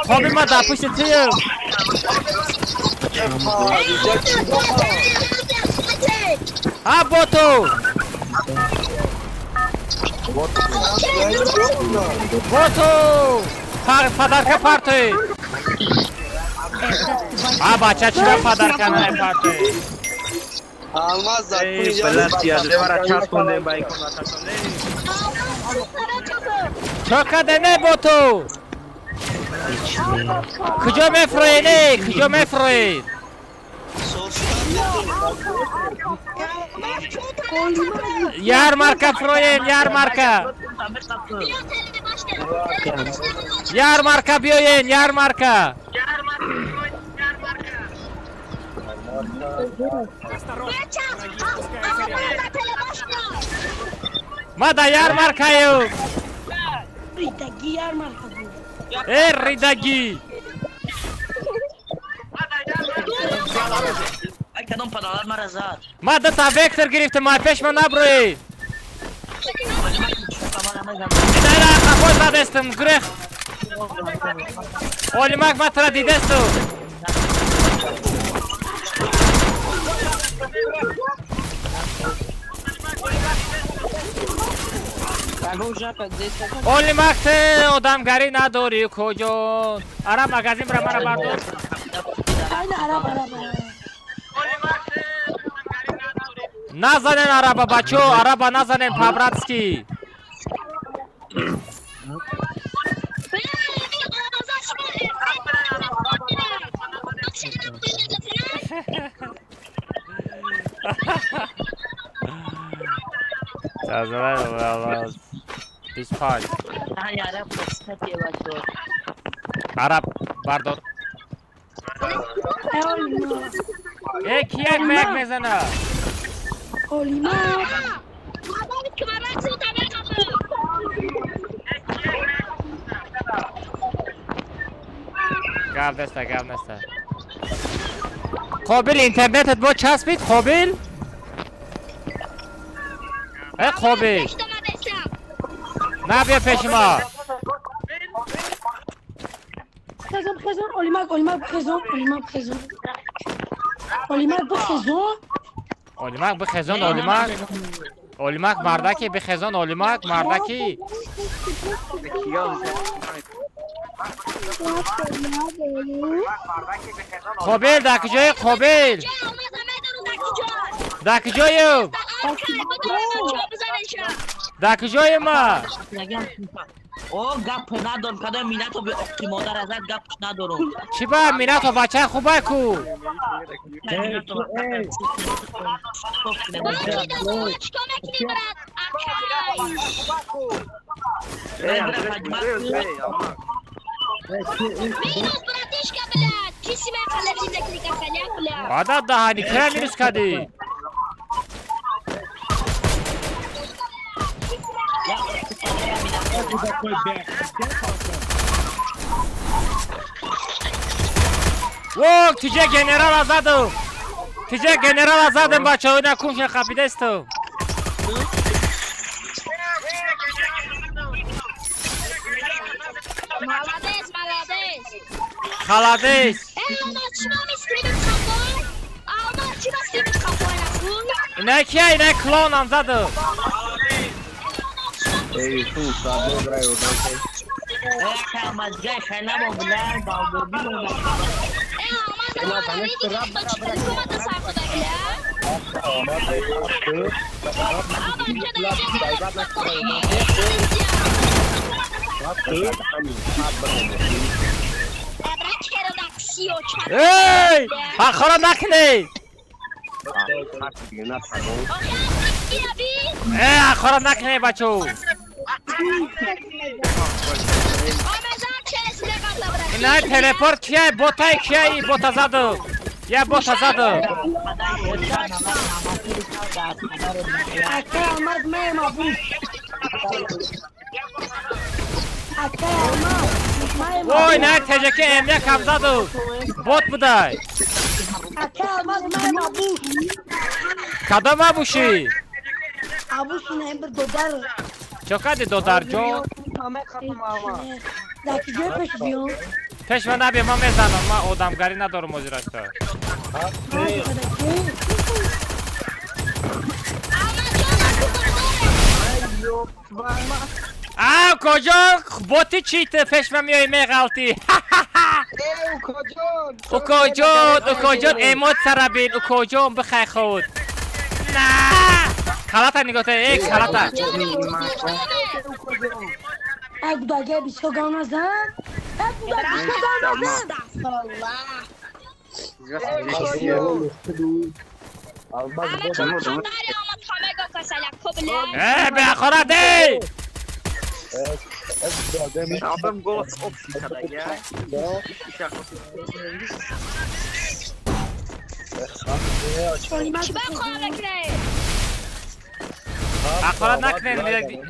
قابل ما در پشت تیم بوتو پدرکه پارتی بچه چرا پدرکه نه پارتی ای بلد یاده برا چاپ کنده بایی کن چکده نه بوتو کجا میفروید یار مارکه فرویم Yarmarka بیاین yarmarka. ما da yarmarkayım. Ridagi yarmarka bu. Ridagi. کدام پناهگاه مرا زد ما دو تا وکتور گرفتم ما پیش من نبروید اینا را خفای زدستم گرخت اولیمک ما ترا دیدستم اولیمک ته آدمگری نداری کجا اره مگزین برا مرا بردار نزنین عربا بچو عربا نزنین پابراتسکی عرب بردار یکی یک بگ میزنه گرد نسته گرد نسته قابل اینترنتت با چسبید قابل ای قابل نه بیا پیش ما Présent, Olimac, présent. Olimac بخزان Olimac مردکی بخزان Olimac مردکی قابل دک جای قابل دک جایم دک جای ما او گپ ندارم کدام میناتو به اقی مادر ازت گپش ندارم چی با میناتو بچه خوبه کو عدد دهانی کرا میرس کدی ووک تیجه گنرال زدم بچه های نکوش خفیده استم خلادش اینه کیه اینه کلون هم زدم ای آخرا نکنی ای آخرا نکنی بچو نه تلپورت کیه بوتای کیه بوتا زدو یه بوتا زدو وای نه تجکه امیا کم زدو بوت بودای کدام ابوشی ابوشی نه بر دودر چوکادی دودر جو پیش من نبیم ما میزنم ما آدمگری ندارم مزیرش تا کجا بوتی چیت پیش من میای میغلطی او کجا ایموت سر بین او کجا بخی خود نه کلاتا نگاه تا ای کلاتا اگه باگه بیشو گام نزن به اخوره دی Abim gol optikada ya. Hakaret nakleyin.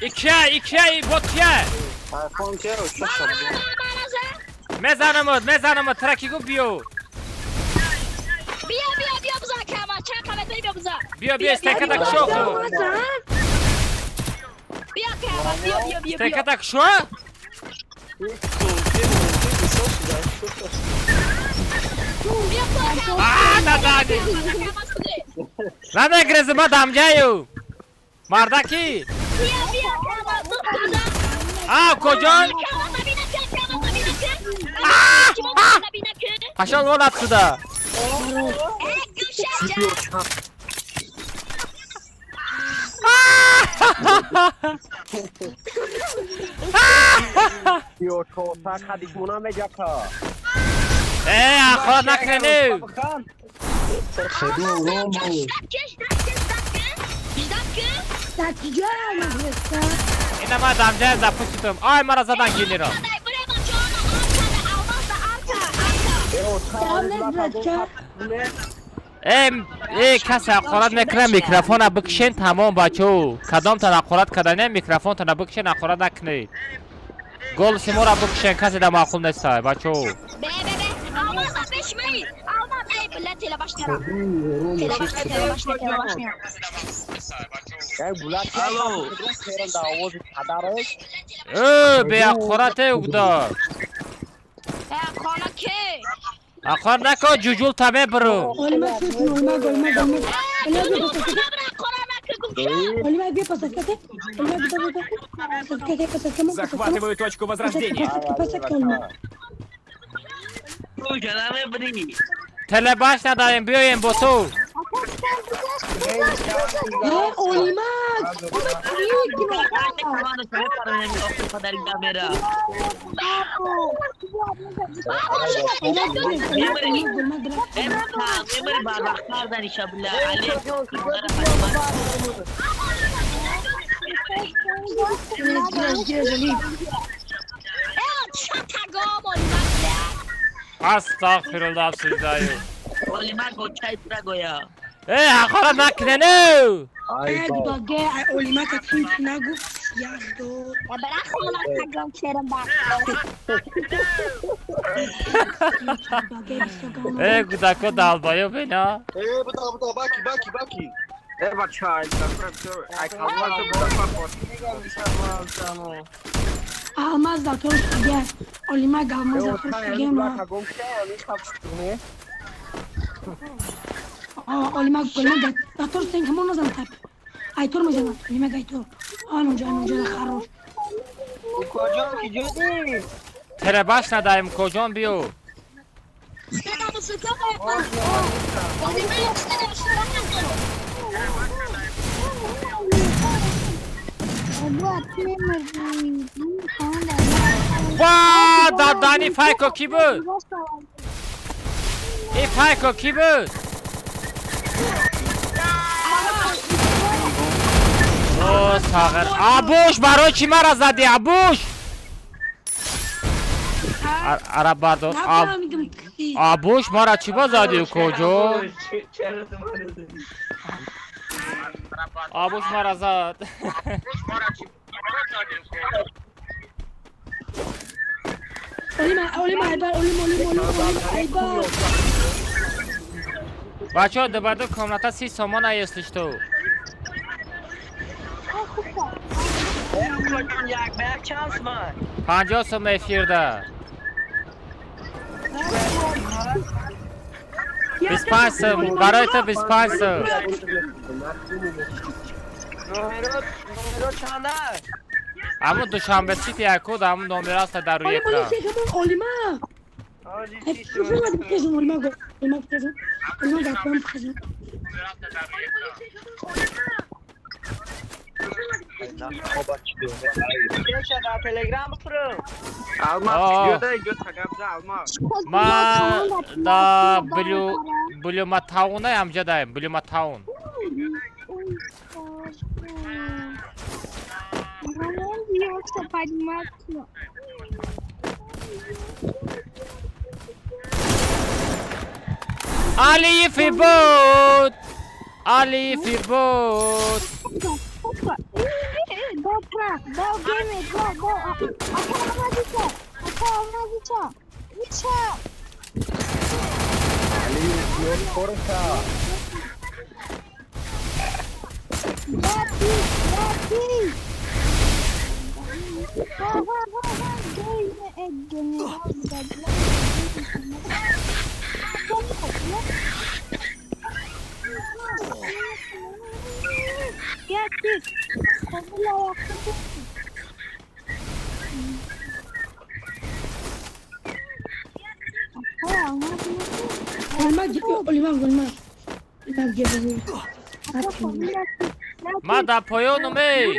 İkiye botya. Mezanımı trakigo biyo. بیا بزن کما چند کمت بیا بزن بیا استکتک شو بیا کما بیا استکتک شو ندادی نده ما دمجایو مردکی کجان قشان ولد شده خود نکنی اینا ما دمجه زپوشتم آی مرا زدن گیلی را ای کسی اقارت میکنه میکروفون بکشین تمام بچو کدام تا اقارت کردنه میکروفون تا بکشین اقارت نکنید گل سیمو را بکشین کسی در معقول نیست بچو به اقارت اگدار اقار نکن جوجول تمه برو Захватываю точку возрождения. تله باش نداریم بیایم با تو Astagfirullah sizdayı. Hakaret naklenü. Gudako dalbayı bina. Baki. Evet çay. Ay kalmazdı bu da Almaz da tost gel. Olimak almaz da tost gel ma. Olimak da tost sen kamu nazar tap. Aytor mu canım? Olimak aytor. Canım xaroş. Kocan ki dedi. Tere baş nadayım kocan biyo. Vaa dardani fayko ki bu? Fayko ki bu? O sağır. Abuş baro çi mara zadi abuş. Arab bardon. Abuş mara çi ba zadi kojo? Abuş mara zad. بچه ها دبرده کامنتا 30 سامان ایستش تو 50 سوم افیرده 25 سوم برای تو 25 سوم نمرو چنده همون دوشنبه سیتی یکود همون نمره است در روی اکران ما دا بلو متاونه همجا دایم بلو متاون Ali Fibot! Ali Fibot! Ma da poionu mei!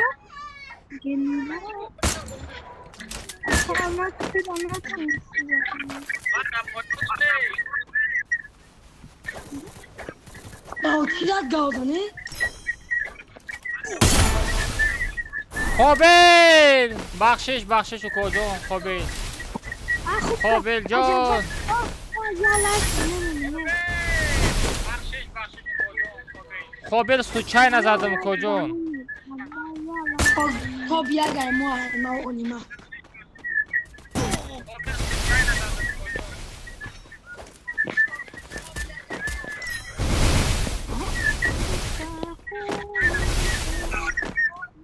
Khobil! Bakhshish ukojon Khobil. Khobil jon. Khobil случайно zadım kojon. Khop yagar ma olima.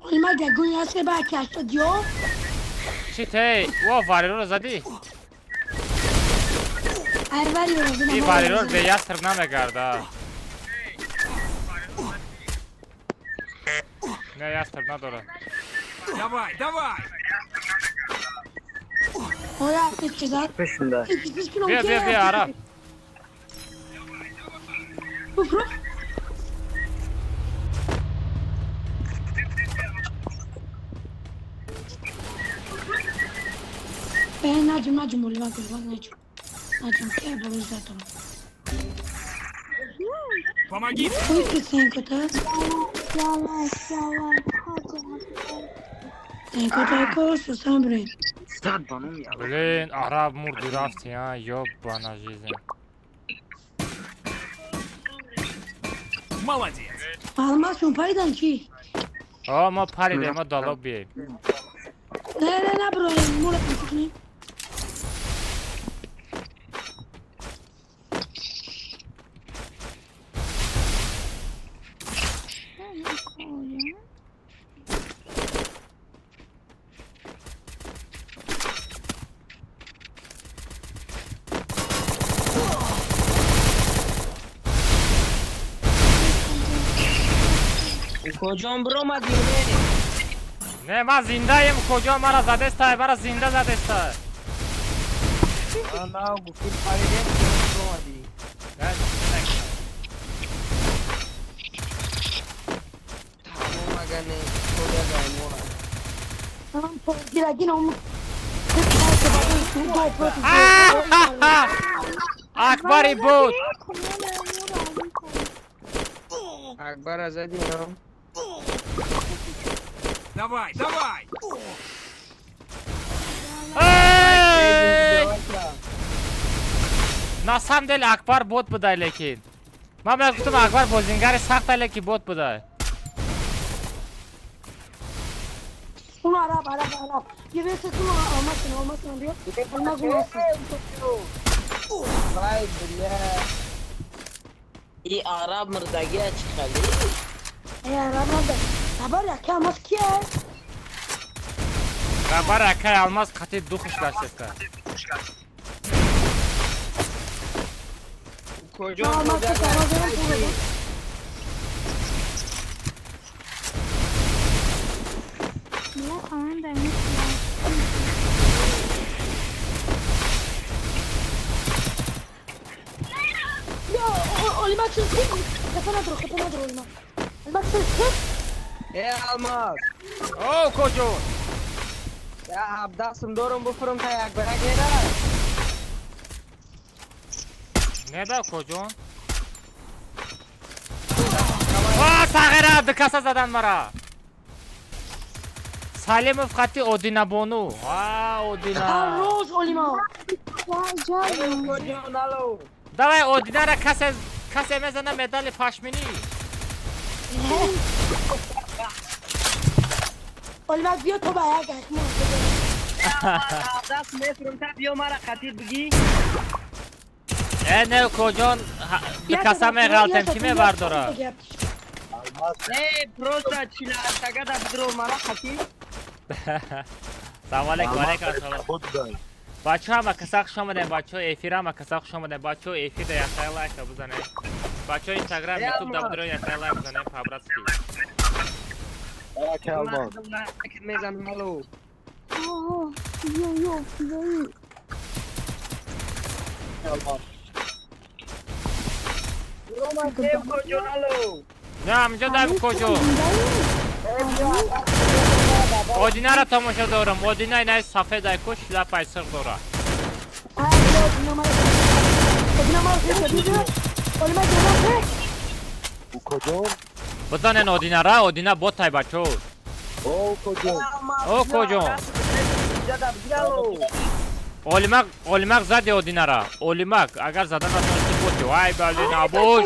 Olima gagunya se ba kaçta diyor. Chitey, wo variro zadi. Variro. I variro be yastr namegarda. Ne yastr nadora. Давай! Oya geçecek. Peşinde. Bir ara. Bu. Najim olma kurban Najim. Najim ke bolza to. Помоги! Koy sen kota. Sen kota koş sambre. Stad banım ya. Блин, Arab murdi rafti ya. Ёбана жизнь. Молодец! Almazsın paydan ki. Ama pari dema dalab bir. Ne bro, mola tutun. کجام برو ما دیره Ne ma zindayım kocam bana zadestay bana zinda zadestay. Ana gufil paride برو ما دی تمام مگنه کجا دایمو Tamam, bir onu. Akbari bot. Akbar azadi ya. Давай! На самом деле Акбар бот будай лекин. Ман бияд гуфтам Акбар бозингари сахт ай леки бот будай. Onu Arap. Girerse tu olmasın diyor. Olmaz. Vay billah. İyi Arap mırdagiye çıkalı. Arap da. Haber ya kalmaz ki ya. Kabar akay almaz katı dukuşlar sesler. Kocam burada Ne falan demiş. Olmak için kafana dur olmak. Olmak için Almaz. Oh koco. Ya abdasım doğru bu fırın tayak bırak yere. Ne da koco? Aa Sağır دکاسا زدن مرا سالم خطی اودینا بونو اودینا خروش اولیما давай اودینا را کسی میزنه مدال پشمینی اولیما بیا تو باید دست میفرم تا بیا مرا خطیر بگی نه کجان دکاسا میغلطم کی میبرداره پروستا چیلا تگه دا بدرو مرا خطیر سلام علیکم علیکم السلام بچه ها مکساق شما دیم بچه ها ایفی را مکساق شما دیم بچه ها ایفی ده یخای لایک بزنه بچه ها اینستاگرام یوتیوب دا بدرو یخای لایک بزنه پابرات کی میزنم هلو نه همجا دایم کجا اودینا را تماشا دارم اودینا اینای سفید های کش لپای سر داره بزنن اودینا را اودینا بوت های بچه او کجا اولیماق زد اودینا را اولیماق اگر زدن نتونستی بوتی وای بلین آبوش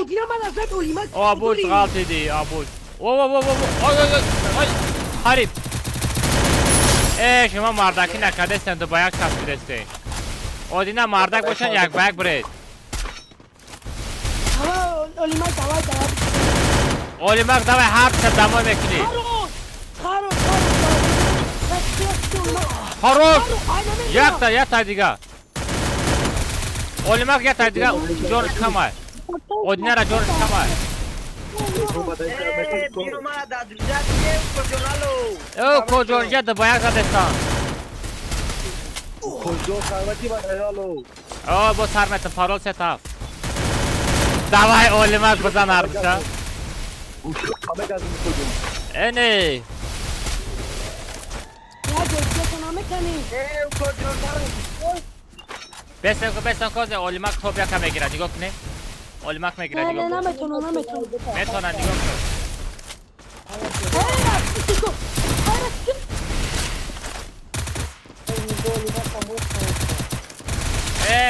آبوش غلطی دی آبوش حریب شما مردکی نکردستین دو با یک چسبیدستین اودینا مردک باشن یک با یک برید اولیماق دوای هر چه دمای میکنی خروش یک تا دیگه اولیماق یک تا دیگه جورش کمه اودینا را جورش کمه او کجون جد با یک زدستان او با سرمت پارول ستاف دوای اولیماق بزن عربشا اینی بستن کوزه اولیماق توب یکم میگیره نگاه کنیم اولیماق میگیره نگاه کنیم نمیتونم میتونن نگاه کنیم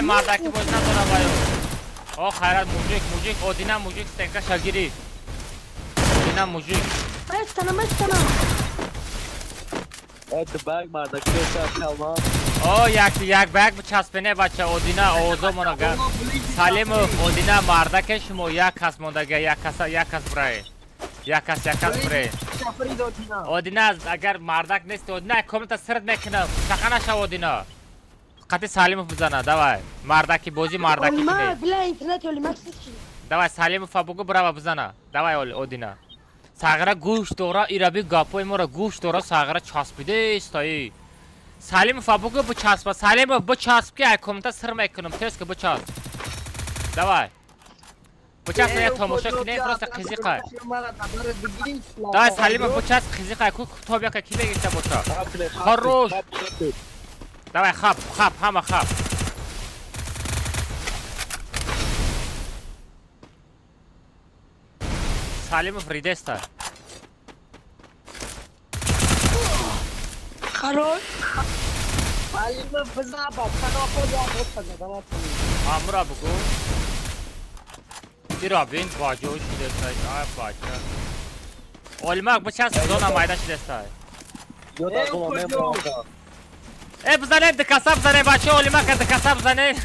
مردکی باز ندارم بایو خیرت موجیک اودینا موجیک ستنکا شاگیری اودینا موجیک مستنم یک بگ بچسبنه بچه اودینا اوزو مناگه سالم اودینا مردکش مو یک کس موندگه یک کس برای یک کس برای اودینا اگر مردک نیست اودینا کامنت سرد میکنه شخنه شو اودینا قطعی سالم بزنه دوای مردکی بوزی مردکی کنه دوای سالم فابوگو برای بزنه دوای اودینا ساغره گوش دورا ایرابی گاپوی مورا گوش دورا ساغره چسبیده استایی سالم فابوگو بچسب سالم بچسب که کامنت سر میکنم تست که بچسب دوای بچسب نه تماشا کنه درست قزیقه دوای سالم بچسب قزیقه کو تو بیا که کی بگیره بچا خروش دوای خب همه خب سالم فریده است خروش سالم بزن با خدا خود یا خود خدا امرا بگو ایرا بین باجو شده است باجو اولماق بچسب دونا مایده شده است بزنه دکاسا بزنه بچه اولماق دکاسا بزنه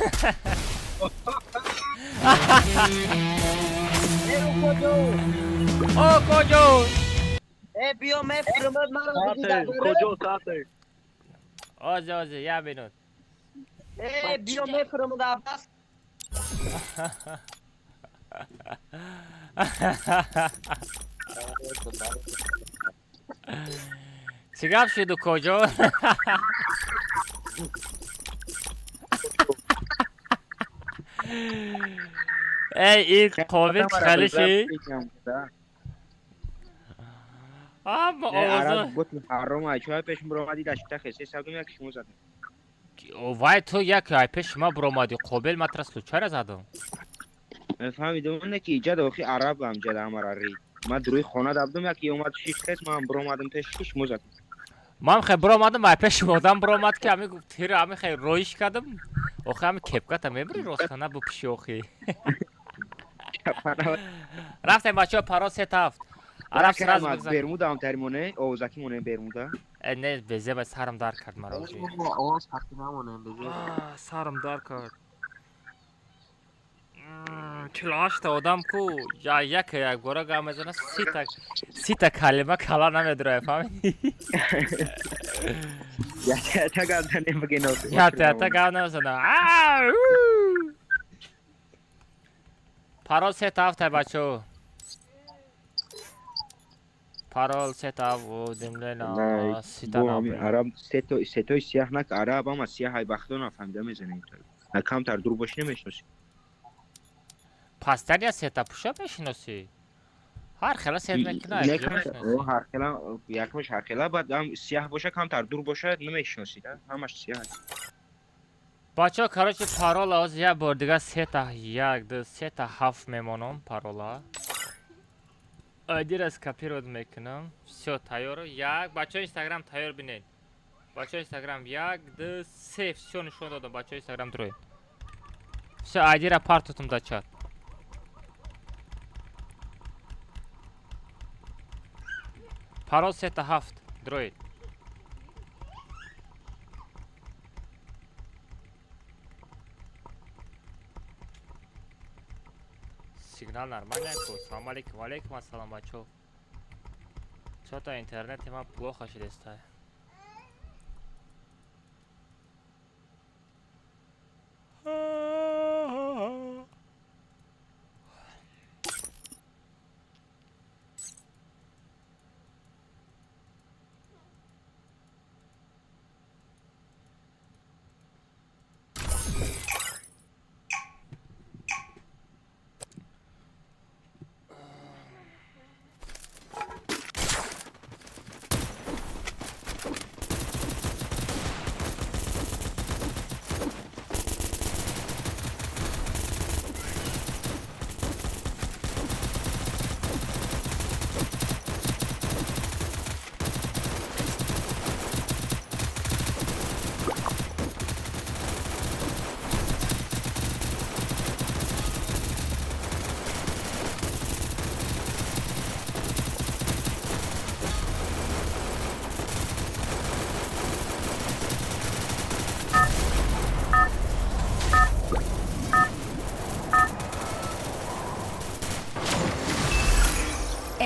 او کجو بیا میفرمد مرا بگیده کجو ساته آزه یا بینود بیا میفرمد عباس چیگاه شدو کجو این قابل خلشی اما آوازه بود محرم های چه پیش برامدی داشته خیلی ساگم یک شما زدم وای تو یک های پیش ما برامدی قابل مترسلو چرا زدم فهمیدم اونه که ایجاد اوخی عرب هم جده همارا رید من روی خانه دبدم یکی اومد 6 خیز من برو اومدم پیش 6 موزد من خیلی برو آمدم من پیش بودم برو آمد که همی تیر همی خیلی رویش کردم آخه همی کپکت همی بری روز کنه بو پیشی آخی رفتیم بچه ها پرا 3-7 عرب سرز بگذن برمودا هم تریمونه اوزاکی مونه برمودا نه بزه باید سرم دار کرد مرا آجی آواز پرتی نمونه بزیر سرم دار کرد 48 آدم کو یا یک گوره گام میزنه 30 تا کلمه کلا نمیدره فهمیدی؟ یا تا گام نمیگه نو یا تا گام نمیزنه پارول 3-7 بچه پارول 3-7 و دمله نا 3 تا نابه عرب 3 تا سیاه نک عرب هم سیاه های بختو نفهمیده میزنه اینطور نه کمتر دور باش نمیشناسی پستر یا 3 تا پوشا بشناسی هر خلا 3 میکنه هر خلا یکمش هر خلا بعد هم سیاه باشه کمتر دور باشه نمیشناسی همش سیاه بچه ها کراچه پارولا از یه بار دیگه 3 تا 1 2 3 تا 7 میمونم پارولا آیدی را اسکاپی رو میکنم все تیار یک بچه ها اینستاگرام تیار بینید بچه ها اینستاگرام 1 2 3 все نشون دادم بچه ها اینستاگرام دروید все آیدی را پارتتم دا چات پارول 3 تا 7 دروید сигнал нормальный ку салам алейкум алейкум ассалам бачо что-то интернет има плохо шелестает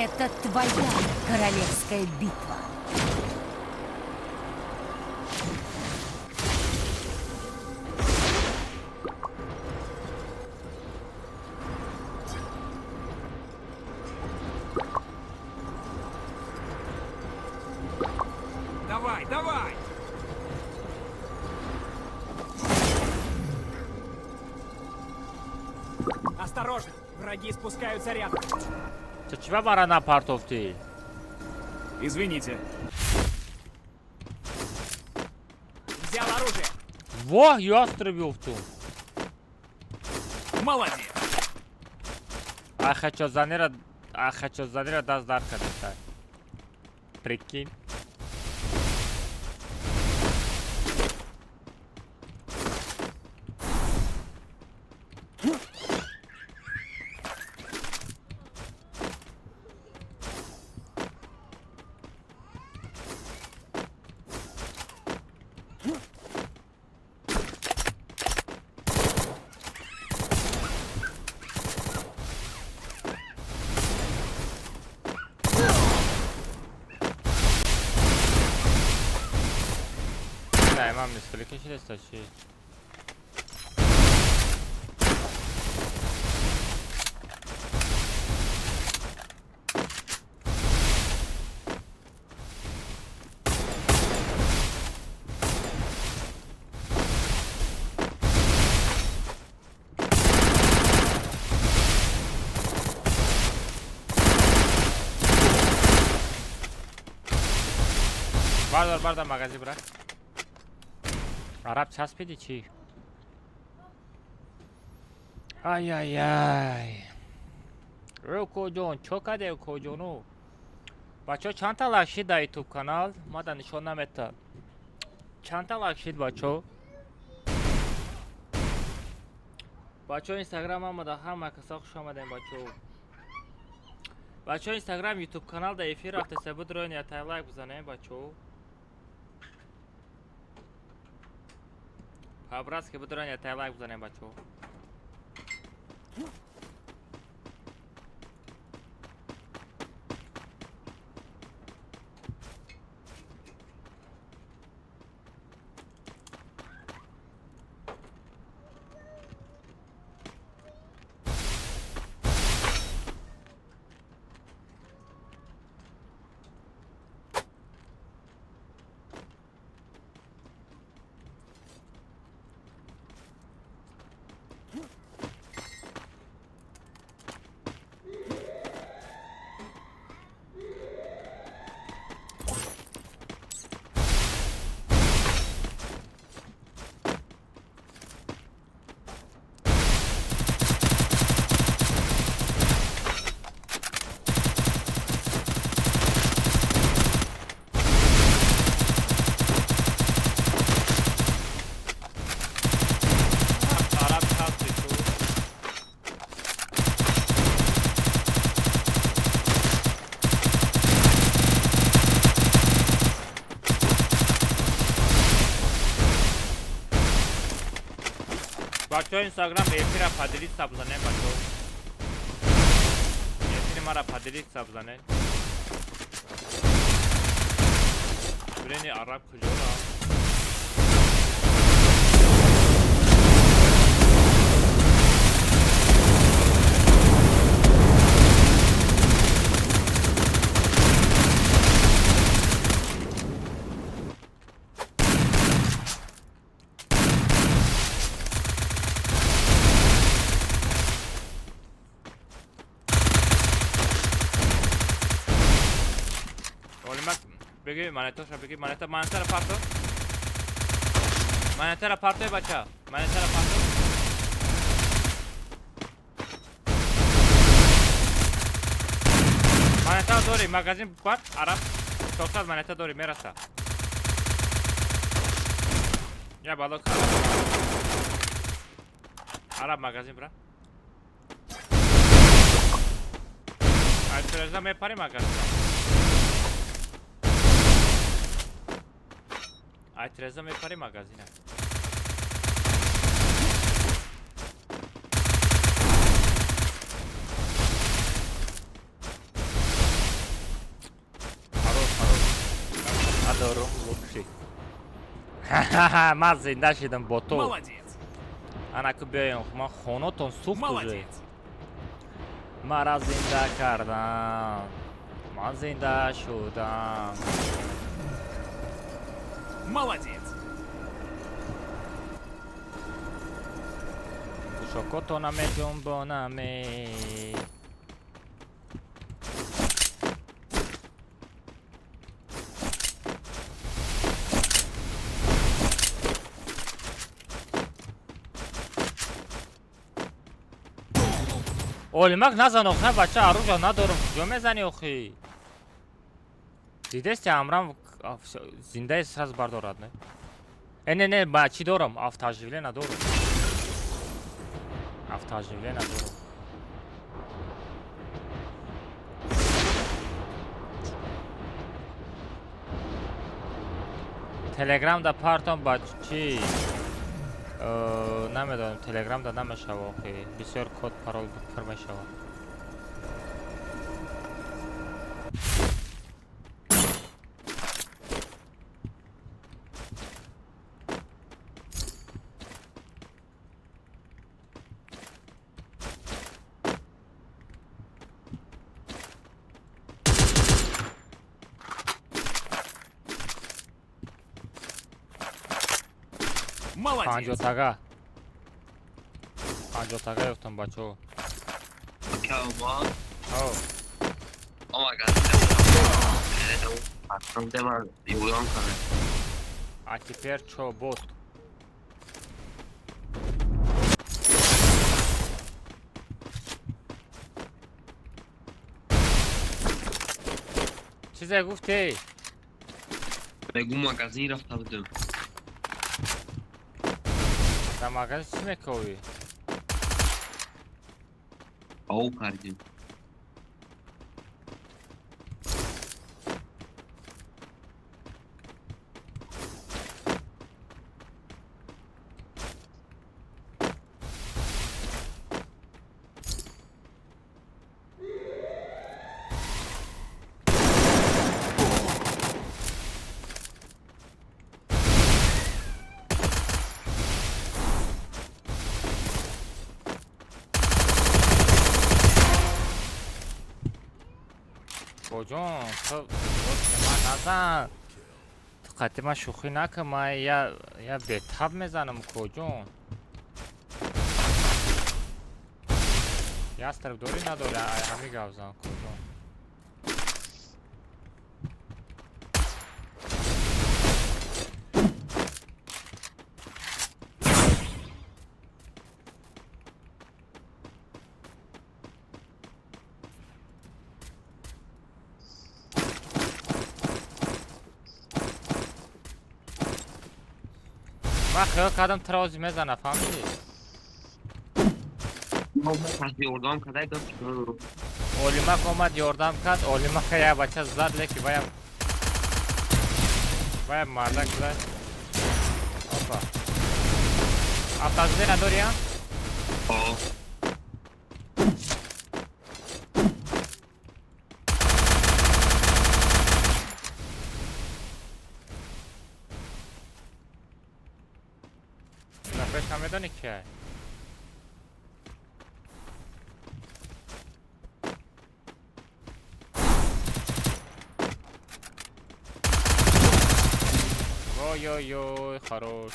Это твоя королевская битва. Давай, давай! Осторожно! Враги спускаются рядом. تو چی برای نپرتافتی؟ Извините. Взял оружие. Во, ястреб ёфту. Молодец. Ахачозанира даст дар кадта. Прикинь. Да, мам, не сколько через тащи. Barda magazi bırak. Arap çaspedi çi. Ay ay ay. روکو جون چوکاده روکو جونو بچه ها چند تا لایک شید در یوتیوب کانال ما در نشان نمیده چند تا لایک شید بچه ها اینستاگرام هم در همه کسا خوش آمدین بچه ها اینستاگرام یوتیوب کانال در افیر رفته سبود روین یا تا لایک بزنین بچه ها خبرست که بدرون یا تا لایک بزنین بچه ها بچه ها اینستاگرام ایفی را پدلیت ساب زنین بچه ها ایفی ما را پدلیت ساب زنین برینی عرب کجا را بگی منتو شو بگی منتو منتر پارتو منتر پارتو بچه منتر پارتو منتر دوری مغازین پر عرب توسط منتر دوری میرسه یا بالا کار عرب مغازین برا ایترزا میپری مغازین ایترزا میپری مغازینه ندارم بخشی من زنده شدم با تو انا که بیایم من خونتون سوخت کجایی مرا زنده کردم من زنده شدم Молодец! Шокотонаме джумбонаме. Олимак назан охи бача оружие надорум куҷо мезани охи дидести амрам зиндаи сразу бардорад не не ба чӣ дорам автооживле надорам автооживле надорам телеграм да партам ба чӣ намедонам телеграм да намешава охи бисёр код парол пур мешава панҷотага ёфтам бачаҳо а тепер чо бот چیزی گفتی؟ بگو مغازه رفته بودم. در مغازه چی میکنی؟ آو کردیم. کجون تو من نزن تو قطعی من شوخی نکن من یا به تب میزنم کجون یا از طرف دوری نداره همی گوزن کجون من خیال کردم ترازی میزنه فهمیدی؟ یاردم کده گفت اولیمک اومد یاردم کرد اولیمک یه بچه زد لیکی باید مردک زد اوپا افتازده نداری هم؟ نفرش هم میدانی که ой-ой-ой, хорош.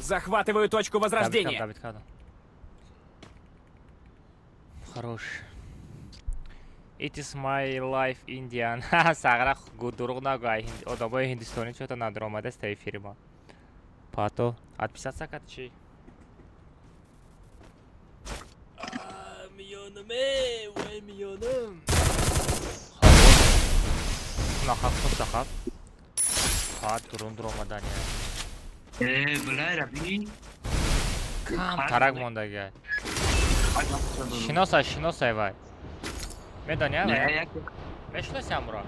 Захватываю точку возрождения. Хорош. It is my life Indian. Сагра дурог нагу одамои ҳиндистони чото надор омадаст эфири ма. Пато отписаться кад чи? Миллионам, вай миллионам. Нахаб худ сахаб. Пат дурундур омадан я. Билай рабин. Кам тарак мондага. Шиносай вай. Медони а вай? Мешноси амро?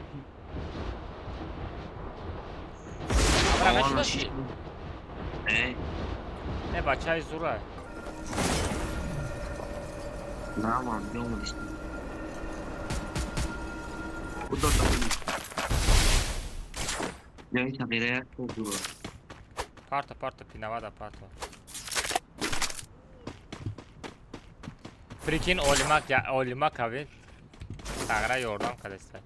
Амро мешноси? Не бачаи зура. На мам, бёмадиш. Куда Я не собираюсь куда. Парто, пинавада парто. Прикинь, Олимак авин. Тагра ёрдам кадеста.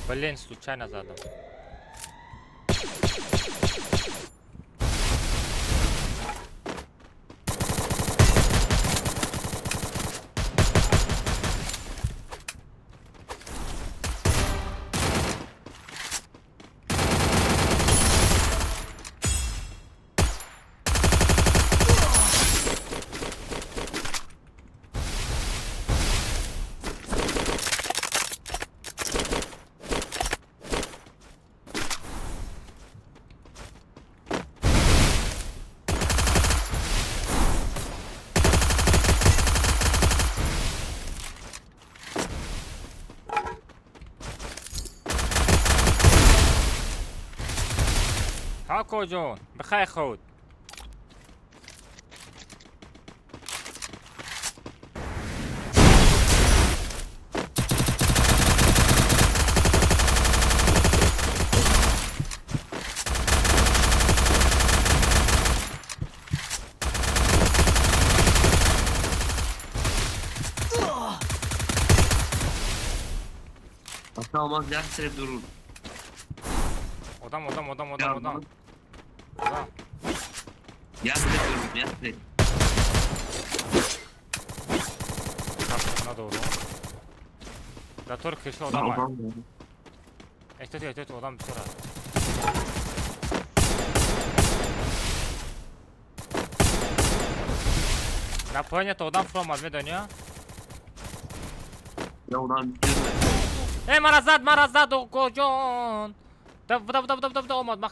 Блин, случайно задал. هاکو جون بخیر خود Tamam, derse durun. Odam. Yastık. Kapısına doğru. Dator köşe odam var. Eto adam bir sonra. Na pojenie to odam from admy do niej. Ya ulan Ej, marazad, gojon. Dab, olmadı. Mach.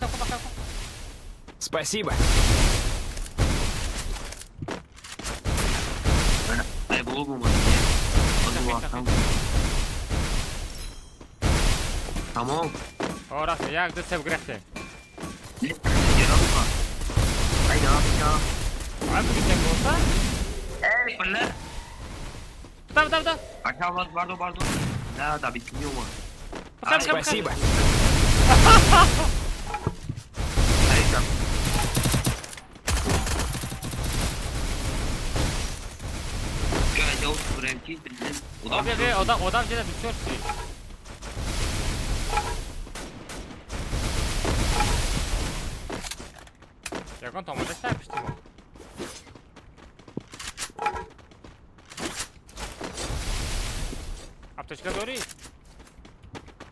Спасибо. ay bolu bu mu? Tamam. Oraz, jak do se wgrechty. Ay ne yapacağım? Abi bir tek olsa? Fırla. Dab. Aşağı bardo. Ne da bitmiyor mu? Спасибо. Hayır tamam. Ya oturuyorum ki bizim Odam gene bitiyor ki. Yakın tam öyle serpiştim o. Apteczka gori.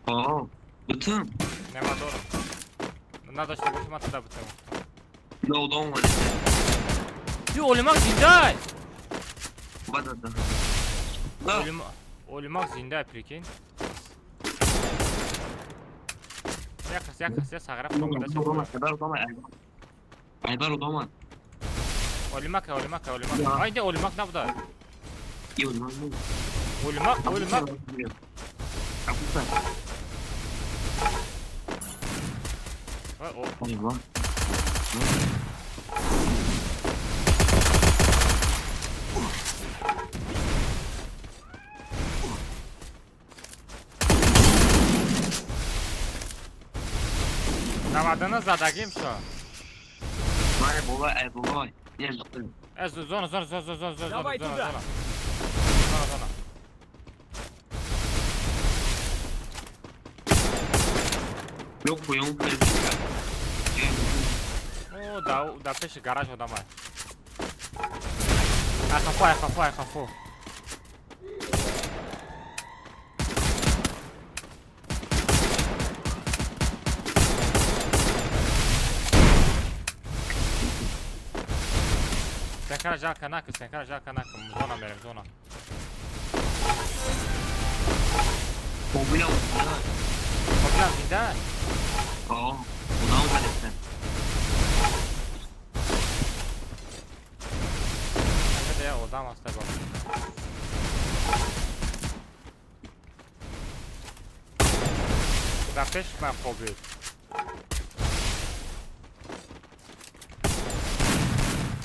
O, bütün. Nema doğru. Надо чтобы уж мата бытым. No, don't want. Yo, olimak zinday. Bada da. Olimak zinday prikin. Yakas ya sagraf komada çabuk. Aybar odama. Olimak. Haydi olimak ne bu da? İyi olimak. Olimak. Kapısa. O. Eyvah. Навадınız zadagim şu. Vay baba. Ne yaptın? Zona. Давай туда. Zona. Yok bu yok. O da peşi garaj odama. Ay kafu. Sen kara jalka nakı. Zona benim, zona. Mobil oldu. Problem zinde. Oo. Bunu almadım sen. Hadi ya odam hasta bak. Da peş ben fobi.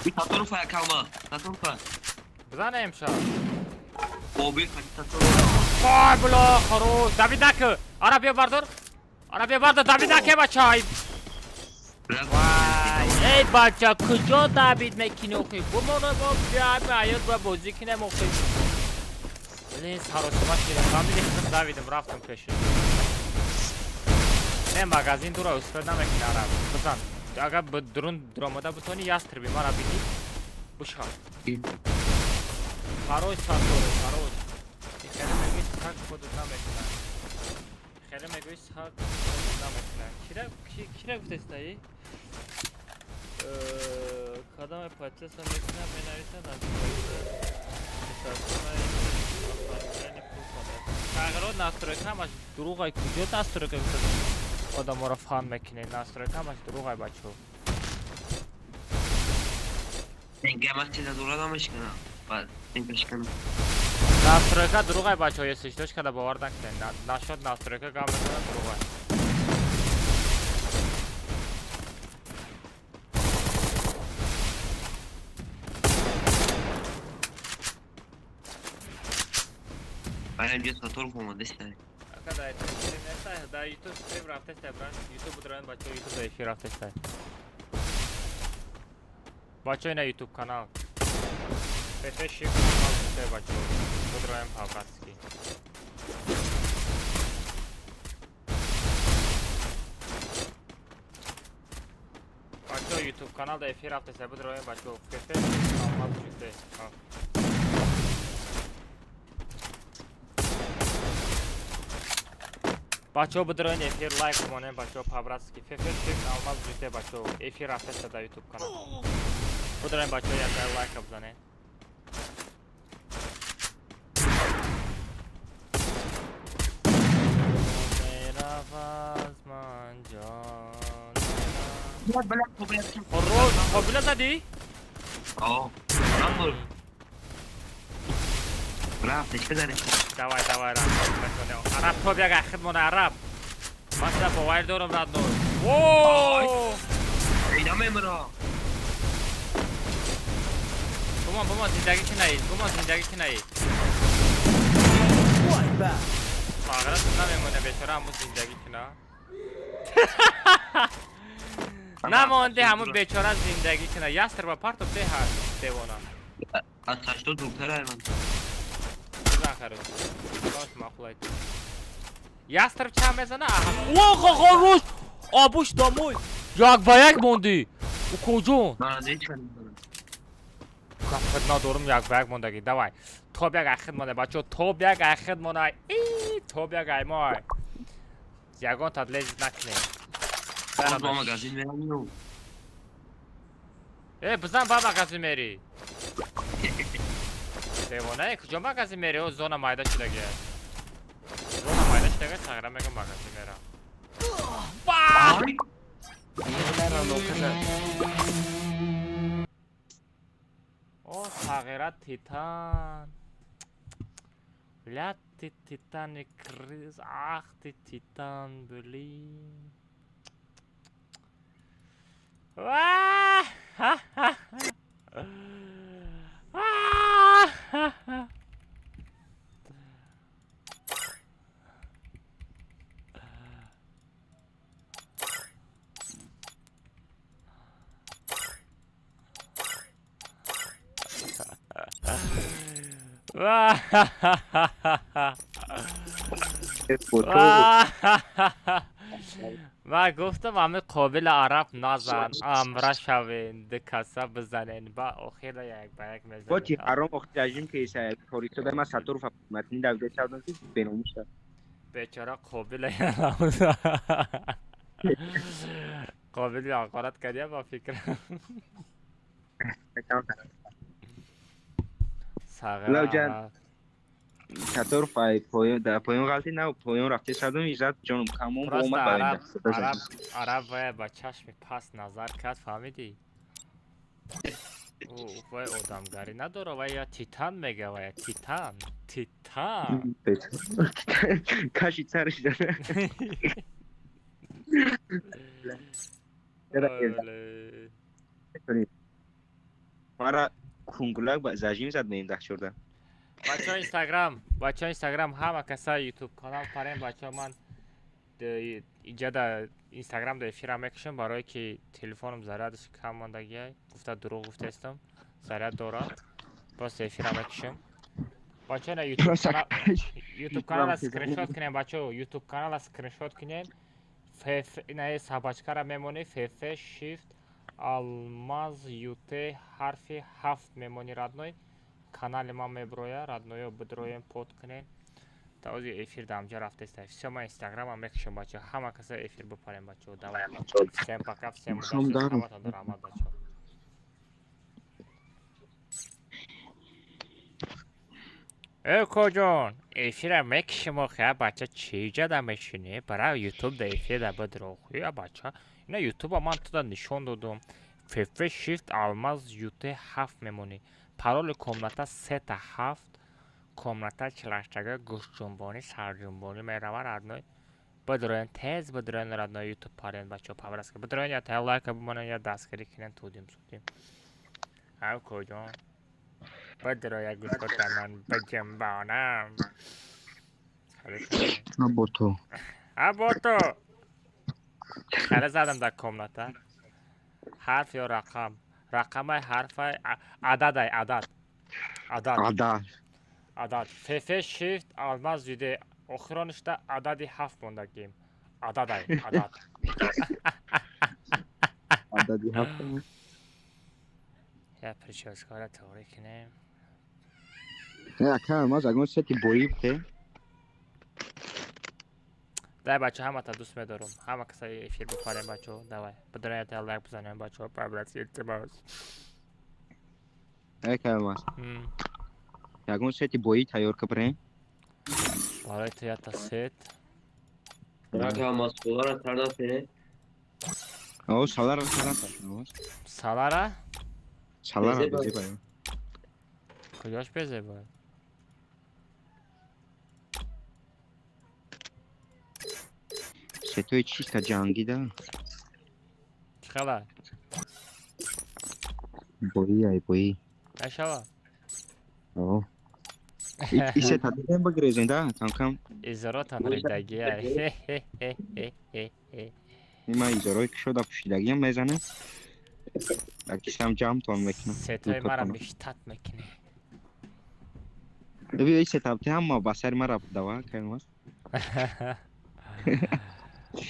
Bir Tatorufa'ya kalma. Tatorufa. Bza neyim şu? Mobil Tatorufa. Vay bula xaru. Davidakı. Arabaya vardır. Davidakı bachayım. Vay. Ey bacha kujo David mekini okuy. Bu mono bu bir ayet ve bozikine mi okuy? Öyle sarhoşuma şirin. Ben bir de David'im raftum peşi. Ne magazin dura üstüne mekini arab. Kızan. Aga bu dramada bu toni yastır bir mara bili. Bu şah. Xaroş. Kelime gis hak koduna mekina. Kelime gis hak koduna mekina. Kira vitestayı. Kadame patates mekina benarisa Kagro настройка маш другой куҷо настройка одаморо фаҳм мекунед настройка маш другой бачо Engemek çiğde duradamış kana. Bak, engemek kana. настройка другой бачо если что когда бовар накунед насчёт настройка гавмекана другой Aynen bir Tatoruf'a mı desene? Когда это стрим да YouTube стрим рафтестай бран YouTube дроен бачо YouTube эфир рафтестай бачо на YouTube канал Петеши канал стай бачо дроен павкатский бачо YouTube канал да эфир рафтестай дроен бачо Петеши канал стай بچه‌ها بدرین افیر لایک کنین بچه‌ها پابراسکی ففر شیفت آلماز جوته بچه‌ها افیر رفته صدا یوتیوب کانال بدرین بچه‌ها یک لایک بزنین خب زدی؟ آه رفتش بزنه دوای رفت عرب تو بیاگ خدمون عرب مثلا با وایر دورم رد نور وووو اینا میمرا بمان زندگی که نهید ماغرات نمیمونه بیچاره همون زندگی که نه نمانده همون بیچاره زندگی که نه یستر با پارتو به هست دیوانا از تشتو دکتر هر من بزن خروش باش مخلایت یستر چه میزنه اوه روش آبوش داموی یک با یک موندی او کجون من از هیچ کنیم خد ندارم یک با یک موندگی دوای تو بیاگ اخید مونه بچه تو بیاگ اخید مونه تو بیاگ ای مای یگان تا لیز نکنیم با مگازین میرم بزن با مگازین میری دیوانه کجا مگازین میری او زون مایده شدگی زون مایده شدگی تغییرم میگم مگازین میرم او تغییرات تیتان Блядь, ты титаник крыс, ах ты титан, блин. من گفتم همه قابل عرب نزن امره شوین دکسه بزنین با اخیر یک با یک میزنین باتی حرام وقتی رژیم که ایسا توری تو دایم از سطور متنی دویده چردن که بینومی شد بیچاره قابل قابل آقارت کردیم با فکرم لو جان چطور پایون غلطی نه پایون رفته شدم ایزد جانم کمون با اومد عرب با چشم پس نظر کرد فهمیدی؟ او وای آدمگری نداره و یا تیتان میگه و یا تیتان کاشی سرش داره مرا کنگولک با زجیم زد میم ده شده بچه ها اینستاگرام همه کسا یوتیوب کانال پرین بچه ها من ایجاد اینستاگرام در افیر میکشم برای که تلفنم زرادش کم ماندگی گفته دروغ گفته استم زراد دارد باز افیر میکشم بچه ها یوتیوب کانال اسکرین شات کنیم بچه ها یوتیوب کانال اسکرین شات کنیم اینه صحبچکه را میمونی فیفه شیفت алмаз юте ҳарфи 7 мемонӣ радной канали ма меброя радноё бидроем под кунен та ози эфир дамҷа рафтеста всё ма инстаграма мекушам бачо ҳама каса эфир бипарем бачо давай всем пока всем удачи ҳаматон даромад бачо коҷон эфира мекушам охи бача чӣ ҷада мешини барои ютуб да эфир да бидрохи бача اینا یوتیوب ها من تو نشون دادم فیفه شیفت алмаз юте 7 میمونی پرول کامنتا 3 تا 7 کامنتا چلاشتگاه گوش جنبانی سر جنبانی میروه ردنای بدروین تیز بدروین ردنای یوتیوب پارین بچه ها پاورست که بدروین یا تا لایک بمانن یا دستگیری کنن تودیم سودیم او کجان بدروین گوش کنن بجنبانم با تو خیلی زدم در کامنتا حرف یا رقم های حرف های عدد فیفه شیفت алмаз юте آخرانشتا عددی 7 موندگیم عددی 7 یا پرچازکاره توری کنیم نه اکرم алмаз اگه ستی بویی بته давай бачо ҳама та дӯст медорам ҳама касаи эфир бихварем бачо давай бадояд лайк бизанем бачо пабласи илтимос Калмас. Ягон сети бои тайёр кабрем. барои ту ята сет Калмас кулара тардафе. О, салара тардафе. салара Салара безебай. куҷош безебай Сетои чиста ҷангида. чӣ хабар Бои ай бои. нашава О. Исе тадем багрезен да, кам. изоротан ридагиай Има изорой кишода пушидагиам мезанам. Акисам ҷамтон мекунам. сетои мара миштат мекунӣ Бибин сетапти ҳама ба сари мара дава калмас.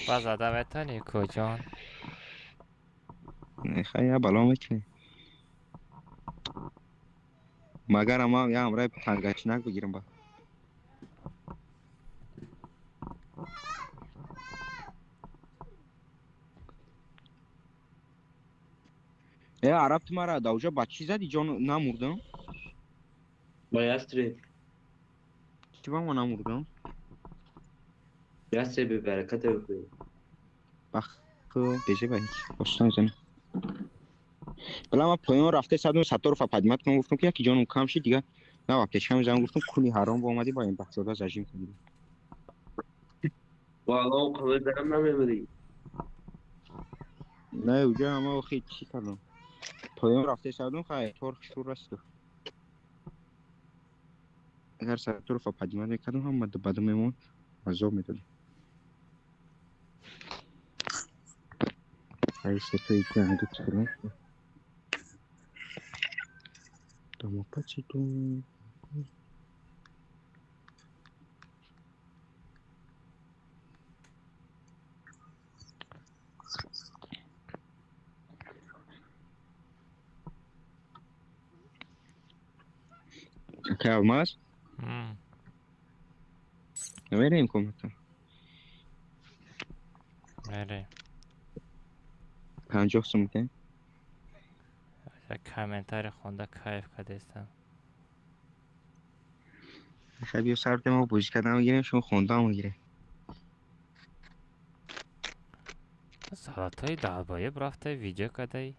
ба зада метонӣ куҷон Хая бало мекунӣ. Магар ама я амрай тангачинак бигирам ба. Араб тумара да уже ба чӣ зади ҷон намурдам? Ба ястреб. Чӣ ба ма намурдам? Ястреб бараката бихӯй. Баху безебай. Остан зан. Бала ма поён рафте садум Сатторов падимат кунам гуфтам ки яки ҷонум кам шид дига на аптечкам зан гуфтам кули ҳаром омадӣ ба ин бахзода зажим кунӣ. Валло қабул дарам намемадӣ. Не уҷа ама охи чӣ кардам? Поён рафте садум хай торх шур аст. Агар Сатторов падимат мекардам ҳама бадо мемонд азоб медодам. Ай сетои ҷанги чӣ? Дома пачиту. Калмас? Верим комната. мере 50 сум ке? комментарий хонда кайф кардестам Хай биё сарте мо бозӣ кардан мегирем шумо хондан мегирем. золотои далбоеб рафта видео кадаи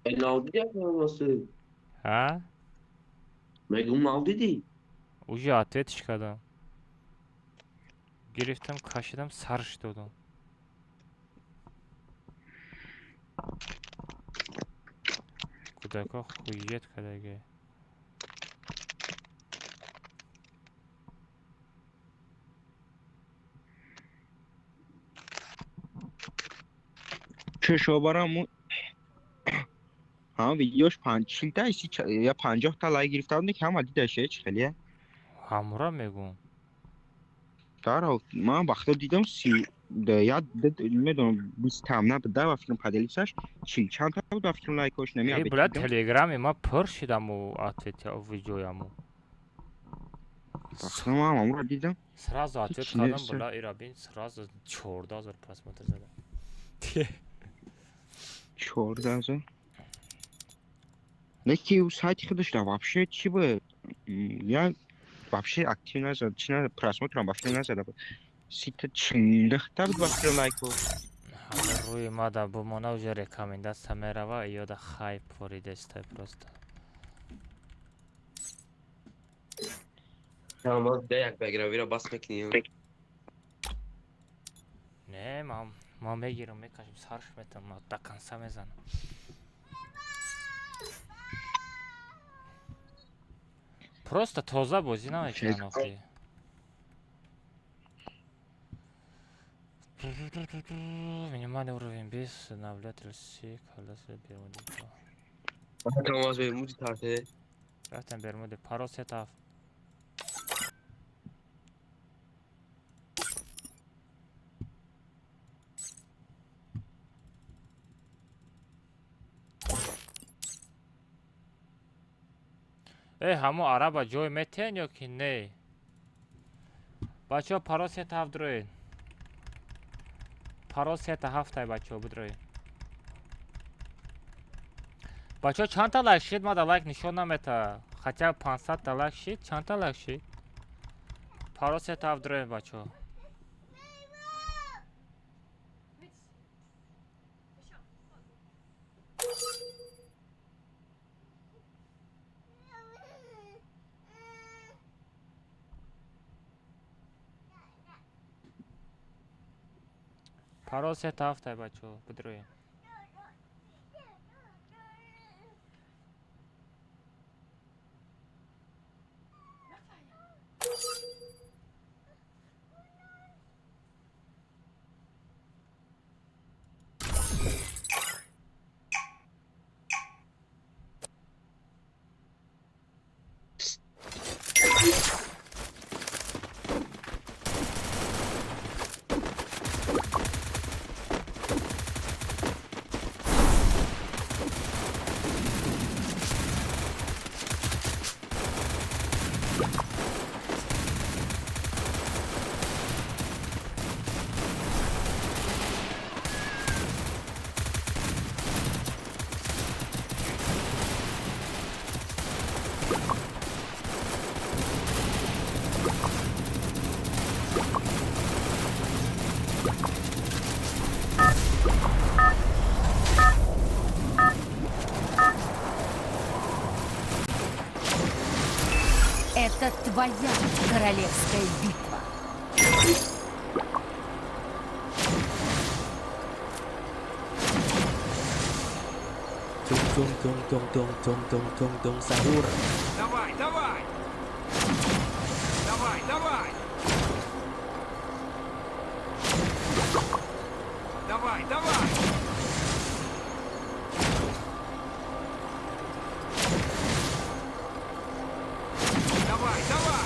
Навдиди Калмасу? а Мегум навдиди? уже ответиш кардам гирифтам кашидам сарш додам кудака хует кадаги чӯшобарам ҳама видеош 40 та я 50 та лайк гирифта буд ҳама дидаш чӣ хеле ҳамра мегум даро ман вақто дидам 30 я медонам 20 там набуда ва фикрам поделисаш 40 чанд та буд ва фикрам лайкош намеабед бula телеграми ма пур шидаму ответ видеояму вақто ман амро дидам сразу ответ кардам була ира бин сразу 14000 просмотр зада 14000 Неки у сайти худаш да вообще чӣ буд я вообще актив назад чӣ на просмотрам вообще назада буд сита 40 та буд ва фикрам лайко рӯи ма да бумона уже рекомендация мерава ёда хайп воридестай просто Калмас да як багировиро бас мекунем. не ма мегирам мекашем сарш метам до конца мезанам просто тоза бозӣ намекунан охи минимальный уровень без наблюдатель C колеса бермуды Калмас бермуди тарте рафтам бермуды паро сетав ҳамо араба ҷой метиҳен ё ки не بچه ها پاراس 7 دروین پاراس 7 های بچه ها بدروین بچه ها چند تا لایک شید ما در لایک نشون نمیده خطا 500 تا لایک شید چند تا لایک شید پاراس 7 دروین بچه ها پاراس 7 های بچه ها بدروین Это твоя королевская битва. Tung sahur. Давай, давай! Давай, давай! Давай, давай! Давай, давай!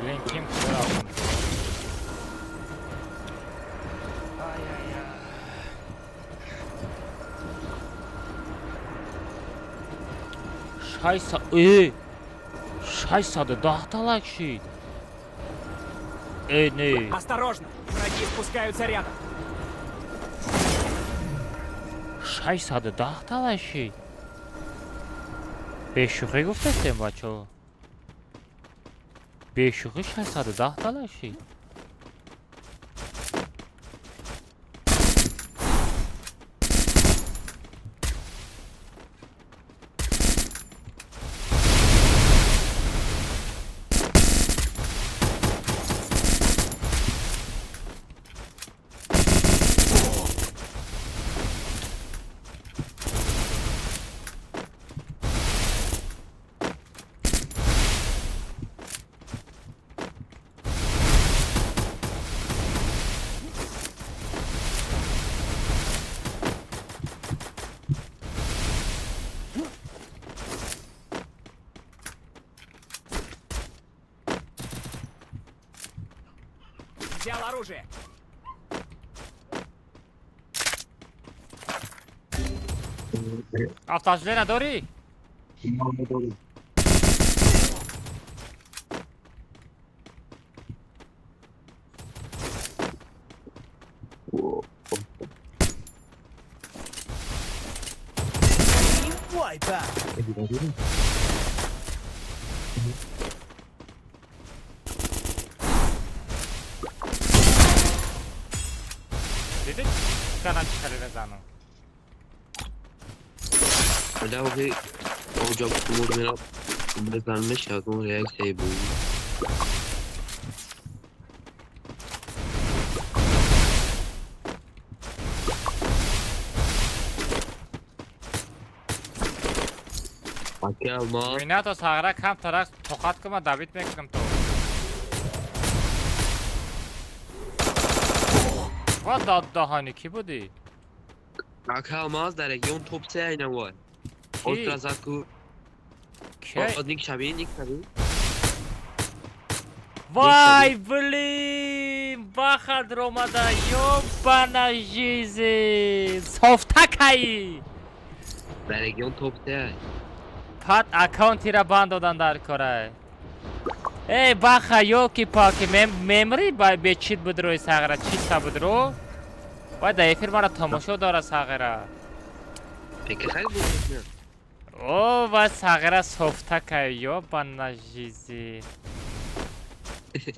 Блин, Ким, куда он? Шайса, Шайса, да дахталак шит. Не. Осторожно! Враги спускаются рядом. Шайса, да дахталак шит. Бешухи гуфтестем, бачо. Бешухи Шайса, да дахталак шит. Взял оружие. Автозле نداری؟ دیدی؟ کنم چکاری بزنم Adamı hocam kumurmaya bezlenmiş ya kumuraya şey bu. اینا تو ساغره کم طرف توقات که ما دابیت میکنم تو و داد دهانی کی بودی؟ Kalmaz da region top 3 aynen var. Ultrazaku. کی؟ Nick Xavi. وای بلیم баха дромада ёбана жизнь. Софтакай. Дар регион топ 3. Пат аккаунтира банд додан дар кора. Эй, баха ёки паки мемори ба бечит будро сагара чиста будро. Вай да эфир мара тамошо дора сагара. Пеки хайр буд. О, ва сагара софтакай ёбана жизнь.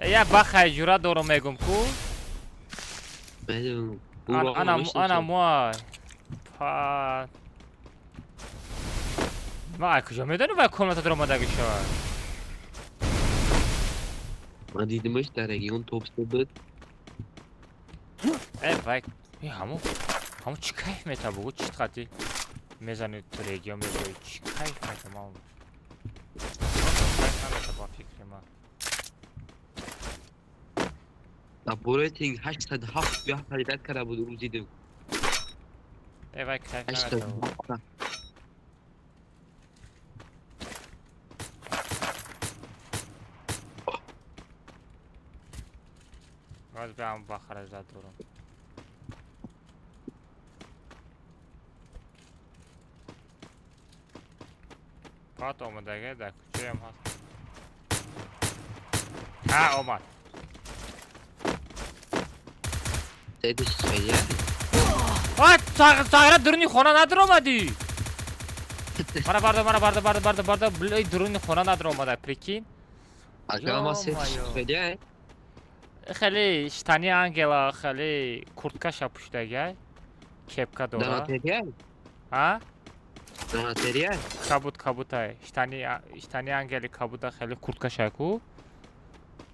Я баха жура доро мегум ку. Медум. Ана мой. Па. ма кужа медони вай комната дромадаги шава. Ман дидимаш дар регион топ 3 буд. Вай ҳамун чӣ кайф мета бугу чӣ қати мезани ту регион мезои чӣ кайф мета ман кайф намета ба фикри ман. Або рейтинг 807 я харидат карда буд рӯзи ду. Вай кайф намета бугу. باز بیام با خرجات دورم. پات اومده در کوچه هم هست. ها اومد. دیدیش خیلیه؟ ساغره درونی خونه ندار اومدی. mana barda bilay درونی خونه ندار اومده پریکین. اگه ما سیتش خیلیه؟ خیلی شتانی انگلا خیلی کورتکاش پوشیده کپکا داره. داناتریه؟ ها؟ داناتریه؟ کابوتای شتانی انگلی کابوتا خیلی کورتکاش کو.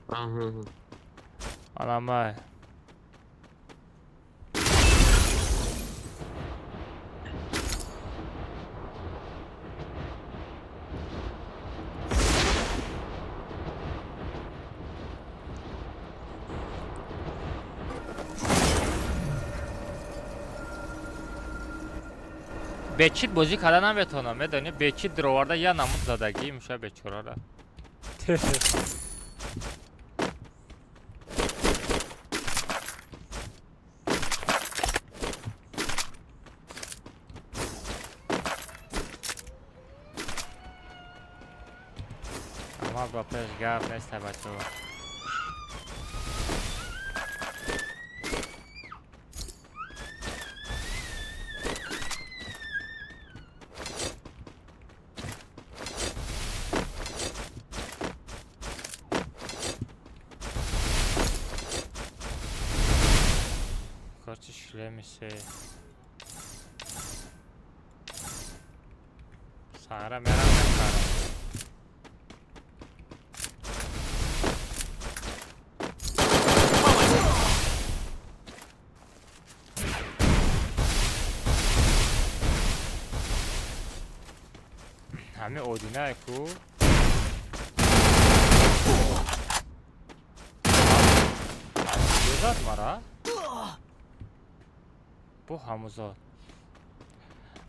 آها. آنامه. بچیت بازی کردن نمیتونم میدونی بچیت دروارده یا نمود زدگی میشه بچورا را اما با پیش گفت نیسته بچه ها Let me see. Sara mera kara. Hame odina ku. Yozat mara. Bu hamuzot.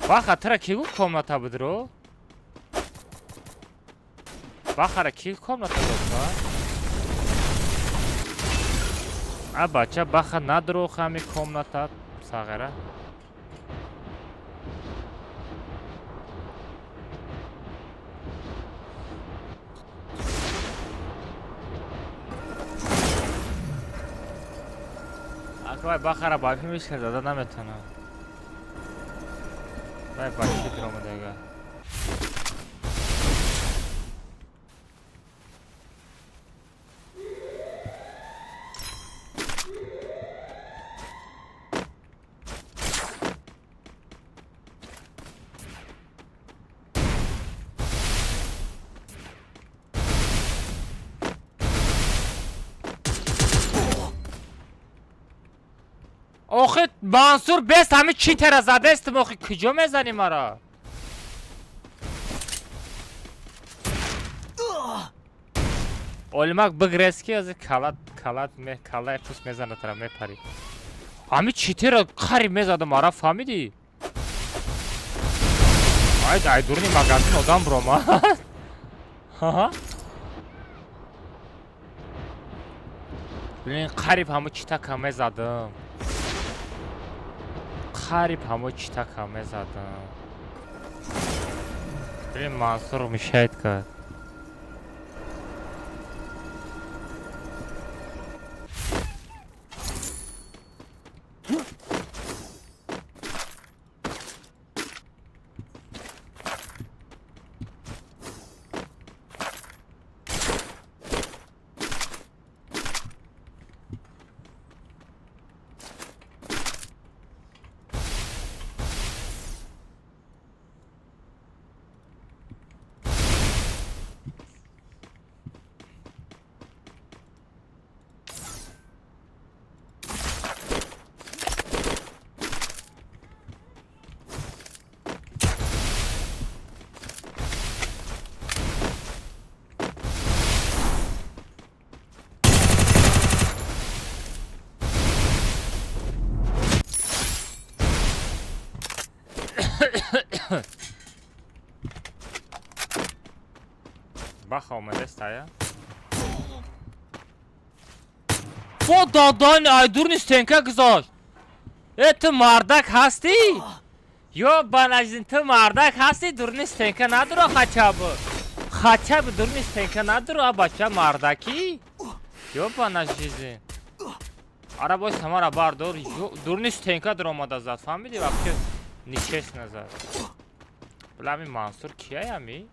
Baxa tara kigu komnata budro. Baxara kigu komnata budro. A bacha baxa nadro xami komnata sagara. وای باخره باقی میشه داده نمیتونه وای باقی درامه دیگه آخه منصور بست همه چی تر زده است آخه کجا میزنی مرا اولمک بگرسکی از کلای پوست میزنه ترا میپری همه چی تر خری میزده مرا فهمیدی ای دورنی مگازین آدم برو ما ببین قریب همو چیتا کمه زدم قریب همو چیتا کمه زدم ببین منصور میشهد کرد Bak olmadı staya. Bu dadan aydurun stenka kızar. Ty mardak hasti? Yo banajin ty mardak hasti durun stenka nadur o haçabı. Haçabı durun stenka nadur o bacha mardaki? Yo banajizin. Araboy samara bardor. Yo durun stenka dromada zat famili вообще нечестно зад. Блами Мансур кия ями?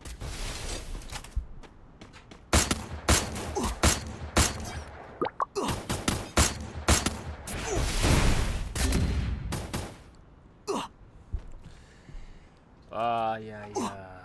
Ay ay ay.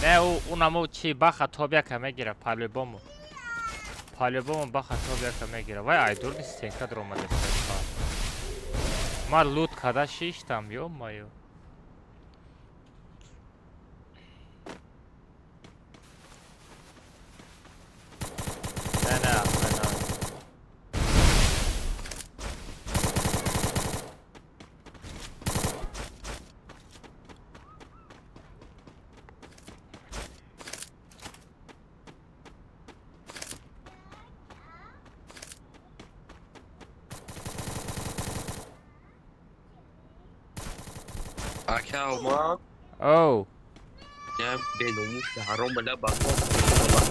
Ne o unamo chi baxa tobya kame gira по-любому. По-любому baxa tobya kame gira. Vay aydur stenka droma destek. Mar loot kada shishtam ё-моё. Aka Omar. Oh. Ya benomuz haram bala bak.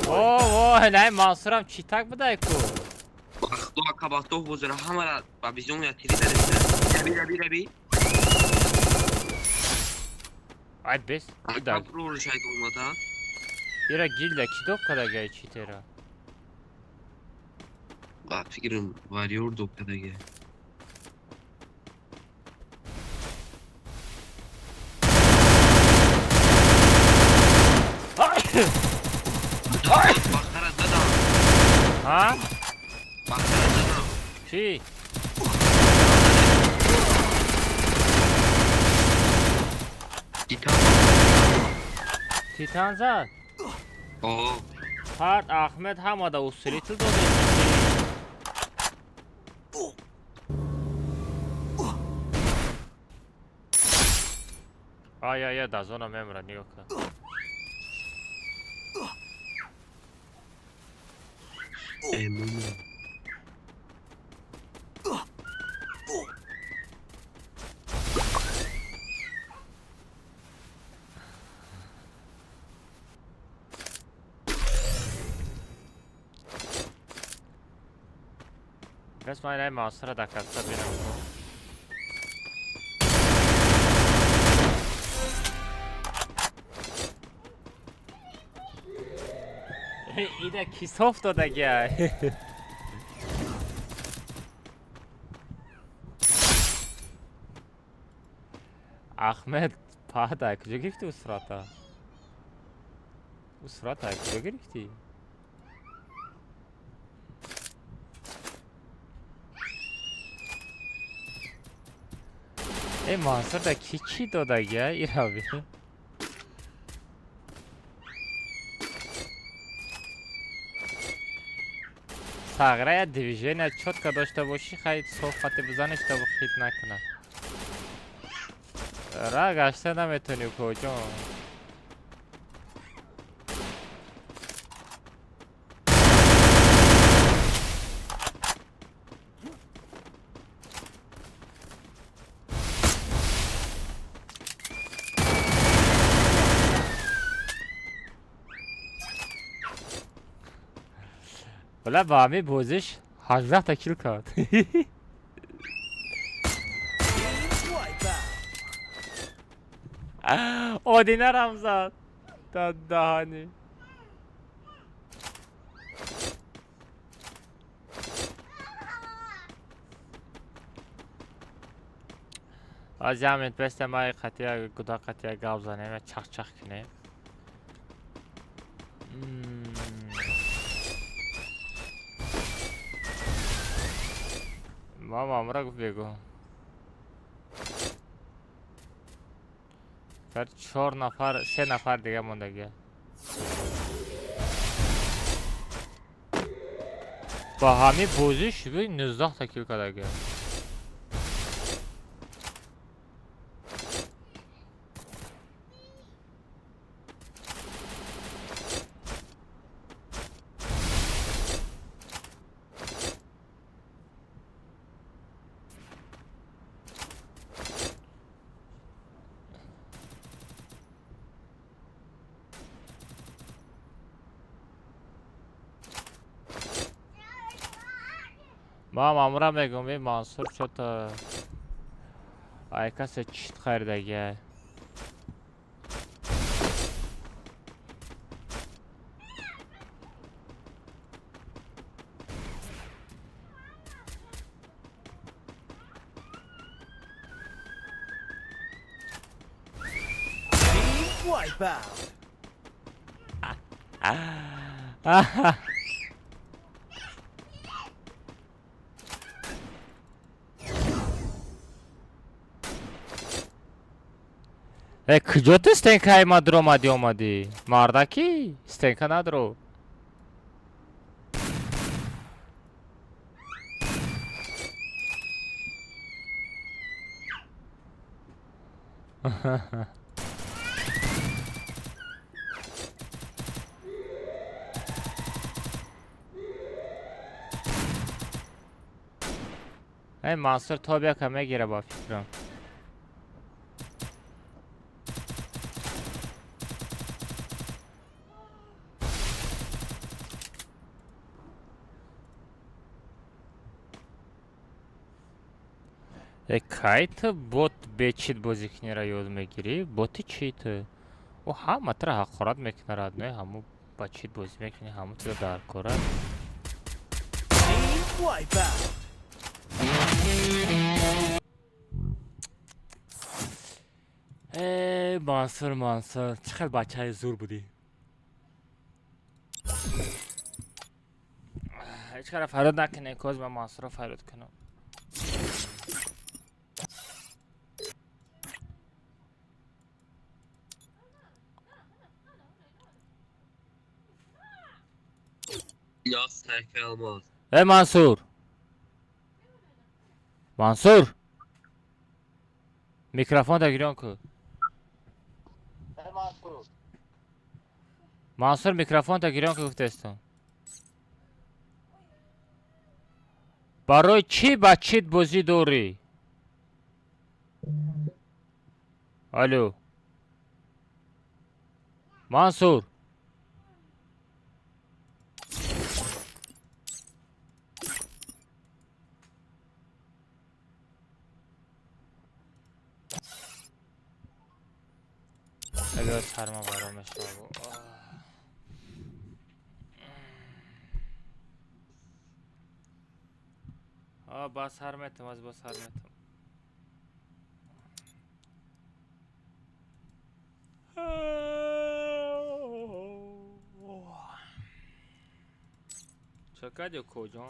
Oh, ne Mansuram çitak mı dayı ku? Bakto akabato bozara hamara babizyon ya tiri derse. Rabi. Ay bes. Aka pro şey olmadı. Ira gilde kidok kadar gay çitera. Bak fikrim varıyor doktada gel. Ha? Bakara Şey. Titan zat. Oo. Part Ahmet hamada usritil do Ay ay ay da zona memra niyoka. Emin. Resmen ay Mansur'a da kalsa benim. İde kisofto da gel. Ahmet Pahda kıca girdi o sırada. O sırada kıca girdi. Mansur da kiçi do da gel İrabi. سغره یا دیویژن یا چوتکا داشته باشی خیلی صحبتی بزنش تا بخیت نکنه را گشته نمیتونی کجا ولی با همی بوزش 18 تا کیل کرد آدینه رم زد داد دهانی از همین پست ما قطعه گدا قطعه گاو زنیم چخ چخ کنیم مامورا گفت بگو سر 4 نفر 3 نفر دیگه موندگی با همین بوزش 19 تا کیل کردگی ما مامورا میگم بی منصور شد ای کسی چیت خریدگی کجا تو استنکه ای مدرو آمدی مردکی استنکه ندارو ای منصور تا بیا که میگیره با فکرم کایت بوت بچید بازی کنی را یاد میگیری بوتی چیت او همه تر حقارت میکنه راد نه همو بچید بازی میکنی همو تر در کاره ای منصور چقدر بچه های زور بودی هیچ کار فراد نکنه کاز من منصور رو فراد کنم یا سرک الماس ای منصور میکروفون تا گیران کن منصور میکروفون تا گیران کن گفته استم برای چی بچید بازی دوری الو منصور اگر سرما برامش نبود با سرمتم از با سرمتم چقدر کجا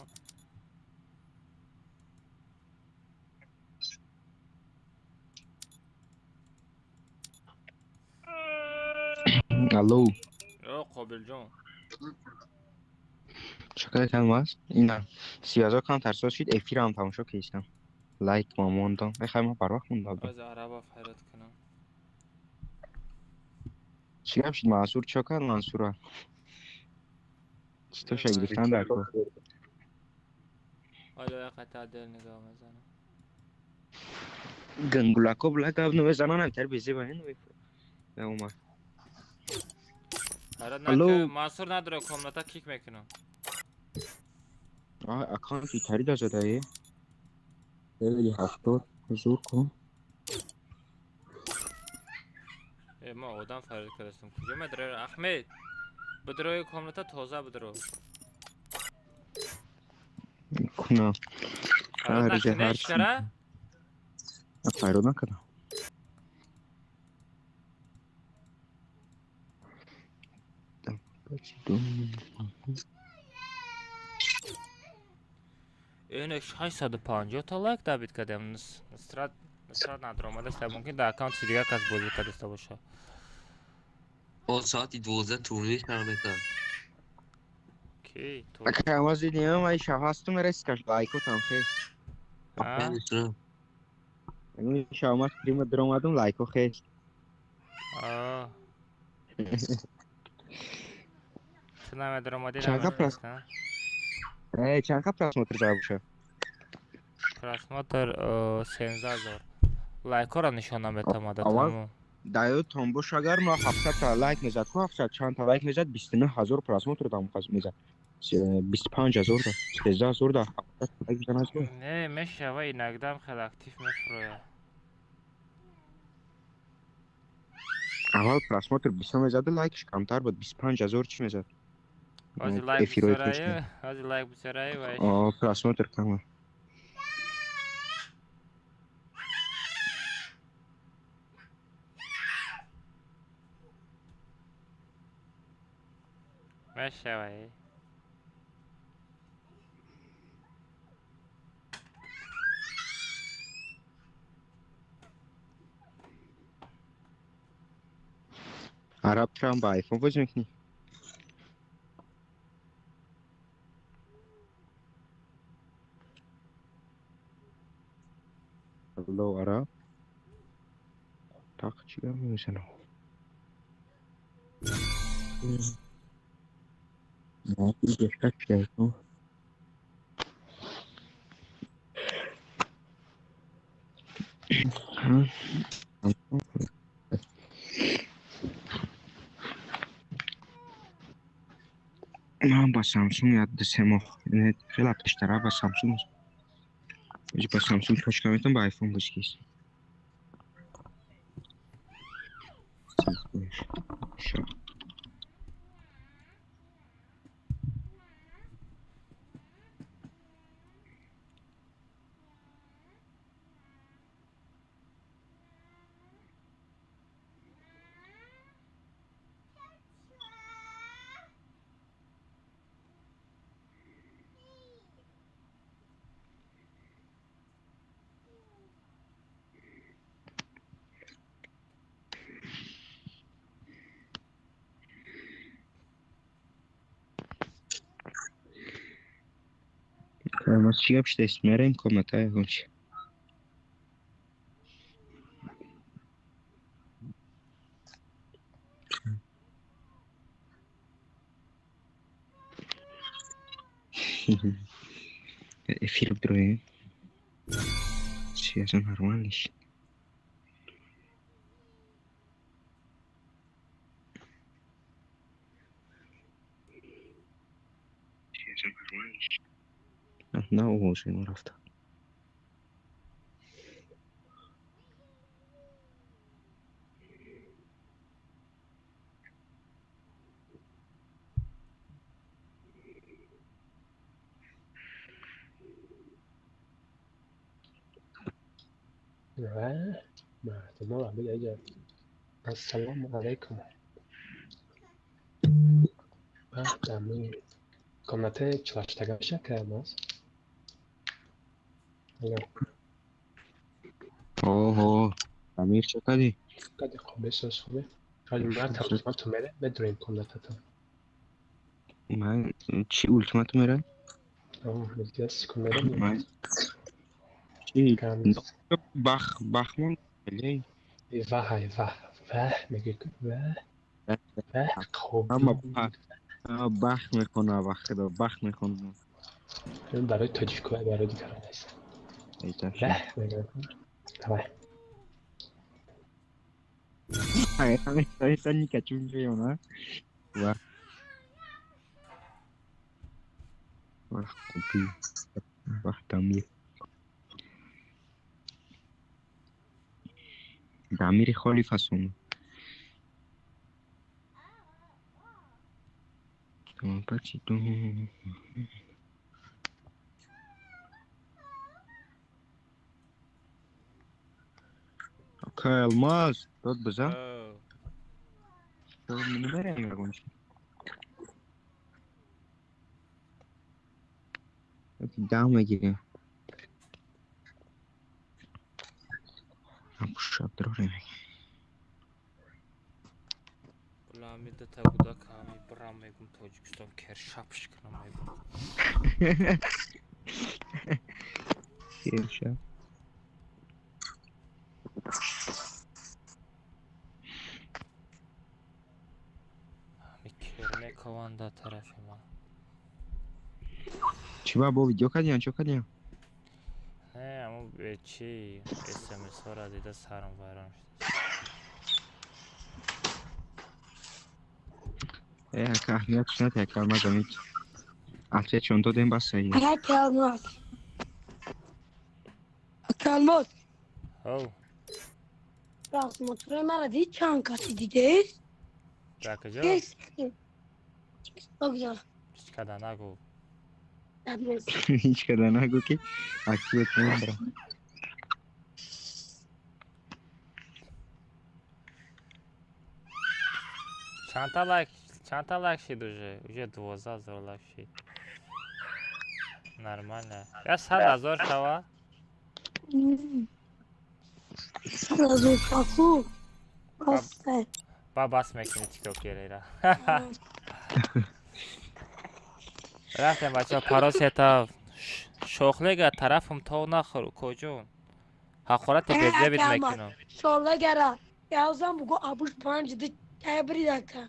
الو قابل جان چقدر تماس اینا 30,000 کام ترسا شد افیر هم تماشا کردم لایک ما موندم بخوام ما پر وقت موندم از عربا فایرت کنم چی شد منصور چکر منصور تو شگفتن در تو حالا قطع دل نگاه میزنم گنگولاکو بلک اب نو زنان تر بیزی باین نه اومد آره نه الو. که منصور نداره کامنتا کیک میکنم اکانتی خرید شده ای خیلی هفتاد زور کن ما آدم فرید کردستم کجا مدره احمد بدروی کامنتا تازه بدرو کنم فرید نکنش کرده فرید نکنم اینش 850 تا لایک دابید کردم نصرت نداره آمده است ممکن در اکانت دیگه کس بازی کرده باشه او ساعتی 12 طولش نمیکنه کی تو اگه آواز دیدیم ای شب هستم رسکش لایکو تام خیلی این شما کریم در اومدم لایکو خیلی چنان در اومده چند پلاس چند پلاس موتر جواب شه پراسماتر 13000 لایک را نشانه میتم اول دایو تنبوش اگر ما 700 تا لایک میزد کو 700 چند تا لایک میزد 29000 پراسماتر دام خواست میزد 25000 تا 13000 تا لایک میزنه نه میشه و این نقدم خیلی اکتیو میفروه اول پراسماتر 20 میزد لایکش کمتر بود 25000 چی میزد از لایک بسرایه از لایک بسرایه وایش پراسماتر کمه میشه وای عرب ترام با آیفون بازی میکنی الو عرب تاق چیکار میکنه نه دیگه کچ کرد من با سامسونگ یاد دستم خیلی اشترا با سامسونگ یه با سامسونگ کاش کمیتم با آیفون بسکیس Mas tinha que ter esmero em comentar, gente. Filho do Troia. Se é normais. نه او حسین رفت مردم بگه السلام علیکم دمی کامنته چلاشتگاه شکر ماست اوه امیر چقدی؟ قدی خوبه سوز خوبه حالی مرد تبسمان تو میره بدرین کامنته تا من چی اولتیماتوم میره؟ میگه سکونه رو من چی؟ کم بخمون بلی واه میگه واه اما خوبی بخ میکنه و خدا بخ میکنه این برای تاجیکو برای دیگران هست واه میگه واه Esa ni cachumbe ona. Wah, wah, kopi. Wah, damir. Damir خالی فسون. تو پچی تو. که الماس داد بزن. تو منو بریم نگونش. دام میگیریم. هم شب داره. Ulan bir de tabuda kami bıramayım Tacikistan kerşapış kıramayım. Kerşap. Kerne kavanda tarafıma. چی با ویدیو کردین چه کردین؟ نه اما به چی SMS ها را دیده سرم ویران شده. که اهمیتش نداره کلمه زمین. البته چون تو دیم بس صحیحه. اگر کلمات او راست موتور مرا دید چند کسی دیده؟ در کجا؟ بگذار هیچ کده نگو هیچ کده نگو که اکتیوت نمیبرم چند تا لایک شید уже 12,000 لایک شید нормально یا 100,000 شوا 100,000 خوب آفر با بس میکنی تیک توک گیره رفتیم بچه ها پراسیتا شوخلیگه طرفم تو نخورو کجون حقورت بیزه بید میکنم شوخلیگه یازم بگو ابوش 5 دی تبری دکتر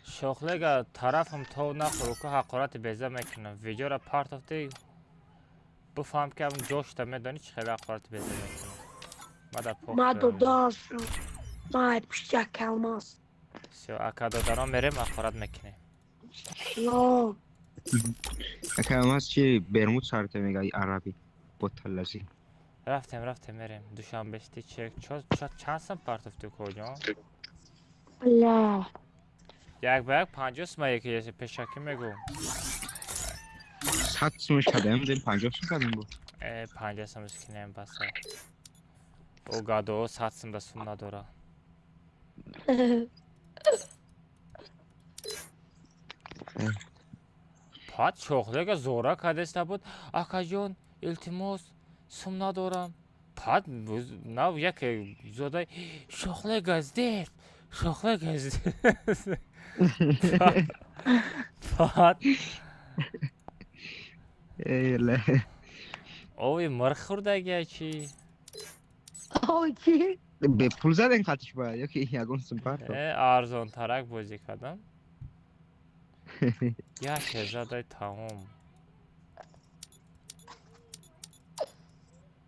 شوخلیگه طرفم تو نخورو که حقورت بیزه میکنم ویدیو را پارت افتی بفهم که هم جوشتا میدانی چه خیلی حقورت بیزه میکنم مدو دارشو مای پشتک کلماس سیو اکادو دارم میریم حقورت میکنیم یا کلماس چی برمود سرته میگه عربی بطلزی رفتیم میریم دوشنبه بشتی چک چند سم پارت افتی کجا؟ الله یک به یک 50 سم یکی یه پیشکی میگو 100 سمش کدیم دیم 50 سم کدیم بود 50 سم اسکنیم بسه او گادو 100 سم da sun نداره پاد شوخلیگه زورا کدست نبود آقا جون التماس سم ندارم پاد نو یک زوده شوخلیگه ازدید شوخلیگه ازدید پاد ایله اوی مرخ خورده چی؟ اوی چی؟ به پول زدن خطش باید یا که یکون سمپارت ارزان ترک بازی کردم یک زده تمام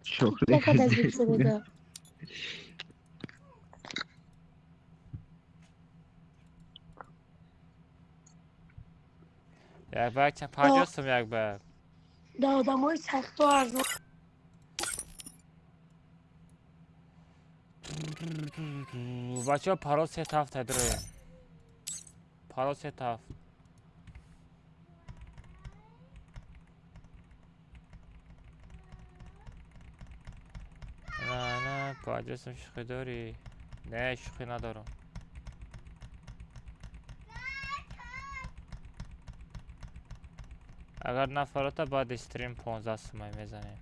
شوخلی یک بگ چند 50 سم یک بگ دادم های سخت و ارزان بچه ها پراس 7 داره پراس 7 نه 50 سم شوخی داری نه شوخی ندارم اگر نفراتا بعد استریم 15 سمای میزنیم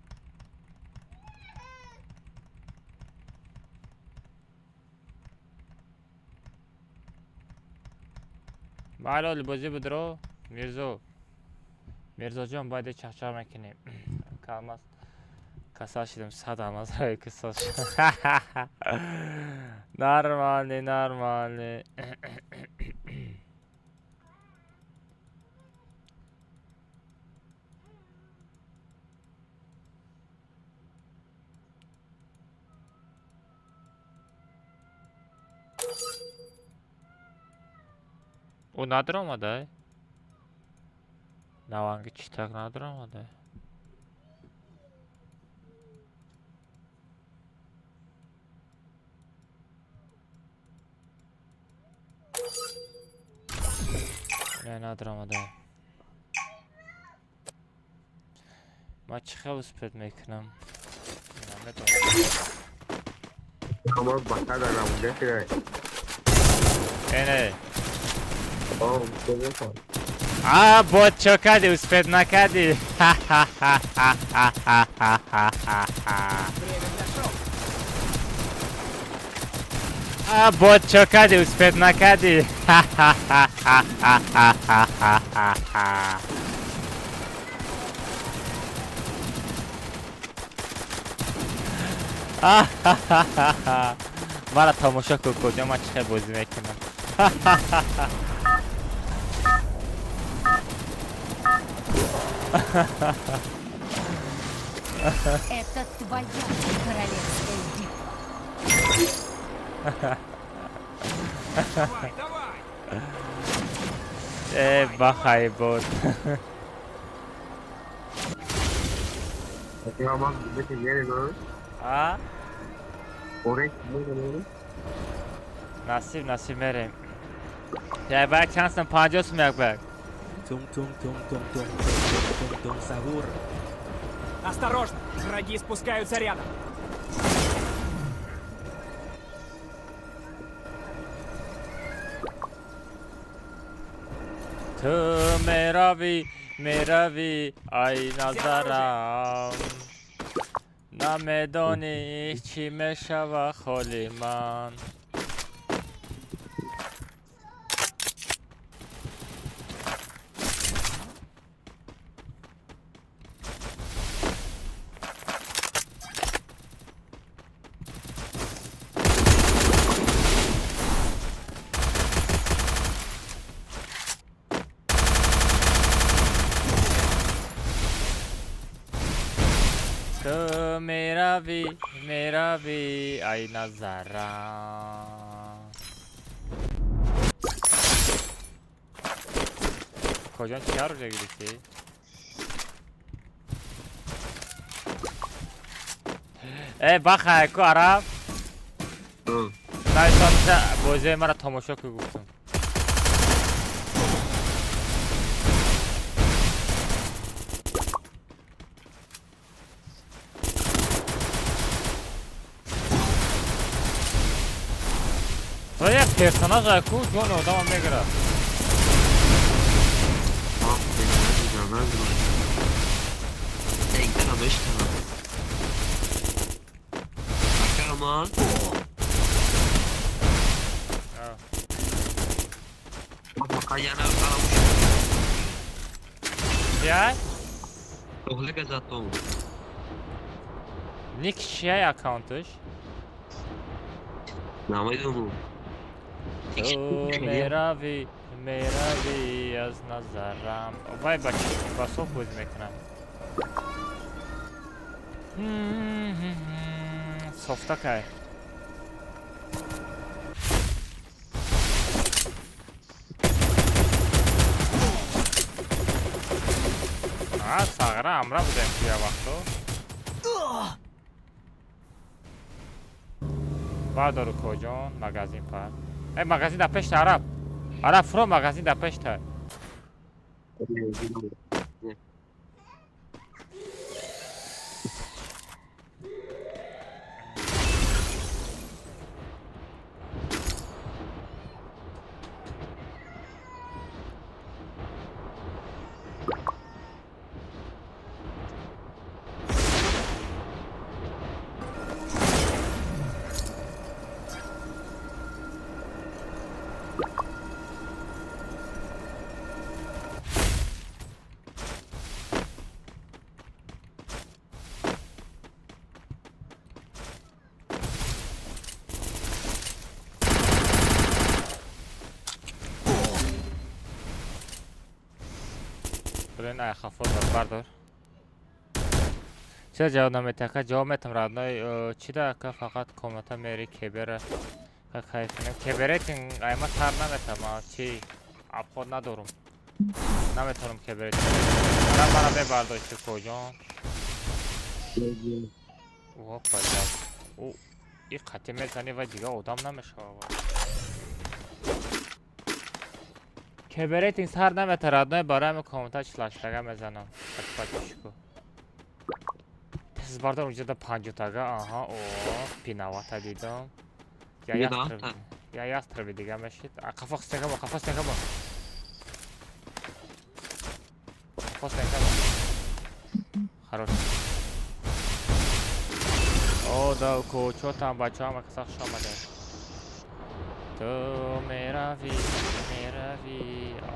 معلول بازی بدرو میرزا جان باید چخچر نکنیم کلمه کسا شدیم 100 الماس رای کسا شد نرمالی او نداره آمده نوانگی چیتک نداره آمده نه نداره آمده ما چه خیلی سپید میکنم Kamu bakar dalam dia kira. اینه Oh, betul kan? باد چو کردی اسپید نکردی باد چو کردی اسپید نکردی مرا تماشا کن کجا من چه بازی میکنم Это твоя королевская битва. بخای بود Kamu betul ni no? Orange ni نصیب میریم یه بک چانسن 50 سوم یک بک Тум сагур. Осторожно! Враги спускаются рядом. تو میروی ای نظرم نمیدانی چی میشوه خالی من تو میروی ای نظرم کجا چیکار رو گرفتی؟ ای بخیر کو عرب نایتان بازی مرا تماشا که گفتم تو یک پرسوناج اکو جون آدم میگیره Ey, kana beş tane. Kahraman. Kayana kalamış. Ya? Ohle gazato. Nick şey account'ış. Namaydonu. میروی از نظرم وای بچه با صبح بازی میکنم صفتا که ساغره امرا بودیم توی وقتو بعد دارو کجان مگزین پر ای مگزین در پشت عرب فرو مگزین در پشت برین ای خفاف بردار چرا جواب نمیده؟ جواب میتم رادنای چی ده که فقط کامنتا میری کبره که کیف کنیم کبریتین ایما تر نمیتم چی اب خود ندارم نمیتونم کبریتین برا ببرداشت کجا اوه پجاب او این خطی میزنی و دیگه آدم نمیشه کبریتین سر نمیته رادنای برای همه کامنتا چلاشتگه میزنم بچشکو تیز بردار اونجا ده 50 تاگه آها اوه پیناواتا دیدم یا یاستربی دیگه میشید قفا استنگه با قفا استنگه با قفا استنگه با خروش او دا کوچوتا هم بچه همه کساخ شامده تو میروی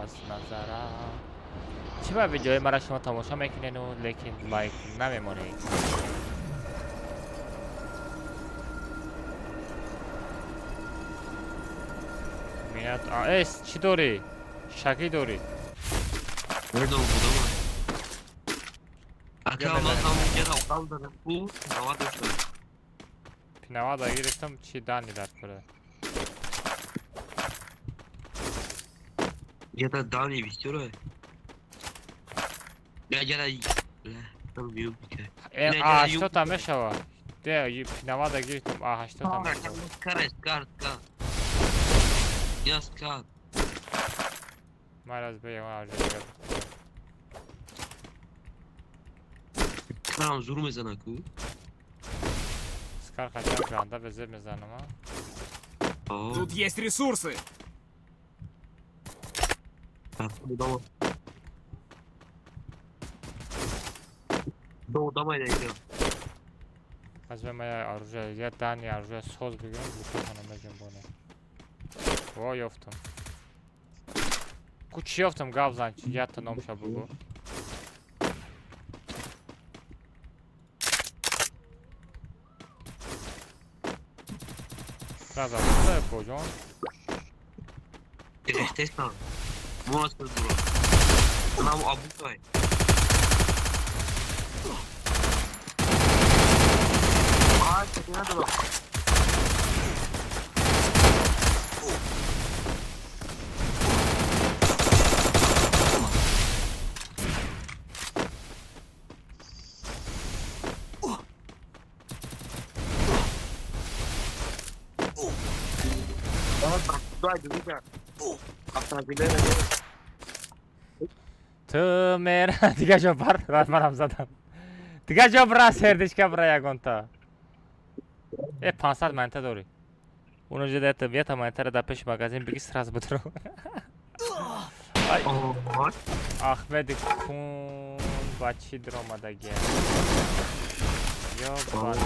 از نظرم چه باید ویدیوی مرا شما تماشا میکنین و لیکن لایک نمیمونید میاد ایس چی داری؟ شکی داری؟ بردم اکا ما همون گره اقام دارم او نواد داشتم نواد گرفتم چی دانی داد بره یه تا دانی بیستوره یا گره tam büyük bir köy. A80 tam meşava. De pinavada girdim A80 tam. Kar. Yaz kar. Maraz bey var. Karam zoru mezana ku. Скар хотя кранда везе мезанома. Тут есть ресурсы. Давай дойдем. Возьмем моя оружие, я дани оружие соз бегем, бутылкана межем боне. О, ёфтам. Куч ёфтам гавзан, я то номша бугу. Сразу отдай кожон. Естественно. Может быть. Нам обутай. Не надо было. تو میرا دیگه جو بر منم زدم دیگه جو برا سردشکه برا یگونتا 500 منطقه داری اونجا ده طبیعت منطقه رو در پیش مغازین بگی سراز بدرو احمد کون بچی در آمده گه یا بالا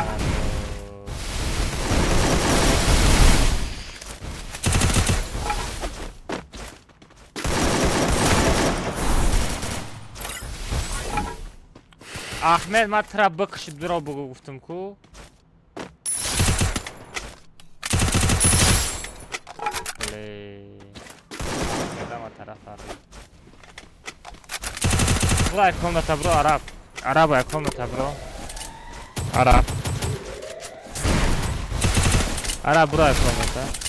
احمد من ترا بکش درو بگو گفتم کو برای کامنتا برو عرب های کامنتا برو عرب برای کامنتا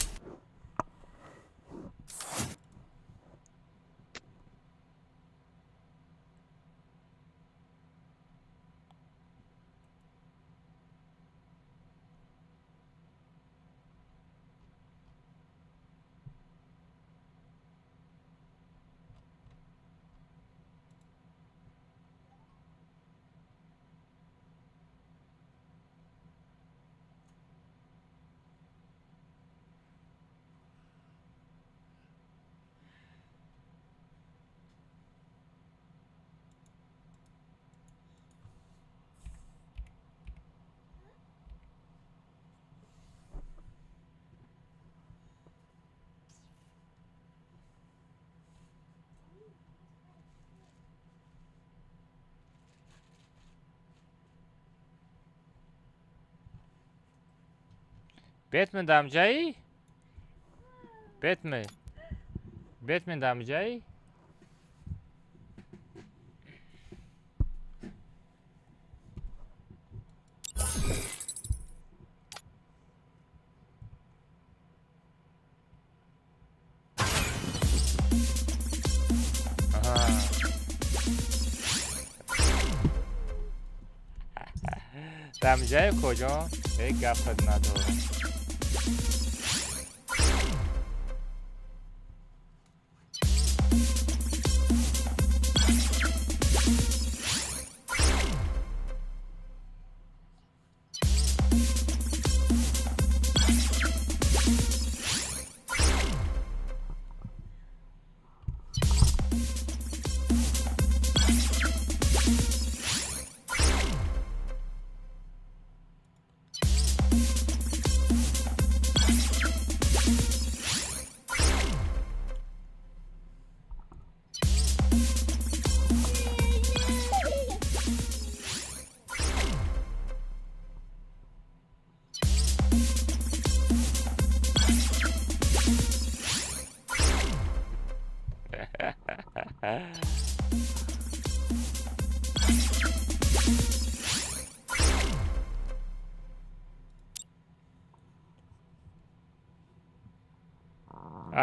بتمن دمجایی؟ بتمن دمجایی؟ دمجه کجا؟ یک گفت ندارم.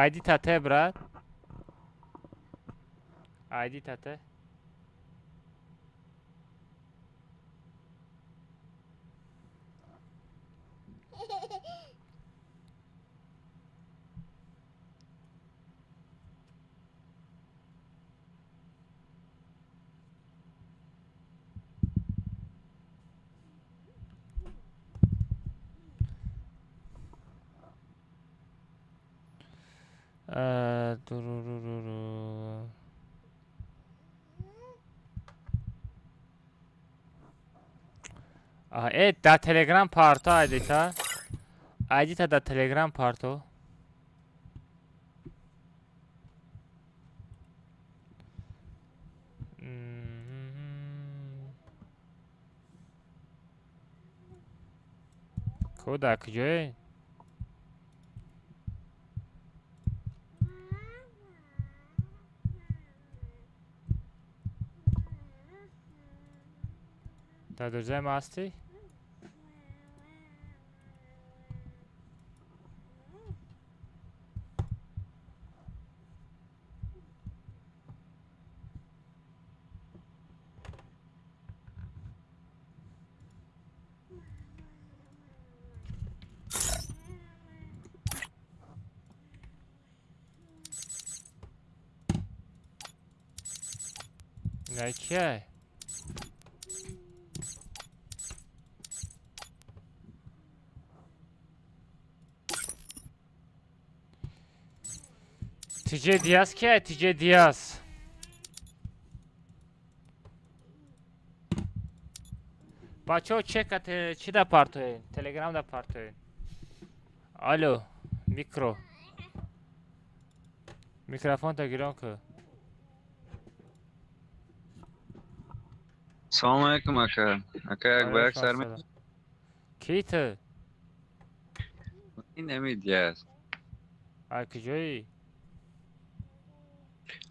ID tate brat. ID tate. Da Telegram parto edita. Edita da Telegram parto. Koda kujay. Da dojay masti. Ne ki? TJ Diaz ki? TJ Diaz. Bacho check at چی دا پارتوین؟ تلگرام دا پارتوین. الو میکرو. میکروفون تا گیران که. سلام علیکم اکا. اکا یک باید سر می؟ کی تو؟ این نمیدی است. ای کجایی؟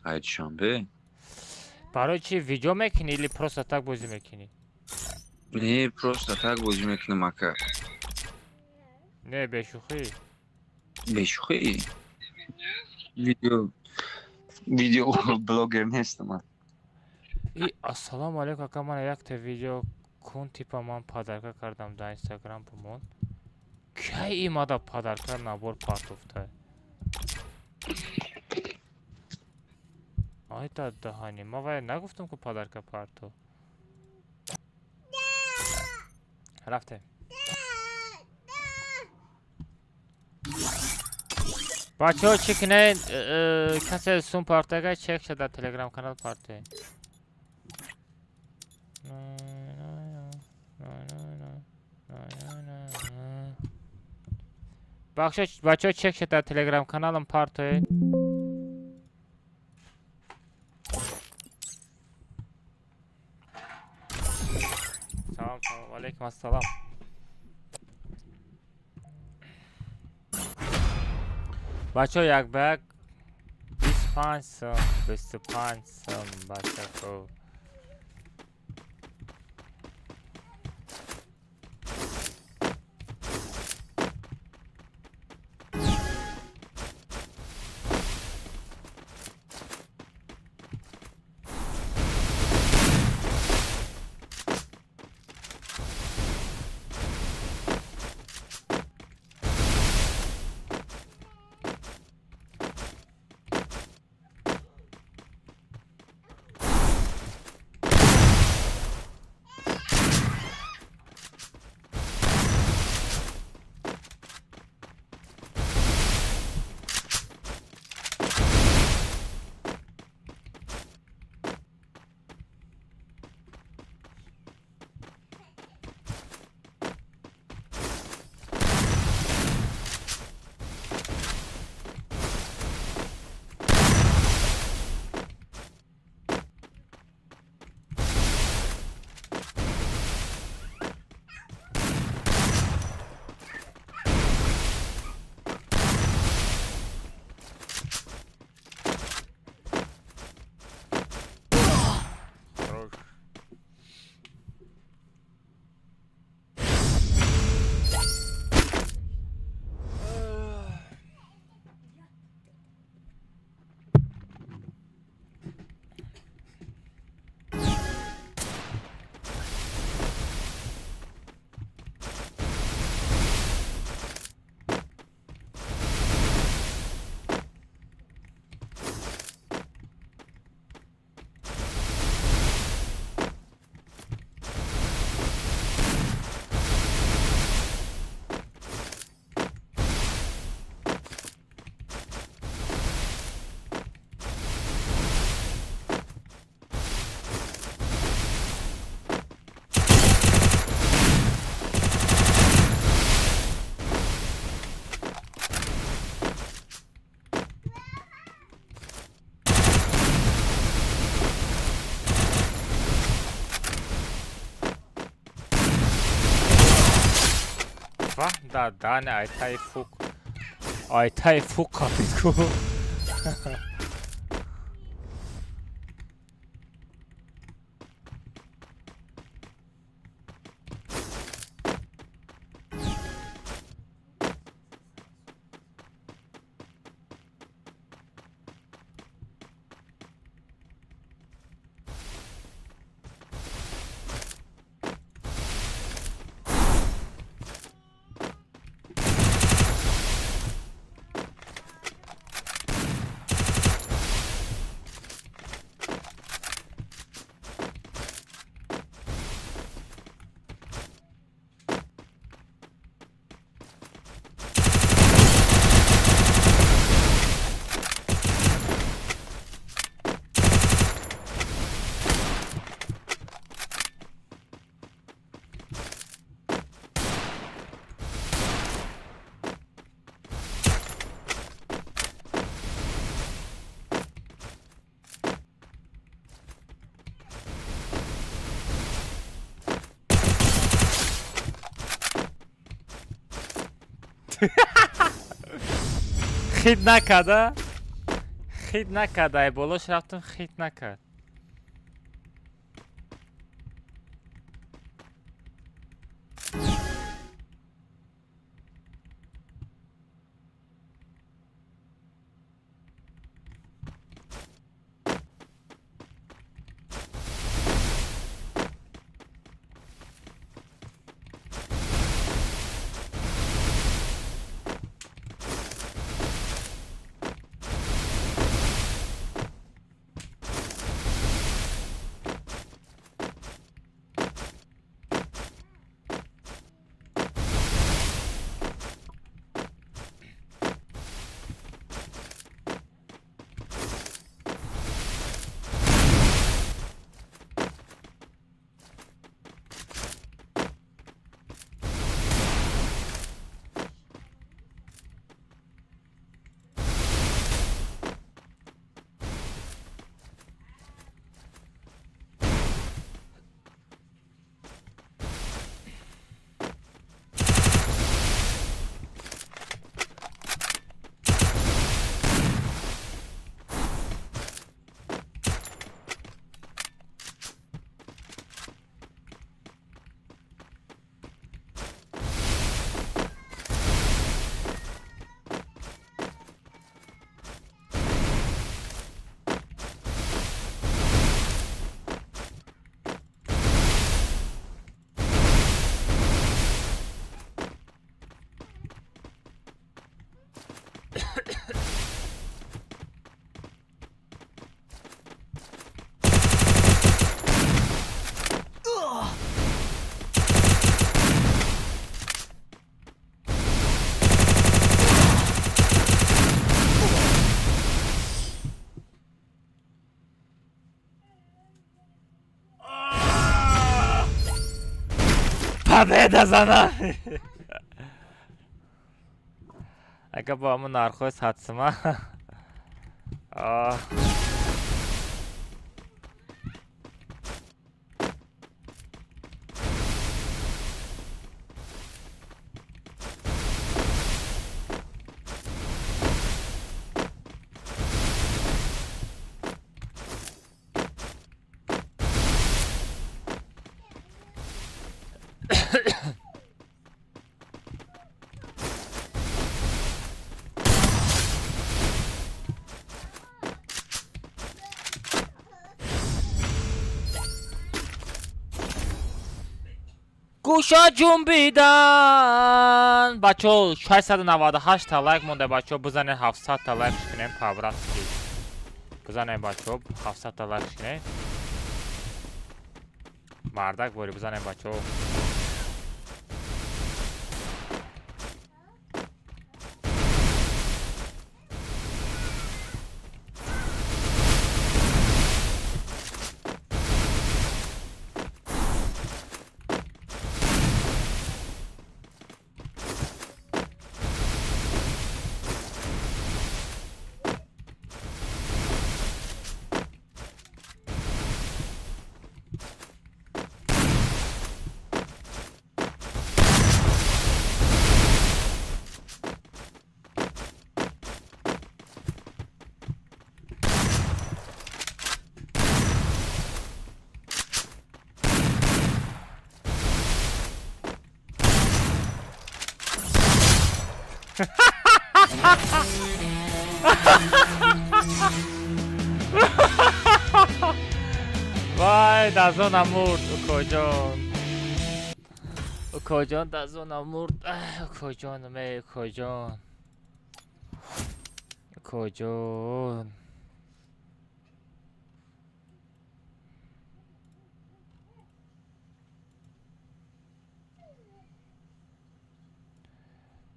ای شنبه. برای چی ویدیو میکنی یا پروست اتاک بازی میکنی؟ نه پروست اتاک بازی میکنم اکا. نه بشوخی. بشوخی؟ ویدیو بلاگر نیستم. السلام علیکم اکا من یک تا ویدیو کن تیپا من پادرکا کردم در اینستاگرام بمون. کی ایماده پادرکا نبور پارت افته؟ آی تا دهانی ما باید نگفتم که پادرکا پارتو. رفته. بچه ها چک نه کسی سون پارتگاه چک شده تلگرام کانال پارته. بچه ها چک شده تلگرام کانالم پارته. سلام سلام علیکم السلام. بچه ها یک بگ 25 سم 25 سم بچه ها Да, Даня, айтай фук. Айтай фук капитку. خید نکرده خید نکرده بالاش رفتم خید نکرد Победа за нами! Ага با همون نرخوی ساتسما گوشا جنبیدن بچه 698 تا لایک مونده بچه بزنین 700 تا لایک کنین پاورات بزنین بچه 700 تا لایک کنین مردک بوری بزنین بچه وای دزانم مرد اوکوجان اوکوجان دزانم مرد اوکوجان می اوکوجان اوکوجان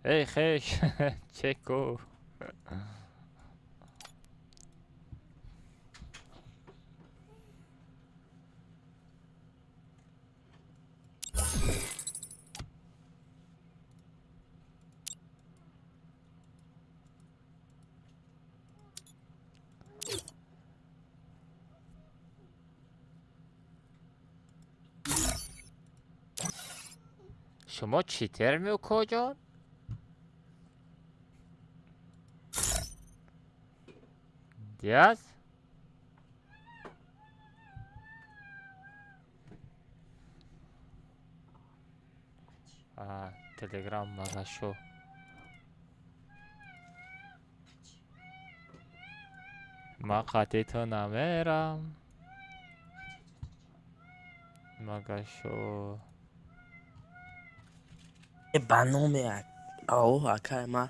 ای خیش چکو شما چیتر می اوکوجان دیاز تلگرام مگه شو ما قطعی تو نمیرم مگه شو برنامه او اکای ما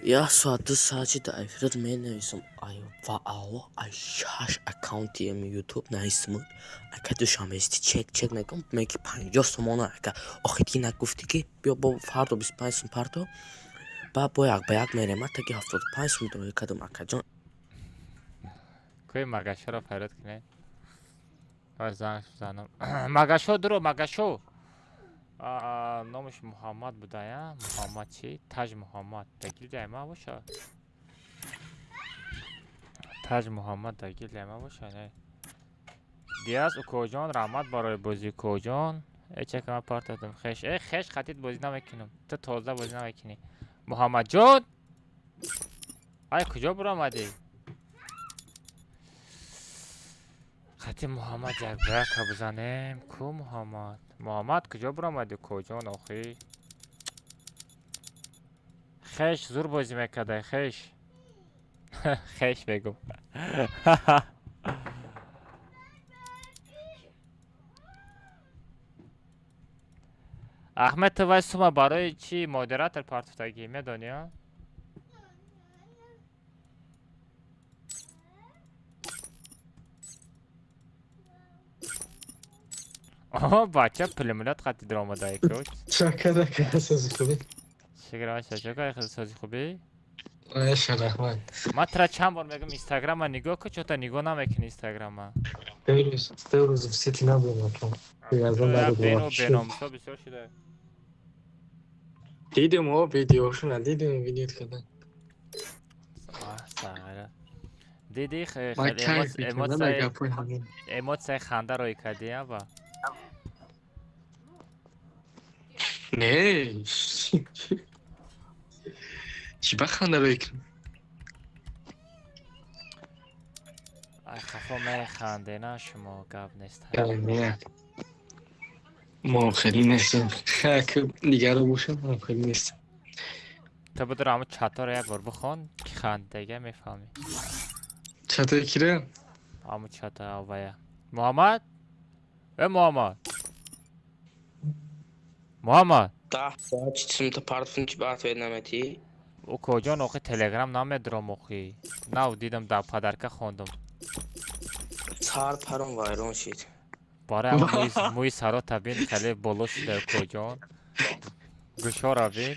یا ساعت ساعتی دایفرد می نویسم آیا و او اشاش اکانتی می یوتیوب نیستم اکا دوشنبه استی چک میکنم میگی 50 تومانه اکا آخیتی نگفتی که بیا با فردا 25 تومن پردو با یک میرم تا که 75 تومن دو کدوم اکا جان کوی مگشو رو فرد کنه و زنگش بزنم مگشو درو مگشو نامش محمد بوده یا محمد چی؟ تاج محمد دگیل جای ما باشه تاج محمد دگیل جای ما باشه نه دیاز اوکوجان رحمت برای بازی کوجان چه که من پارت دادم خیش خیش خطیت بازی نمیکنم تو تازه بازی نمیکنی محمد جان آی کجا برو آمدی خطی محمد یک برک بزنیم کو محمد کجا برو آمدی کوجان آخی خیش زور بازی میکده خیش خیش بگم احمد تو وای سوما برای چی مودراتر پارتفتگی میدونی ها آها بچه پلمولات خطی درام دایی کوچ شکر که سازی خوبی شکر که سازی خوبی عشق رحمت ما ترا چند بار میگم اینستاگرام ما نگاه که چطور نگاه نمیکنی اینستاگرام ما سه روز в сети نبودم بیناموسا بسیار شده دیدم او ویدیوشو ندیدم ویدیوت کردن ساغره دیدی خیلی ایموت سای خنده روی کردی با نه چی بخنده روی کنم خفا می خنده نه شما گب نیست نه ما خیلی نیستم خیلی دیگر رو بوشم خیلی نیستم تو بدر همه چطور یک بار بخون که خندگه میفهمی چطور کیره؟ همه چطور آویا محمد؟ محمد ده ساعت چیزم تا پارتفون چی بحث باید نمیتی؟ او کجا نوخی تلگرام نمیدرم اوخی نو دیدم در پدرکه خوندم سار پرم وایرون شید برای موی سرا تبین خیلی بلو شده کجان گوشا را بین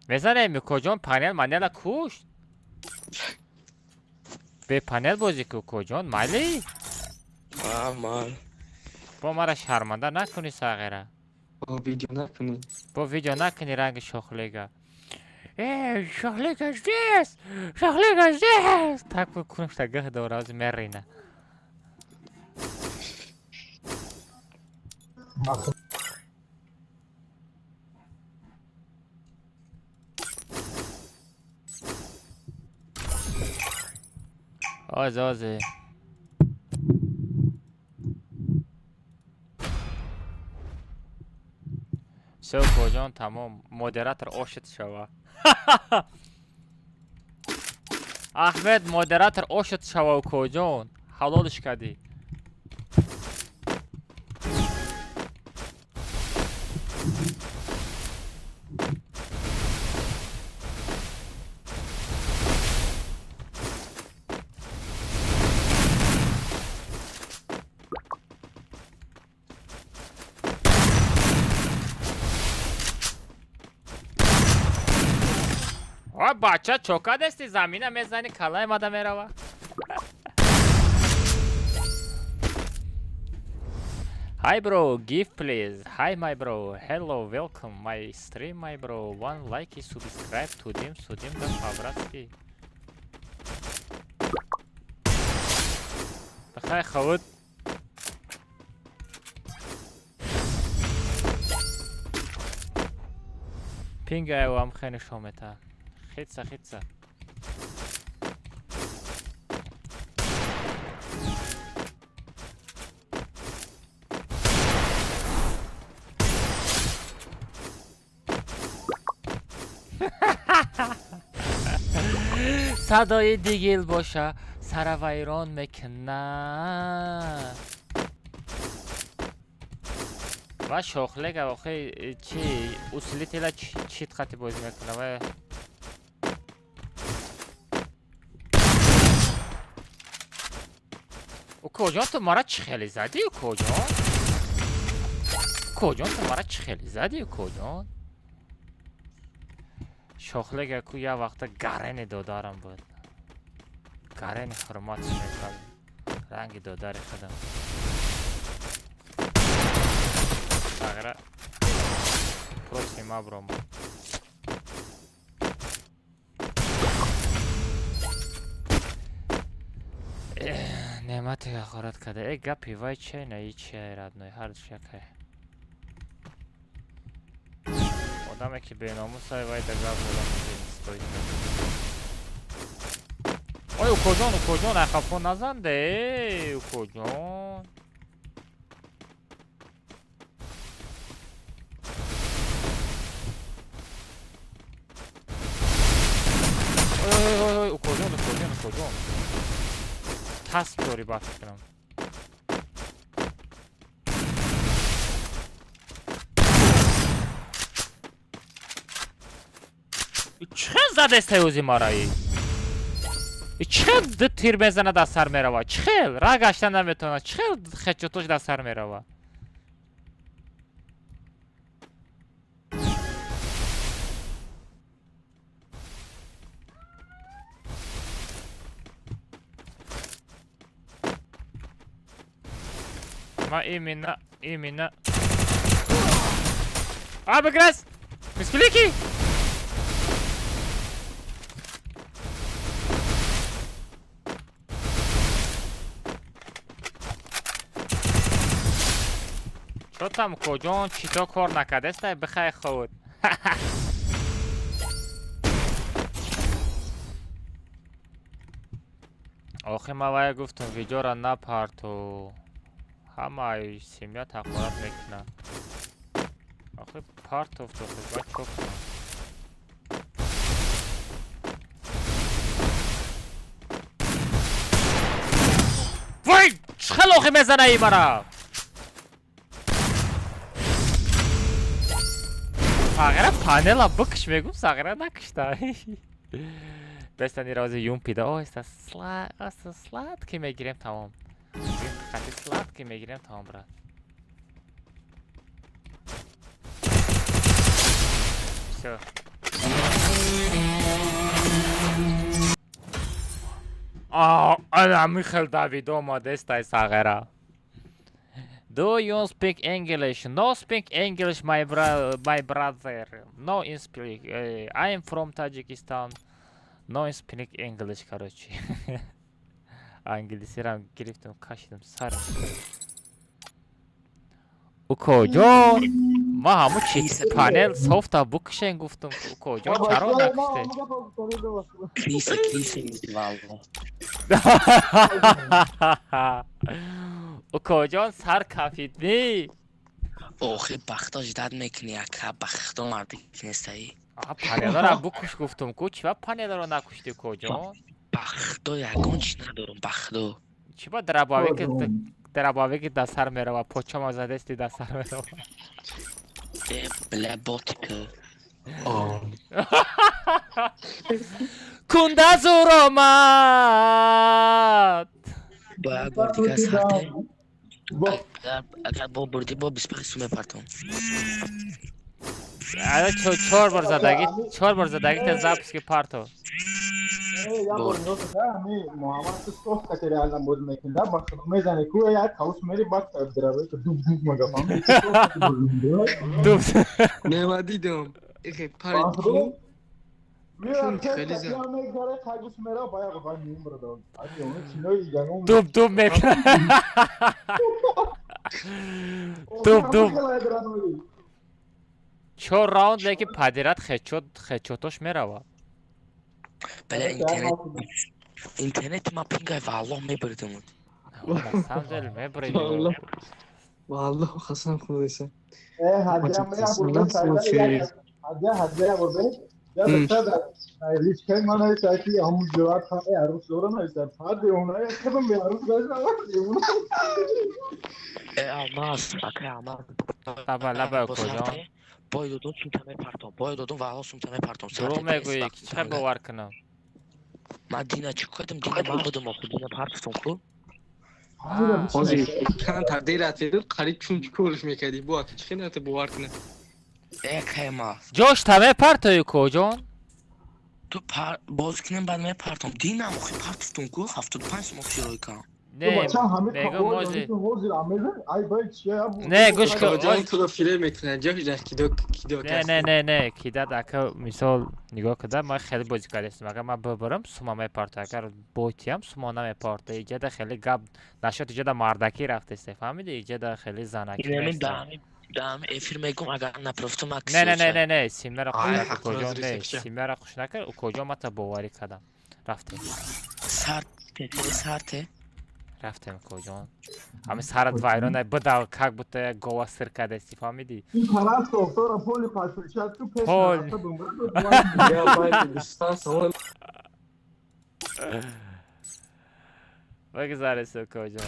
میزنه می کجان پانل منیل کشت به پانل بازی که کجان مالی مال با مرا شرمنده نکنی ساغره با ویدیو نکنی رنگ شخلیگه شخلیگه زیست تک بکنش تگه دورازی مرینه آزازه все کوجان تمام مدیراتور آشت شوا احمد مدیراتور آشت شوا کوجان حلالش کردی بچه چوکا دستی زمینه میزنی کلای ماده میروه Hi bro, gift please. Hi my bro. Hello, welcome my stream my bro. One like is subscribe to dim да по-братски. بخیر خود پینگ ایو هم خیلی شامتا خیتسا صدای دیگل باشه سر ویران میکنه و شاخله که واقعی چی اصولی تیلا چیت خطی بازی میکنه و او کجان تو مرا چی خیلی زدی او کجان تو مرا چی خیلی زدی او کجان شاخله که کو یه وقت گرین دادارم بود گرین حرماتش میکنم رنگ دادار خودم اگر پروسیما بروم نعمت آخرت کرده ای گپی وای چه نه ای چه ایراد نه هر شکه آدمه که به ناموس های وای دگاه بودم نیست اوی او کجان اخفون نزنده او کجان اوی او کجان تسب داری با فکرم چه زده استیوزی مارایی چه ده تیر بزنه در سر میروه چخیل راه گشتن نمیتونه چخیل خچوتوش در سر میروه ما именно بگرس مسکلیکی شدم کجان چیتا کار نکده است بخیر خود آخه ما وای گفتم ویدیو را نپرتو همه سیمیا تقارب میکنن آخه پارت افتو خیلی چوک کنم وای خیلی آخه میزنه ای مرا ساغره پانل بکش میگم ساغره نکشته بستنی رازی یون پیده است سلات که میگیریم تمام خطی سلات که میگیریم تمام برات سو میخل داوید آماده است ساغره Do you speak English? No speak English, my brother. No speak. I am from Tajikistan. No speak English, короче. انگلیسی رو گرفتم کشیدم سرم. او کجا؟ ما همون چیز پانل سافت بکشن گفتم او کجا چرا نکشته؟ کلیسه او کجا سر کفید نی؟ آخه بختاش داد میکنی اکا بختا مردی کنستایی پانیلا را بکش گفتم کو چی با پانیلا رو نکشتی کجا بختا یکان چی ندارم بختا چی با درباوی که دست سر میره و پوچه ما زده استی دست سر میره بله باتیکه کنده زور آمد باید بار دیگه از حرده اگر با بردی با 25 سومه پرتم چهار بار زدگی تا زبس که پرتو محمد تو صحبت کردی الان بود میکنه با میزنه کوه یا کاوس میری بعد درباره تو دوب مگه فهمی دوب نه دیدم اگه پرتی دوب میکنه دوب چهار راوند لیکن پدیرت خچوتوش میره بله اینترنت ما پینگای والله میبردمون سمدل میبردیم والله خسن خودشه ریچ که من هایی همون جواب خواهی عروس دورم هستم فقط به اونایی اکتبم به عروس بزنم الماس اکه الماس لبه کجا؟ باید دادون سومتمه پرتم باید دادون وحلا سومتمه پرتم درو میگویی که چه باور کنم من دینه چی کدم دینه من بودم آخو دینه پرتم کو حاضر کن تقدیر اتیدل قریب چون کورش میکردی با که چی نت باور کنه اکه ما جوش تمه پرتوی کجان؟ تو باز کنیم بعد می پرتم دینم آخی پرتفتون کو 75 مخشی روی کن نه گوش کن تو رو فیلم میکنه جایی رخ کیدو نه کیدا دکا مثال نگاه کده ما خیلی بازی کردیم اگر ما ببرم سوما میپارته اگر بوتیم سوما نمیپارته ایجاد خیلی گاب نشد ایجاد مردکی رفته است فهمیدی ایجاد خیلی زنکی نیست دام افیر میگم اگر نپرفتم اکس نه سیمرا خوش نکن کجا نه سیمرا خوش نکن و کجا ما تا باوری کردم رفتیم سرته رفتیم کجا همه سرت وایرانه بدا کاک بوده گوا سر کده استی فهمیدی این پلاس دکتر پولی پاسپورت تو پیش رفته یا باید دیستانس اون بگذار سو کجا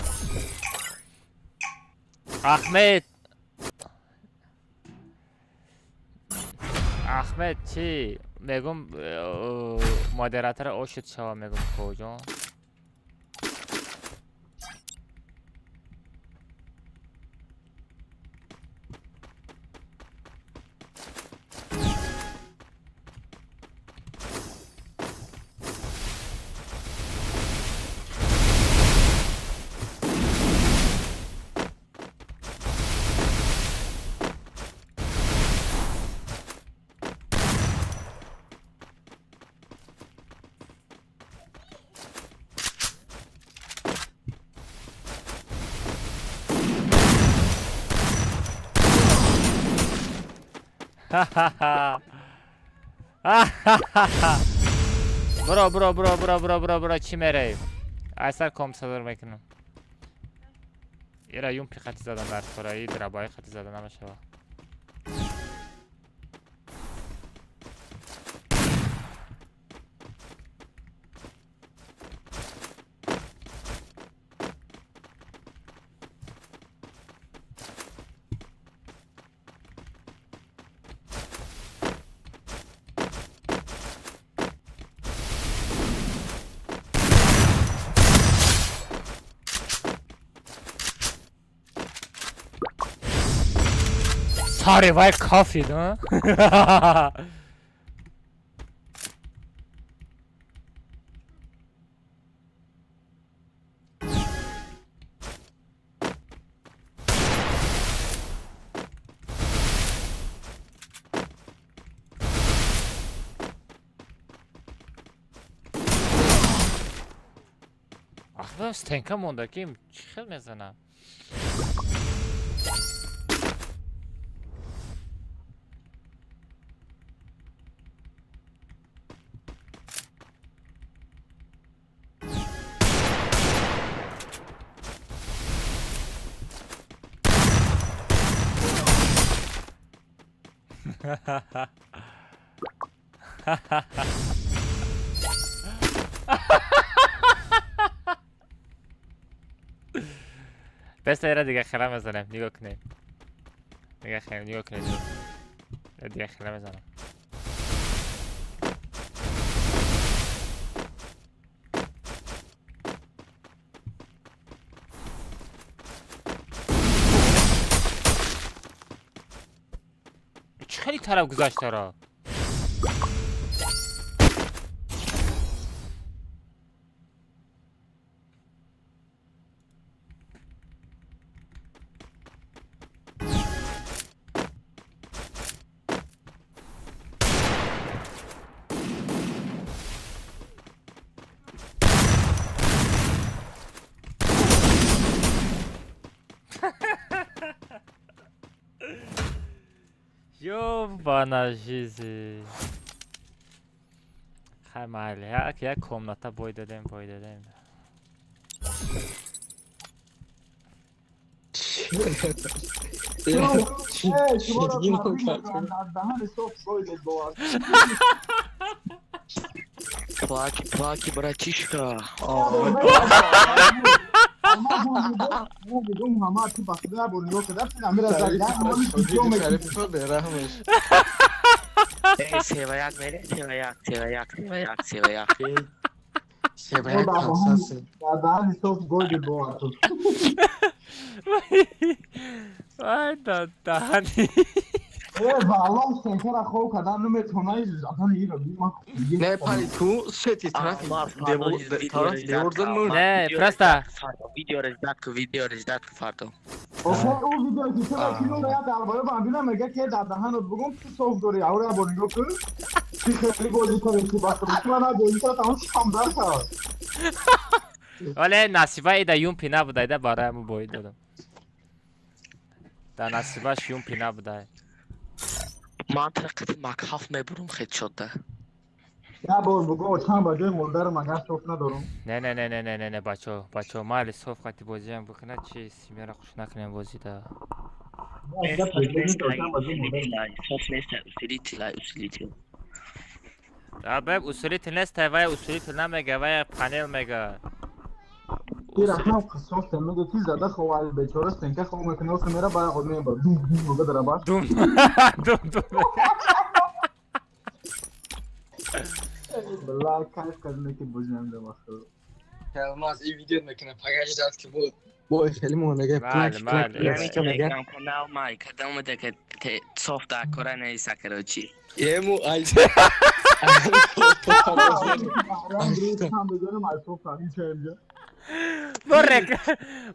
احمد چی میگم مادراتر اوشت شوا میگم کجا برو چی میره اثر کام صدر میکنم ایرا یون پی خطی زدن در خورایی دربای خطی زدن نمیشه Sorry, why coffee, huh? Ach, stänka munda kim? Chil میزنم. بس ایره دیگه خیلی میزنم نگاه کنیم دیگه خیلی نگاه کنیم دیگه خیلی میزنم خیلی طرف گذاشته را Ёбана жизнь. Хамали, я комната бой дадем. Плаки, братишка. Sevayak mere, sevayak. Sevayak kansası. Daha soft gol bir boğa. Vay Dani. والله سنتر خو کدام نمی تونایی زدن ایرو بیما نه پاری تو ستی طرف دیوردن مون نه پرستا ویدیو رجدت فردا اوکی او ویدیو که تو کینو یا درباره بابینا میگه که در دهن بگم تو صوف دوری اورا بونیگو که خیلی گلی کنه که باشه من گلی تا اون شامدار کرد ولی نصیبه ایده یون پینا بوده ایده برای بوی دادم در نصیبش یون پینا بوده من ترقیت مکحف میبرم خیلی شده یا بگو چند بجه مولده رو مگه صوف ندارم نه بچه مالی صوف خطی بازی هم بکنه چی سیمه را خوش نکنیم بازی ده باب اصولیت نیست وای اصولیت نمیگه وای پنل میگه این رقم صوف میگه چیز زده خوال بیچاره سنکه خو میکنه و میره برای خود میبره دوم بدره باش دوم بالله کاش کرنے کی بجنم ده واسه Kelmaz iyi video میکنه پگاش که با خیلی مونگه یعنی که میگم کانال مای کدام ده که صوف دا کره نیست کراچی یمو ای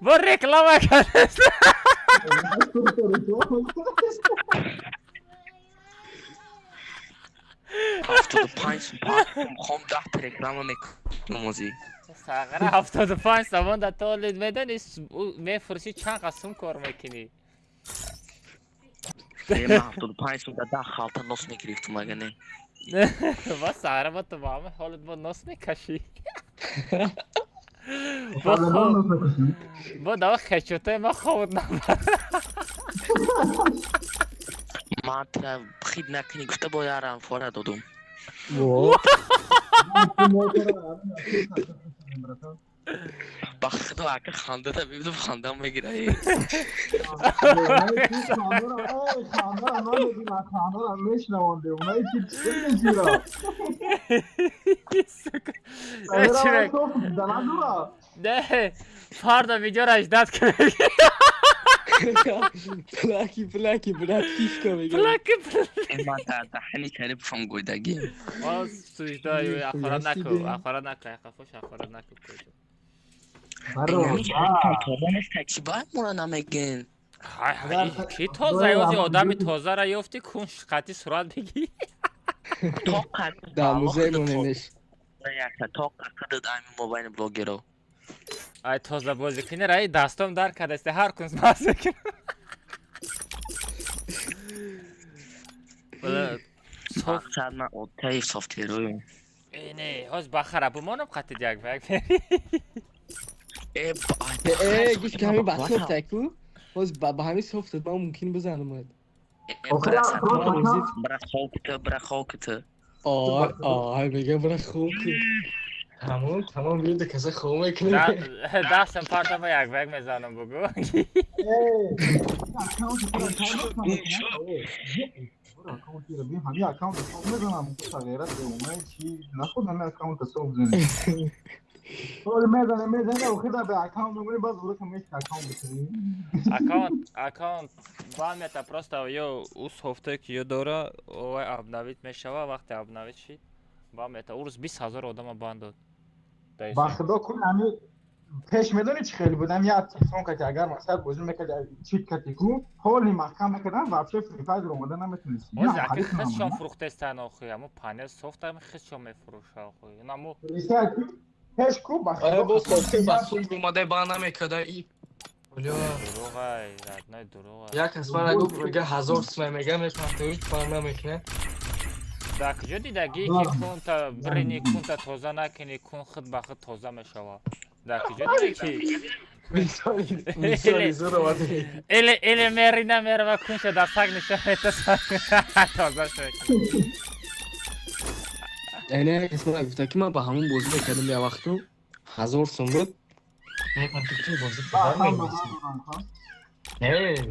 با رکلام کنه هفتاد پنج خم 10 رکلام میکنم موزی ساغره 75 سوان در تولید میدن میفروشی چند قسم کار میکنی؟ من 75 در 10 خالتا نص میگرفتم اگه نه با ساغره با تمام حالت با نص میکشی با دوا خشوته ما خود نبر من ترا خید نکنی گفته با یارم فوره دادم با خدا اگه خنده تا ببینم خنده هم میگیره نه فردا ویدیو را اجداد کنه پلاکی براتیشکا میگه من در دهنی کنی بفهم گویدگی باز سویدای اخورات نکو اخفوش اخورات نکو تازه نیست تکی باید مونا نمیگین کی تازه یوزی آدمی تازه را یافتی کنش قطعی سرعت بگی در موزه موننش تا قطعه دائمی موبایل بلوگی رو ای تازه بازی کنی رای دستم در کدسته هر کنس بازی کنی شاید من اوتای سافتیر رویم نه هاز بخره بمانم قطع دیگ بگ گوش که همین بسته تکو باز با همین سفت ما ممکن بزنم برا خوکت آه میگه برای خوب تمام بیده کسی خوب میکنه دستم پارتا با یک بگ میزنم بگو همین اکانت صوب میزنم تو غیرت به اومد چی نخود همین اکانت صوب زنیم حالا میزنه و خدا به اکانت میگونی باز ورک میشه اکانت بکنیم اکانت با میتا просто یو اوس هفته که یو دوره و ابنویت میشوه وقتی ابنویت شید با میتا او روز 20,000 آدم باند داد با خدا کل همین پیش میدونی چی خیلی بودم یا تلفن که اگر مثلا بازی میکرد چیت کتیکو حالی محکم میکردن واپس فری فایر رو اومدن نمیتونست باز یکی خیششان فروخته استن آخوی همون پانل سوفت هم خیششان میفروشه آخوی نمو پیش کو با خدا باز سوفتی بسول اومده با نمیکرده ای دروغه نه دروغه یک از من اگه بگه 1000 سمه میگه میفهم تو هیچ کار نمیکنه در کجا دیدگی که کنتا برینی کنتا توزه نکنی کن خود با خود توزه میشوه در کجا دیدگی میسالی زور آمده ایلی میری نمیره و کنشه در سگ نشه توزه شد اینه کسی من گفته که من با همون بازی بکردم یه وقتو 1000 سم بود من تو بازی کردم نه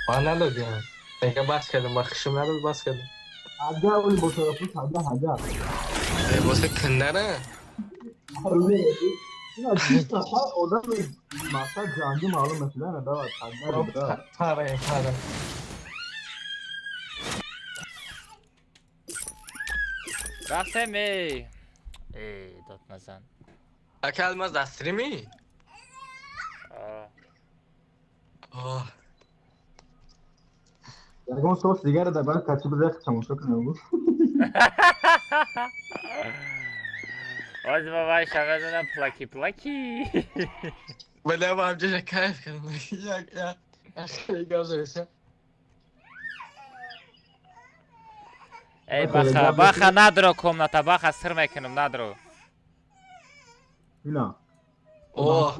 من ندادیم دیگه بس کردم با خشم نداد بس کردم عجب اولی با طرفی تبله عجب واسه کنده نه اینا چیست اصلا آدم مثلا جنگی معلوم مثلا ندارد پاره رفتم ای داد نزن اکل ماز دستریمی؟ یکم سوس دیگر در باید کچی بده تماشا کنم بود آج بابا شما دونم پلاکی بله با همجا کیف کنم یک گازه بسه ای بخا ندارو کمناتا بخا سر میکنم ندارو اینا اوه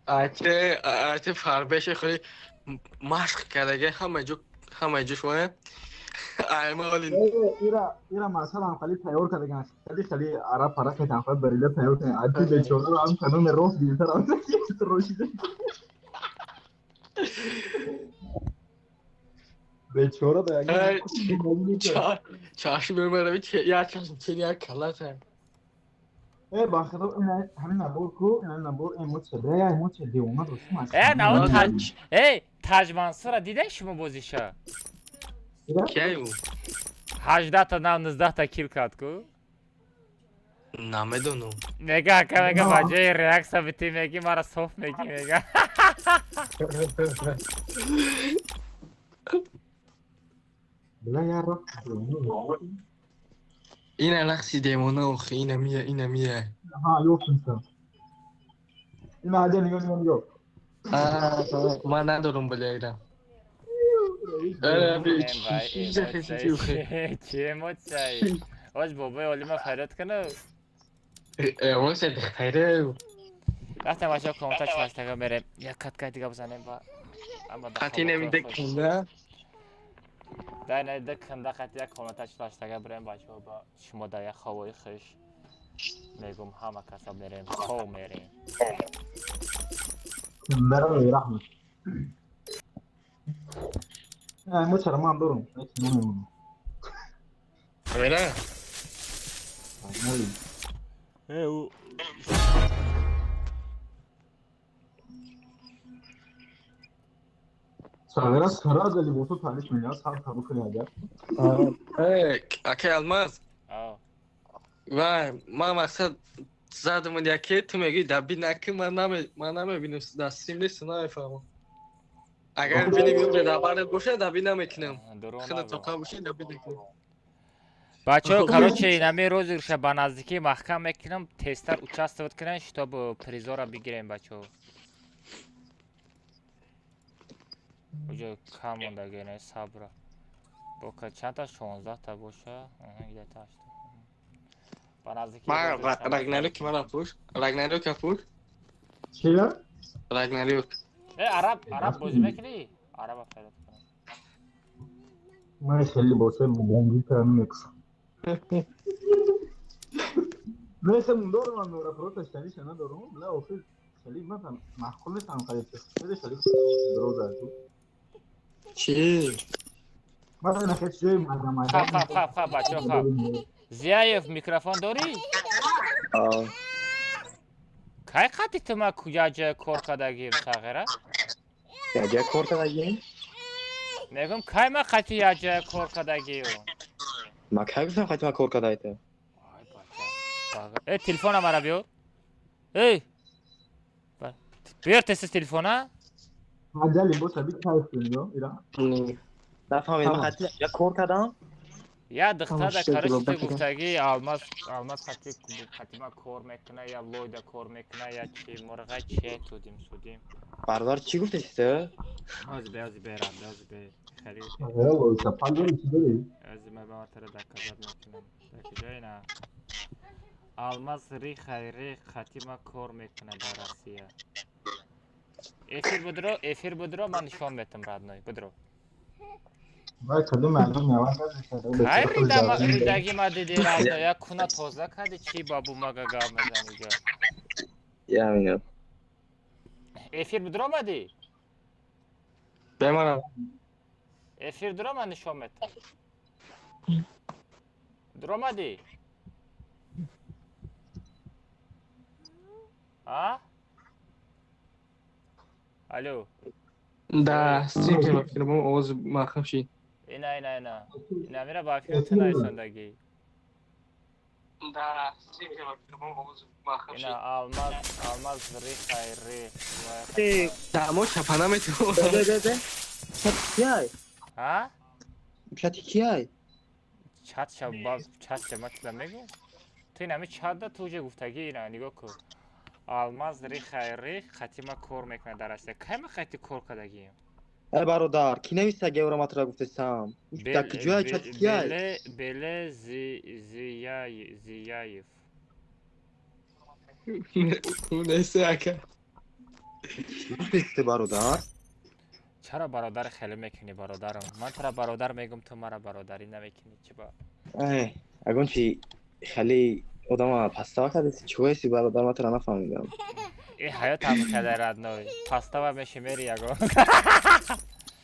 آیته فربش خیلی مشق کرده همه جو شوه ایمه حالی ایرا مثلا خیلی تیار کرده خیلی عرب پرک میتن خیلی بریده تیار کنه عدی بیچوره رو هم کنون روز دیلتر هم روشیده بیچوره ده چاشی برمه یا چاشم چینی ها کلت هم ای با خدا همین نبور کو این نبور این موت شده یا این موت شده اومد روشی ماشین ای تاج منصور دیده شما بازیشه کی او 18 تا 19 تا کیل کرد کو نمیدونم میگه که میگه بجای ریاکس بیتی میگی مرا صوف میگی میگه بلا یارو این الکسی دیمونه اوخی اینه میه ها یو کنسا این هاده نگو من ندارم بله ایرم چیه موت چایی آج بابای اولی ما خیرت کنه واسه خیره وقتی بچه ها کامنتا چه هستگاه بریم یک کت دیگه بزنیم با خطی نمیده کنده در نمیده کنده خطی یک کامنتا چه هستگاه بریم بچه ها با شما در یک خواه خیش میگم همه کسا بریم خواه میریم برای رحمت ما چرا ما هم دارم بره او صغيرة السراج اللي بوصوت عليك من الناس حرف حروف الهجاء اکی الماس و ما مقصد زدمون یکی تو میگی دبی نکی من نمیبینم دستیم نیست نمیفهمم اگر بینیم به دبارت باشه دبی نمیکنم خیلی توقع باشه دبی نکنم بچه ها کروچه اینمی روز روشه با نزدیکی محکم میکنم تستر участвовать کنن شتاب پریزورا بگیریم بچه ها اونجا کم موندگی نه صبره با که چند تا 16 تا باشه یه تا با نزدیکی رگناریوک من پوش رگناریوک پوش چیه؟ رگناریوک عرب بازی میکنی؟ عرب فرد کنم من خیلی باسه بومبی کردم نکس مثل اون دارم من نورا پروت شدی شنا دارم لا اوفی خیلی مثلا معقول نیستم خیلی خیلی دروز است چی مثلا خیلی جای مردم خب بچه خب زیایف میکروفون داری؟ کای قطعی تو ما کجا جای کار کدگیم تغییره؟ جای کار کدگیم؟ میگم کای ما قطعی جای کار کدگیم؟ ما کی گفتم قطعی ما کار کدایته؟ ای تلفن مرا بیار ای بیار تست تلفن عجلی باشه بی کار کنیم ایران نفهمیدم قطعی یا کار کدام یا دختر در کارش تو گفتگی آلماس قطعی ما کار میکنه یا لویده کار میکنه یا چی مرغه چیه تودیم سودیم برادر چی گفته چیسته؟ از بیرم خیلی اوه سپال داری چی داری؟ از من با تر دکازات میکنم در کجایی نه آلماس ریخ قطعی ما کار میکنه در روسیه افیر بدرو من نشان میتم رادنای بدرو وای کدوم معلوم نوان خیلی ریدگی ما دیدی رادنای یا کنه تازه کردی چی بابو مگه گام میزن اینجا یا همینو افیر بدرو مدی بمانم افیر درو من نشان میتم درو مدی ها الو Да, стример фильму Оз Махамши. اینا میره با فیلم سندگی Да, стример фильму Оз Махамши. اینا آلماس ری دامو چپانا میتو. ده. کیای؟ ها؟ چت کیای؟ چت شباب چت شمت میگو تو اینا می چت ده توجه گفتگی اینا نگاه کن آلماس ری خطیما کار میکنه در است که ما خطی کار کدگیم ای برادر کی نویسه گورا ماترا گفتم تک جای چت کیای بله زیایف نسه اکا گفته برادر چرا برادر خیلی میکنی برادرم من تو را برادر میگم تو مرا برادری نمیکنی چی با اگون چی خیلی آدم پستا کرده چویسی برادر ما تو نفهمیدم این حیات هم کرده رادنای پاستا و میشه میری یگو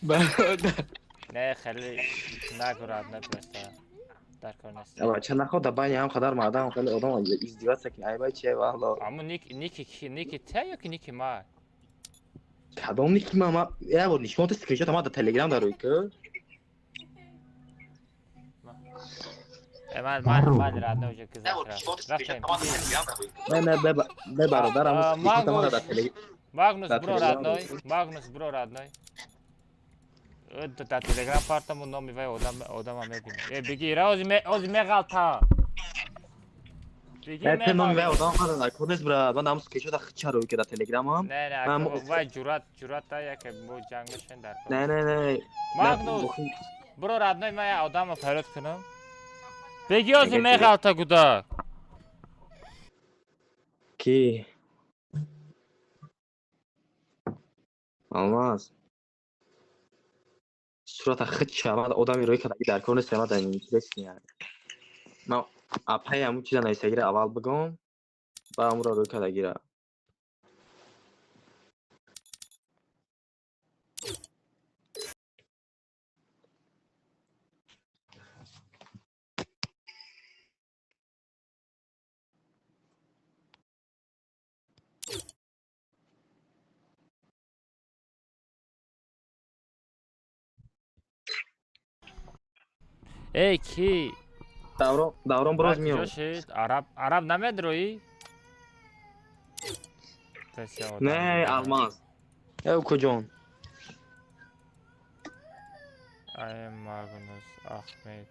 برادر نه خیلی نگو رادنای پاستا در کار نیست اما چه نخواد دبانی هم خدار مادام خیلی آدم ازدواج سکن ای بای چیه والا اما نیکی ته یا که نیکی ما کدام نیکی ما یه بار نشون تو اسکرین شات ما در تلگرام داری که من رادنای وجه که رفتیم نه برادرم ماگنوس برو رادنای در تلگرام پارتمون نام میوای آدم هم میبینی بگی را اوزی میغلطا نه تو نام میوای آدم هم نکنیست برا من ناموس کشو در خچه روی که در تلگرام هم نه وای جورات تا که بو جنگ میشن در کار نه ماگنوس برو رادنای من آدم رو پیروت کنم بگی اوزی میغلطا گودا کی؟ آماز صورت خود شما آدمی روی که در کار سما در این چیزی نیست ما اپای همون چیزا نیستگیره اول بگم با همون روی که دگیره ای کی دوران براز میام عرب نمیدروی نه الماس او کجان ای ماگنوس احمد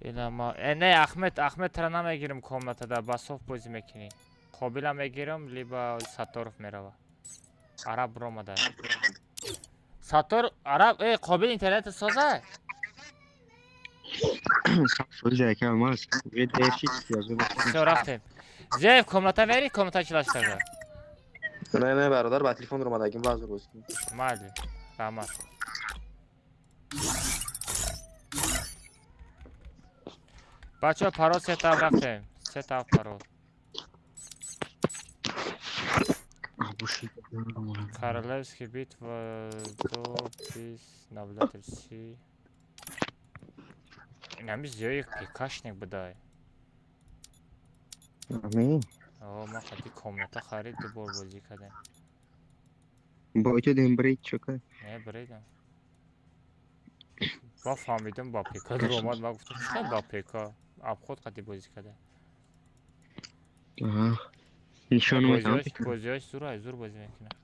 اینا ما نه احمد ترا نمیگیرم کاملت در باسوف بازی میکنی قابل میگیرم لیبا ساتورف میروه عرب برو مادر ساتور عرب قابل اینترنت سازه Soldier که ماست. یه درشی سیازه все رفتیم زیف کامنتا نری کامنتا چلاشتاگا نه برادر با تلفن رو اومدگیم باز رو گوشت مالی رحمت بچه پرو سه طرف رفتیم سه طرف پرو Королевский битва до без наблюдатель. Нам сделай пикашник бдай. Амин. О, ма хади комната харид дубор бозӣ кардем. Ба то дем брейк чака. Не брейдам. Ба фамидам ба пика омад ма гуфтам чӣ ба пика абход хади бозӣ кардем. Аҳа. Нишон метам. Бозиаш зур бозӣ мекунам.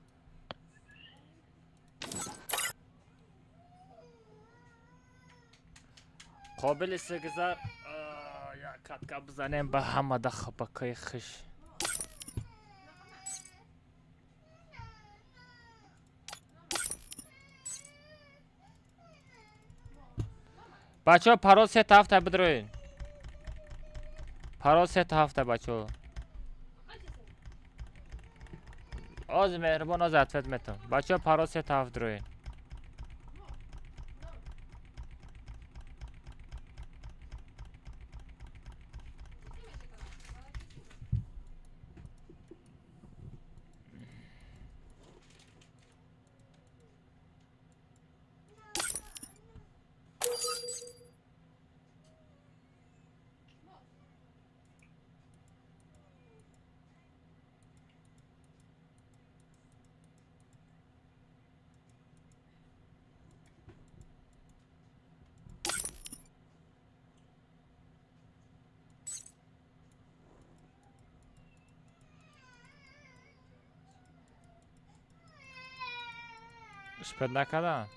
قابل سگذار یا کاتکا بزنیم به همه دخ بکای خش بچه ها پرو سه هفته بدروین پرو سه هفته بچه ها آز مهربان آز اتفت میتون بچه ها پرو سه هفته دروین شپت نکردم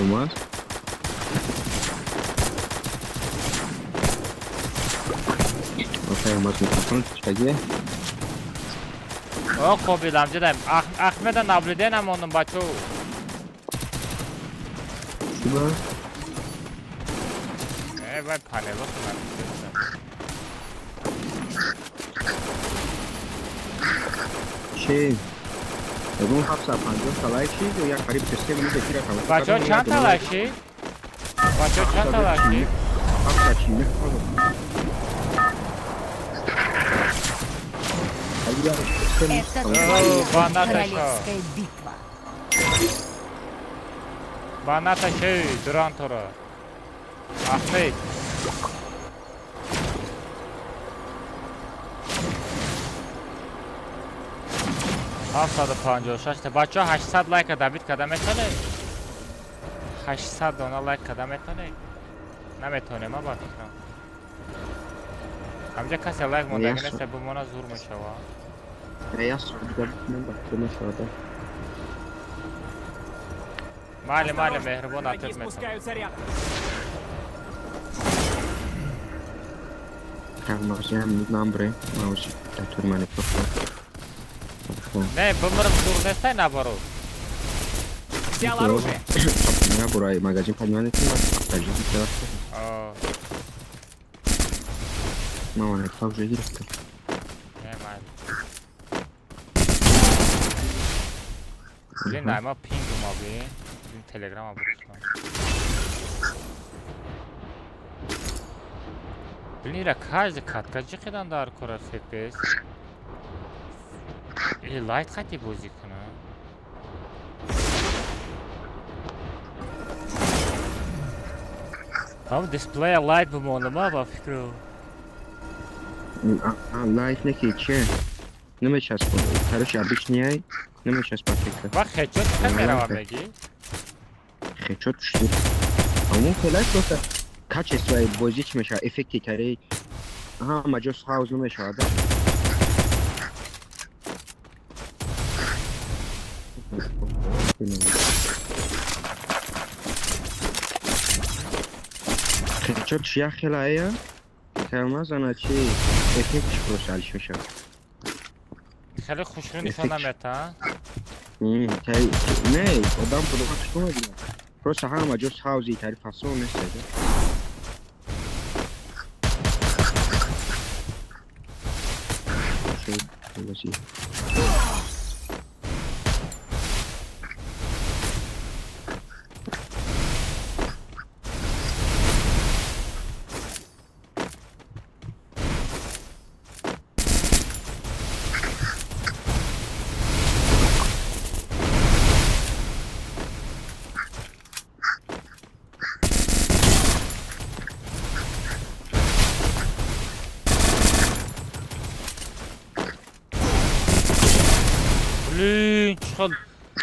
Olmaz. Olmaz mikrofon çıkacak. O kobilam dedim. Ahmet'e nabliden ama onun baço. Şuba. Ben panel olsun. Şey. اون 750 تلاشی و یا قریب 3 میلیون تیر کنه. بچه‌ها چند تلاشی؟ بچه‌ها چند تلاشی؟ 750. Банаташа. Банаташа durан тора. Ахмед. هفتصد و 56 بچه ها 800 لایک دابید کده میتونه 800 دونه لایک کده میتونه نمیتونه ما با فکرم همجا کسی لایک مونده نیست بمونه زور میشه مالی مهربان اتت میتونه Karmaşa hembre, mausi, turmane profil. Не, бумрам дурнестай набору. Взял оружие. Наборай магазин поднимает на магазин делать. Мама, не как же есть. Не, мать. Блин, найма пинг моби. Блин, телеграмма будет. Блин, ра каждый катка чихидан дар кора FPS. Или лайт хати бозӣ кунам. Ҳам дисплея лайт бимонам ба фикру. лайк неки че намечаспо короче обычный намечаспо ва хечот камера меги хечот что амон хелай просто качество бозич меша эффекти тари маҷос ҳавз намешавад хечот шия хелая камазана чи эффектиш просто алиш мешавад خیلی خوشرو نشون نمیده نه آدم پدوها چکو میدونم پروسه همه جز حوزی تاری فاسون نیسته شد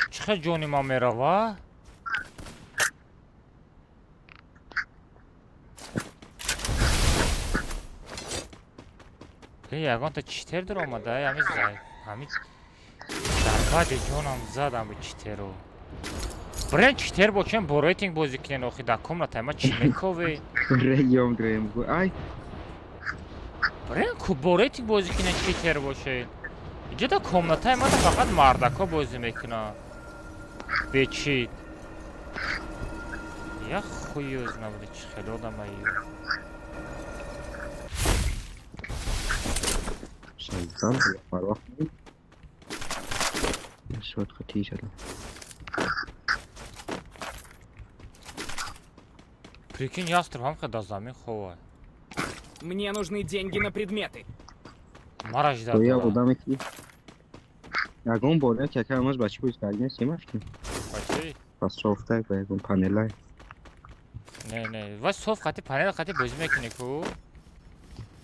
چقدر جونی ما میره و یگان تا چیتر در آمده همین درباد جونم زدم به چیترو برین چیتر باشم با ریتینگ بازی کنین آخی در کم را تایما چی میکوی ریام دریم گو ای برین که با ریتینگ بازی کنین چیتر باشه اینجا در کامنت های من فقط مردک ها بازی میکنه بچید یا خویوز نبوده چه خیلی آدم هاییو شایدان مروح کنیم شود خطی شدم прикинь ястреб هم خدا زمین خواه Мне нужны деньги на предметы. мараж تو یا بودم اکی یکون بوده که که هماز بچه بوید کردیم سیمش کن بچه؟ پس صوفته که یکون پانل های نه و صوف خطی پانل خطی بازی میکنی که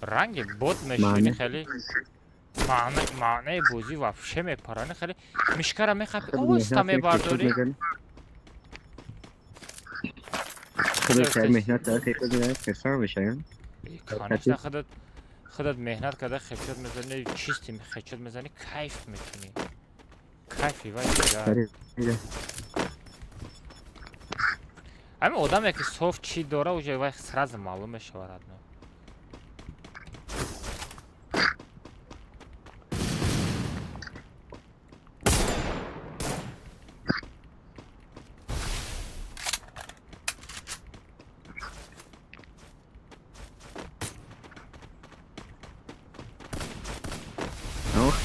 رنگ بود میشونی خیلی معنی بازی وفشه میپرانه خیلی مشکره میخواه اوستا میبرداری خودت که مهنت داره خیلی دیگه کسان بشه کانشتا خودت مهنت کرده خیفشت میزنی چیستی خیفشت میزنی کیف میکنی کیفی وای دیگه همین آدم که صوف چی داره اوجه وای سراز معلوم شورد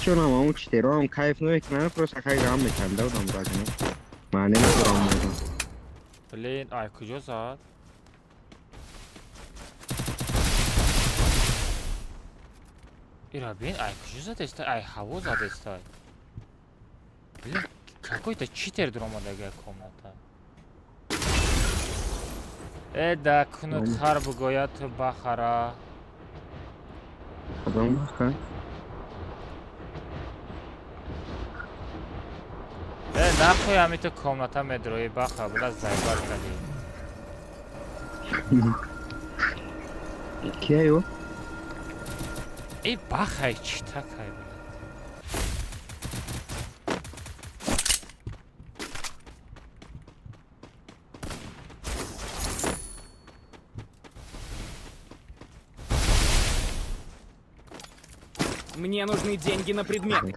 چون همون چطور هم کیف نمیکنه پروسه خیلی هم میکنده و دم راجنه معنی ندارم بودم بلین آی کجا زاد؟ ایرا بین آی کجا زاد استای؟ آی هوا زاد استای بلین какой-то читер дромадага комната да кунут хар бугоят бахара خدام بخیر نخوی همی تو کامنتا مدروی بخواه بلا زیبار کردی کیه یو؟ ای بخواه چی تکای بلا Мне нужны деньги на предметы.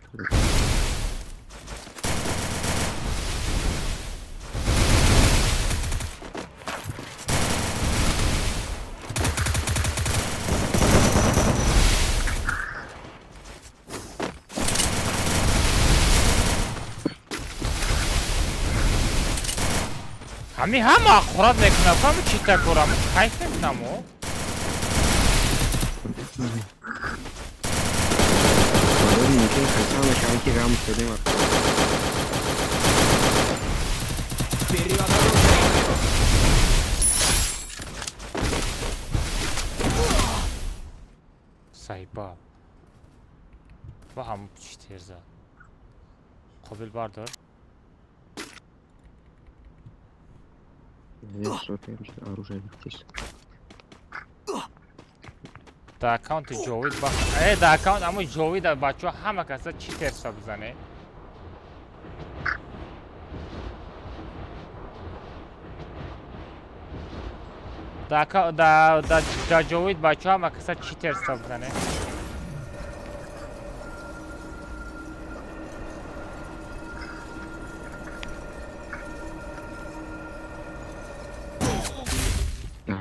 همی هم آخورات میکنم همه چی تکورم کیف میکنم او ممکن خسام شانکی رام شدیم سایباب با هم چی ترزا قابل بردار دا اکاونت جاوید دا اکاونت اما جاوید بچه ها همه کسا چی ترسا بزنه دا جاوید بچه ها همه کسا چی ترسا بزنه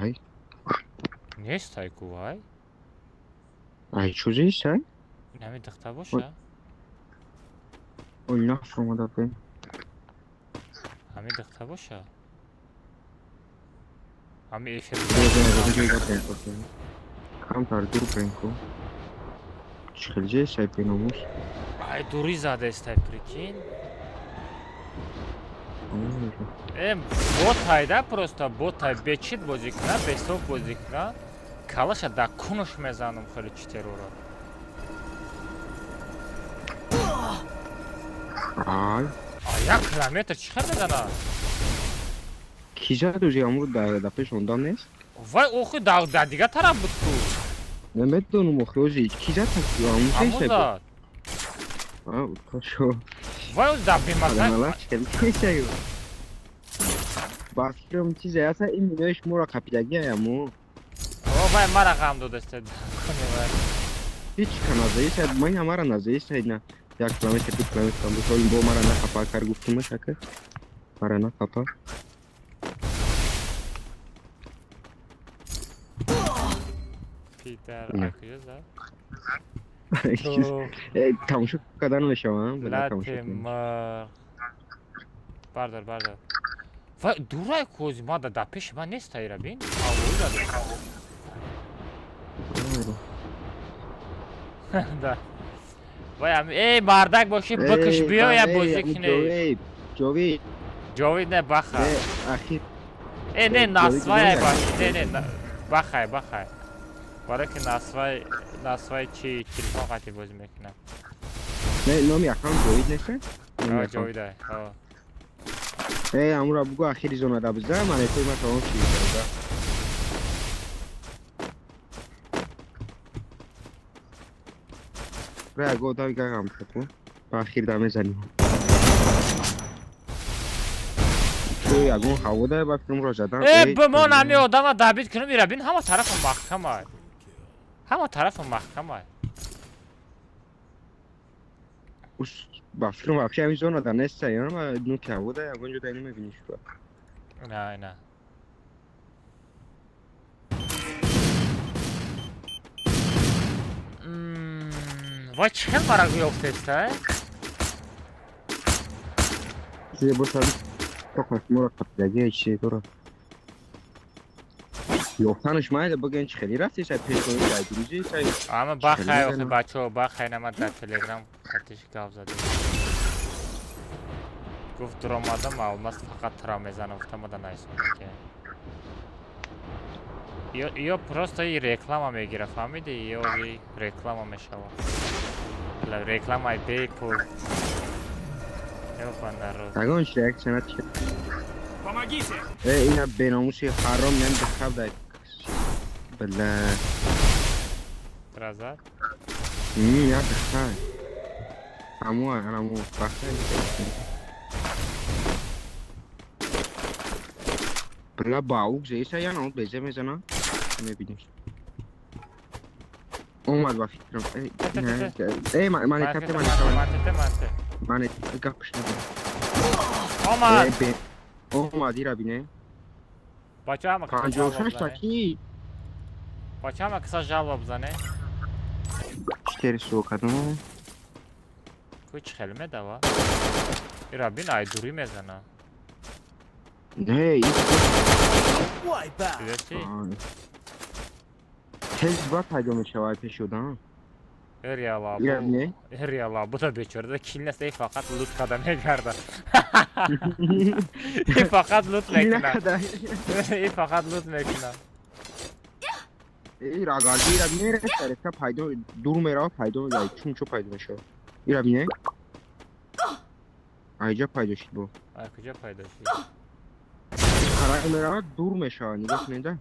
Ай. نیست های کوهای Ай, что здесь, а? نمی دخته باشه Ой, на шума да ты. همی دخته باشه همی ایفر Kam tardur penko. Çıkılca saypin olmuş. ای دوری زده است پریکین бот айда просто бот ай бечит бозик на бесов бозик на калаша да кунуш мезанам хели читерура Ай. Aya kilometr çıkar mezana Kişi de yağmur da peş ondan ne? Vay oku da diga taraf butku Mehmet de onu mokrozi. Kişi de yağmur şey saypin. Amuzat Aa, kaşo. Vay o da bir masaj Adamlar çıkıyor şey. Bakıyorum ki zeyasa iminoş mora kapidagi ya mu. O vay mara kam do deste Hiç kanazayı say, ben amara nazayı say na. Ya kilometre bir kilometre bu sorun bu mara na kapa kar guftumu şaka. Mara na kapa. Peter akıyoruz ha. Tam şu kadar mı şu an? Latimar. Pardon. Vay duray kozma da peş ben ne stayra bin? Da. Vay am bardak boşu bakış biyo ya bozuk ne? Jovi ne baxa. Axir. Ne nasvay baş ne baxay. Bara ki nasvay çi telefon qati boz mekna. Ne nomi akam Jovi nese? Ha Jovi da. Ha. Amura bugu axiri zona da bizda mane toy ma tamam ki da. Bra go da gagam tapu. Axir da mezani. Toy agun havoda bakım rojadan. Bu mon ami odama David kunu mira bin hama tarafı mahkama. Bakıyorum akşam zona da nese ya ama nu havoda ya gonca da inime biniş var. نه وای چه فرقی افتسته Size bu tabi çok hoşuma kapıdaki işe doğru. Yok tanışmaya da bugün çıkıyor. Rafti say peş koyup kaydırıcı say. Ama bakay oku bacho bakay nama da telegram katış kavzadı. گفت درآمدم almaz fakat ترامزان افتادم نایسونه که یا просто ای реклама میگیره فهمیدی یا ای реклама میشوه реклама ای بیپول اگه ریاکشنات چه Помогите! اینا بناموسی حرام نمی بخواب داید بله ترازد؟ یا بخواه همو بخواه بلا باوک زیسا یا نه بیزه میزنه میبینیم اومد با فکرم مانی تته مانی گپش نده اومدی را بینه بچه همه کسا جواب بزنه چطوری سوکدم کوچ خلمه دوا ایرا بین ای دوری میزنه نه Wipe out. دیدی؟ تز با پیدا میشود پیش شدن هریالا bu da beçörde kilnes ey fakat loot kadar ne garda ey fakat loot mekna ey fakat loot mekna ایرا گاردی را بینه رسته پایدو دور میرا پایدو دای چون چو پایدو میشه ایرا بینه اینجا پایدو شد بو کجا پیدا شد خرای میرا دور میشه نگاه کنید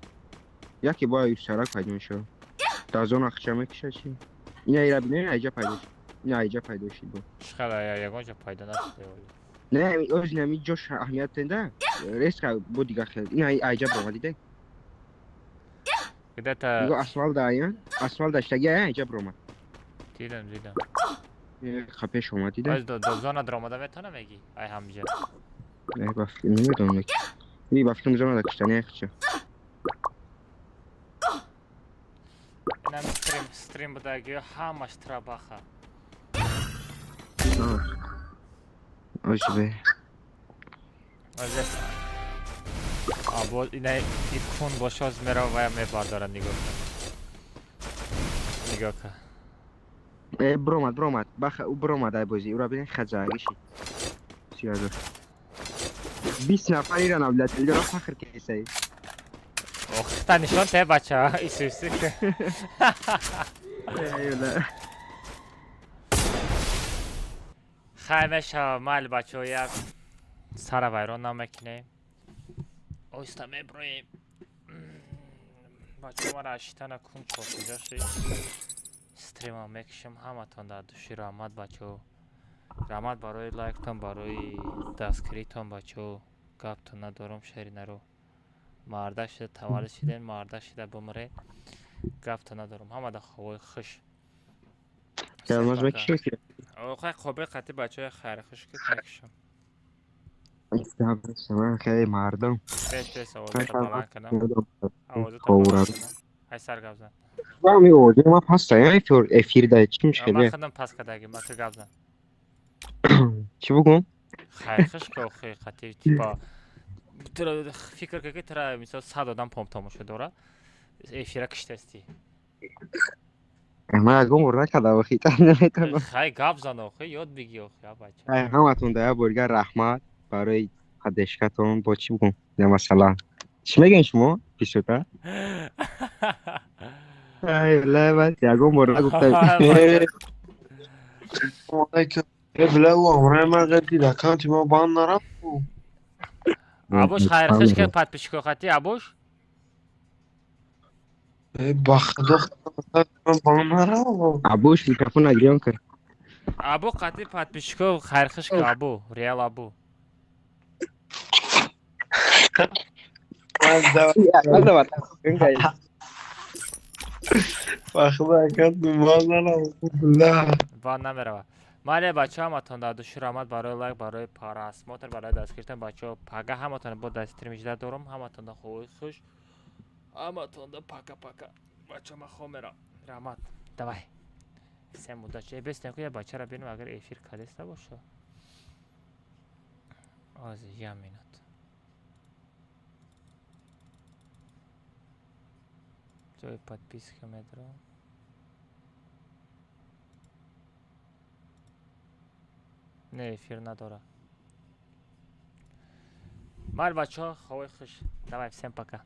یکی با یه سرک پایدو میشه تازون اخچه میکشه چی اینا ایرا بینه اینجا پایدو شد اینا اینجا پایدو شد بو شخلا یگانجا پیدا نشده نه اوز نمی جوش اهمیت تنده ریسک بو دیگه خیلی اینا اینجا برو دیده کده تا دیگه اسفال دایم اسفال داشتگی اینجا برو دیدم خپش اومد دیده از دو زون درآمده میتونه میگی ای همجا نه با فیلم نمیدونم این با فیلم زمان داشتنی خچه اینم استریم بودگی همش تراباخه آجبه آبو اینه این کون باشه از میره و میبردارن نگاه کن برومد بخ او برومد ای بازی او را ببین خجاگیشی سیادر 20 نفری را نبلت دیگه را فخر کیسه اوه تا نشان ته بچه ها ایسوسی که خیمش ها مال بچه ها یک سر ویران نمکنیم اوستا میبرویم بچه ما را اشتانه کن چوکیجا شید استریم ها میکشم همه تان در دوشی رحمت بچه ها رحمت برای لایک تان برای دستکری تان بچه ها گپ تان ندارم شری نرو مرده شده تولد شده مرده شده بمره گپ تان ندارم همه در خواه خوش کلماز بکشم که خواه خوبه قطعی بچه های خیر خوش که تکشم من خیلی مردم بیس آوازو تا بلند کنم آوازو تا بلند کنم های سر گپ زن با می آوازو ما پس تاییم افیر دای چی میشه من خودم پس کدگی من که گپ زن چی بگم؟ خیر خوش که خیلی قطعی تیپا فکر که ترا مثلا 100 آدم پام تماشا داره افیره کشتستی من اگه مرده کده و خیطه نمیتونم خیلی گپ زن آخه یاد بگی آخه بچه همه تون دایه برگر رحمت برای خدشکتون با چی بگم؟ یا مثلا چی میگن شما؟ پیشوتا؟ لا بس یگو مرده گفتم بله و عمره من قدی لکانتی ما بان نرم عبوش خیر خوش که پت پیشکو خطی عبوش بخدا من بان نرم عبوش میکرفون اگریان کرد عبو قطعی پت پیشکو خیر خوش که عبو ریال عبو بخدا اکد بان نرم بله بان نمیره مالی بچه همه تان در دوشی رحمت برای لایک برای پارس موتر برای دست گرفتن بچه ها پگه همه تان با دست تریمیجده دارم همه تان در خوی خوش همه تان در پکا بچه ما خواه میرم رحمت دوای سه مدت چه بستیم که یه بچه را بینم اگر ایفیر کدسته باشه از یه مینوت جای подписки میدارم نه افیر نداره مال بچه ها خواه خوش دوای всем пока